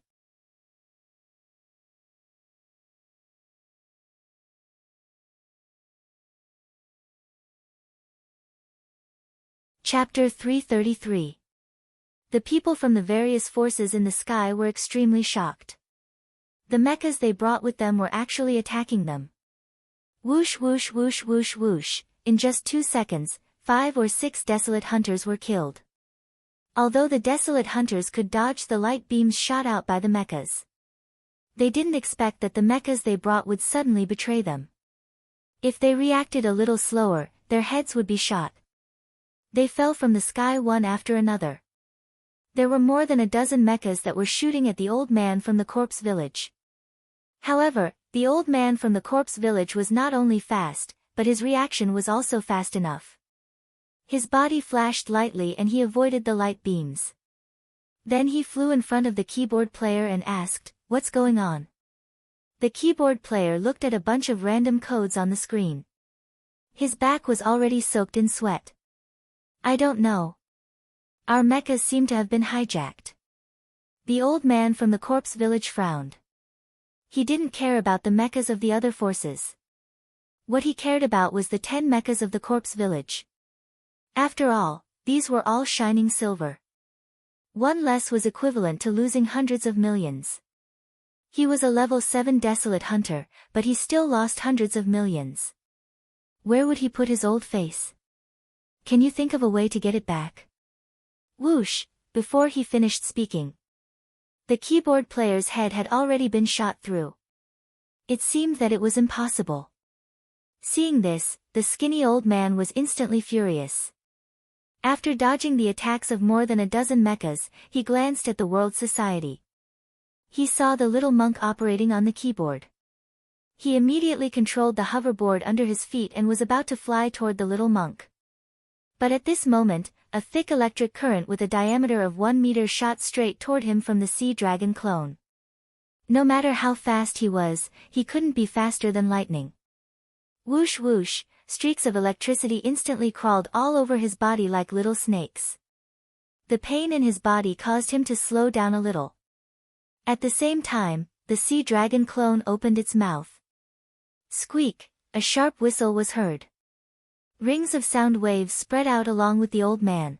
[SPEAKER 1] Chapter 333. The people from the various forces in the sky were extremely shocked. The mechas they brought with them were actually attacking them. Whoosh whoosh whoosh whoosh whoosh, in just 2 seconds, 5 or 6 desolate hunters were killed. Although the desolate hunters could dodge the light beams shot out by the mechas, they didn't expect that the mechas they brought would suddenly betray them. If they reacted a little slower, their heads would be shot. They fell from the sky one after another. There were more than a dozen mechas that were shooting at the old man from the corpse village. However, the old man from the corpse village was not only fast, but his reaction was also fast enough. His body flashed lightly and he avoided the light beams. Then he flew in front of the keyboard player and asked, "What's going on?" The keyboard player looked at a bunch of random codes on the screen. His back was already soaked in sweat. I don't know. Our mechas seem to have been hijacked. The old man from the corpse village frowned. He didn't care about the mechas of the other forces. What he cared about was the 10 mechas of the corpse village. After all, these were all shining silver. One less was equivalent to losing hundreds of millions. He was a level 7 desolate hunter, but he still lost hundreds of millions. Where would he put his old face? Can you think of a way to get it back? Whoosh, before he finished speaking, the keyboard player's head had already been shot through. It seemed that it was impossible. Seeing this, the skinny old man was instantly furious. After dodging the attacks of more than a dozen mechas, he glanced at the World Society. He saw the little monk operating on the keyboard. He immediately controlled the hoverboard under his feet and was about to fly toward the little monk. But at this moment, a thick electric current with a diameter of 1 meter shot straight toward him from the sea dragon clone. No matter how fast he was, he couldn't be faster than lightning. Whoosh whoosh, streaks of electricity instantly crawled all over his body like little snakes. The pain in his body caused him to slow down a little. At the same time, the sea dragon clone opened its mouth. Squeak, a sharp whistle was heard. Rings of sound waves spread out along with the old man.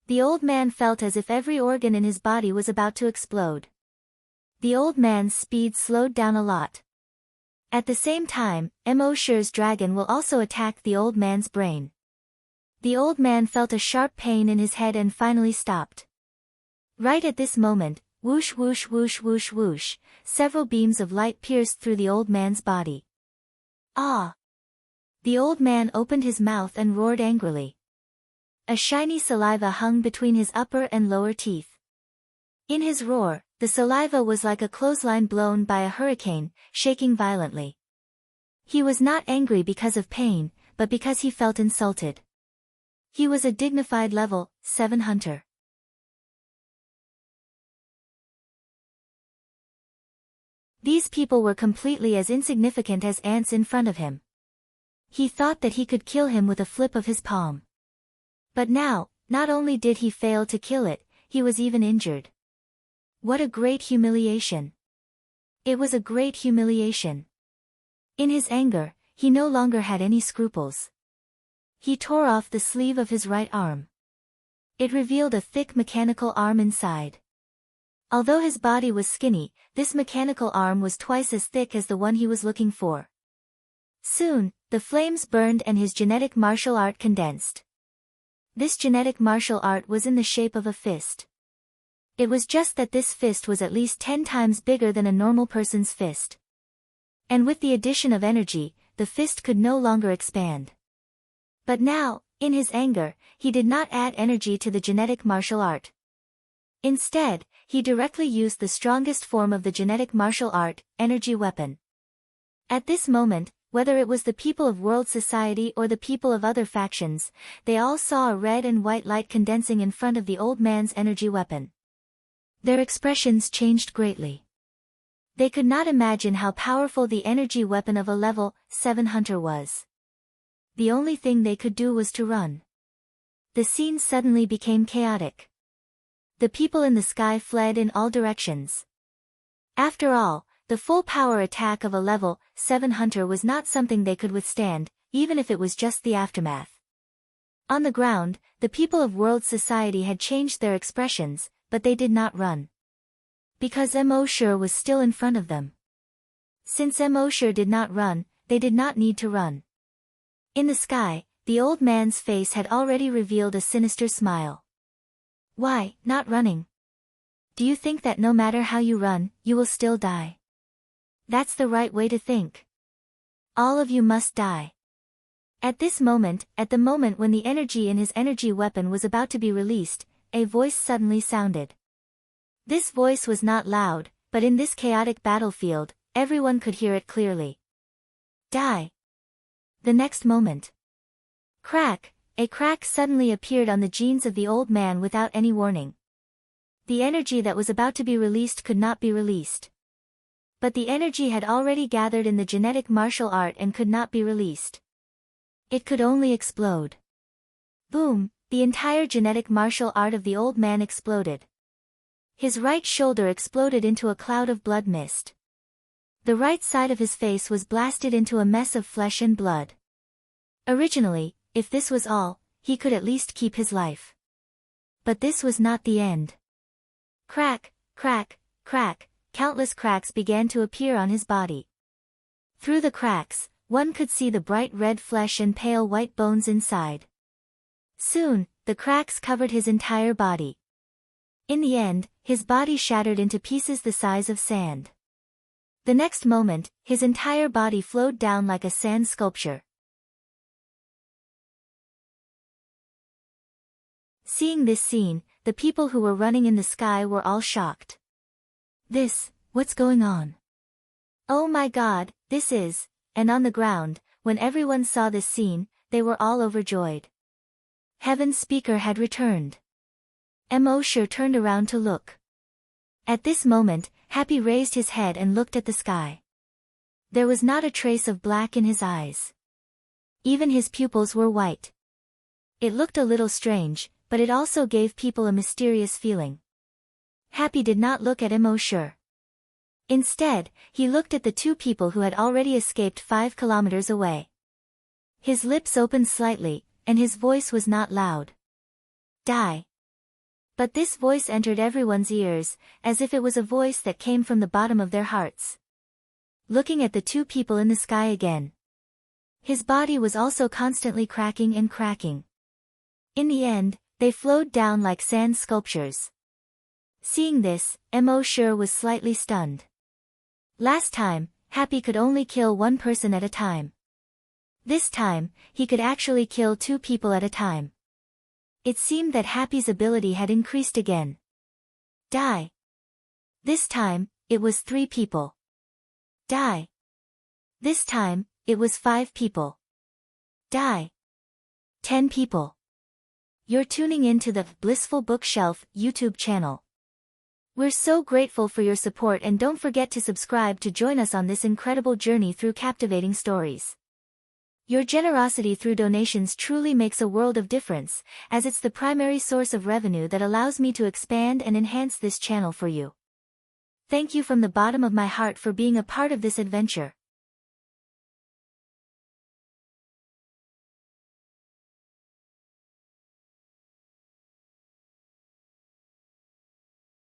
[SPEAKER 1] The old man felt as if every organ in his body was about to explode. The old man's speed slowed down a lot. At the same time, Emosher's dragon will also attack the old man's brain. The old man felt a sharp pain in his head and finally stopped. Right at this moment, whoosh whoosh whoosh whoosh whoosh, several beams of light pierced through the old man's body. Ah! The old man opened his mouth and roared angrily. A shiny saliva hung between his upper and lower teeth. In his roar, the saliva was like a clothesline blown by a hurricane, shaking violently. He was not angry because of pain, but because he felt insulted. He was a dignified level 7 hunter. These people were completely as insignificant as ants in front of him. He thought that he could kill him with a flip of his palm. But now, not only did he fail to kill it, he was even injured. What a great humiliation. It was a great humiliation. In his anger, he no longer had any scruples. He tore off the sleeve of his right arm. It revealed a thick mechanical arm inside. Although his body was skinny, this mechanical arm was twice as thick as the one he was looking for. Soon, the flames burned and his genetic martial art condensed. This genetic martial art was in the shape of a fist. It was just that this fist was at least 10 times bigger than a normal person's fist. And with the addition of energy, the fist could no longer expand. But now, in his anger, he did not add energy to the genetic martial art. Instead, he directly used the strongest form of the genetic martial art, energy weapon. At this moment, whether it was the people of World Society or the people of other factions, they all saw a red and white light condensing in front of the old man's energy weapon. Their expressions changed greatly. They could not imagine how powerful the energy weapon of a level 7 hunter was. The only thing they could do was to run. The scene suddenly became chaotic. The people in the sky fled in all directions. After all, the full power attack of a level 7 hunter was not something they could withstand, even if it was just the aftermath. On the ground, the people of World Society had changed their expressions, but they did not run. Because Emosher was still in front of them. Since Emosher did not run, they did not need to run. In the sky, the old man's face had already revealed a sinister smile. Why, not running? Do you think that no matter how you run, you will still die? That's the right way to think. All of you must die. At this moment, at the moment when the energy in his energy weapon was about to be released, a voice suddenly sounded. This voice was not loud, but in this chaotic battlefield, everyone could hear it clearly. Die. The next moment. Crack, a crack suddenly appeared on the genes of the old man without any warning. The energy that was about to be released could not be released. But the energy had already gathered in the genetic martial art and could not be released. It could only explode. Boom, the entire genetic martial art of the old man exploded. His right shoulder exploded into a cloud of blood mist. The right side of his face was blasted into a mess of flesh and blood. Originally, if this was all, he could at least keep his life. But this was not the end. Crack, crack, crack, countless cracks began to appear on his body. Through the cracks, one could see the bright red flesh and pale white bones inside. Soon, the cracks covered his entire body. In the end, his body shattered into pieces the size of sand. The next moment, his entire body flowed down like a sand sculpture. Seeing this scene, the people who were running in the sky were all shocked. What's going on? Oh my God, and on the ground, when everyone saw this scene, they were all overjoyed. Heaven's speaker had returned. Emosure turned around to look. At this moment, Happy raised his head and looked at the sky. There was not a trace of black in his eyes. Even his pupils were white. It looked a little strange, but it also gave people a mysterious feeling. Happy did not look at Emosure. Instead, he looked at the two people who had already escaped 5 kilometers away. His lips opened slightly, and his voice was not loud. Die. But this voice entered everyone's ears, as if it was a voice that came from the bottom of their hearts. Looking at the two people in the sky again. His body was also constantly cracking and cracking. In the end, they flowed down like sand sculptures. Seeing this, Emosure was slightly stunned. Last time, Happy could only kill one person at a time. This time, he could actually kill 2 people at a time. It seemed that Happy's ability had increased again. Die. This time, it was 3 people. Die. This time, it was 5 people. Die. 10 people. You're tuning into the Blissful Bookshelf YouTube channel. We're so grateful for your support, and don't forget to subscribe to join us on this incredible journey through captivating stories. Your generosity through donations truly makes a world of difference, as it's the primary source of revenue that allows me to expand and enhance this channel for you. Thank you from the bottom of my heart for being a part of this adventure.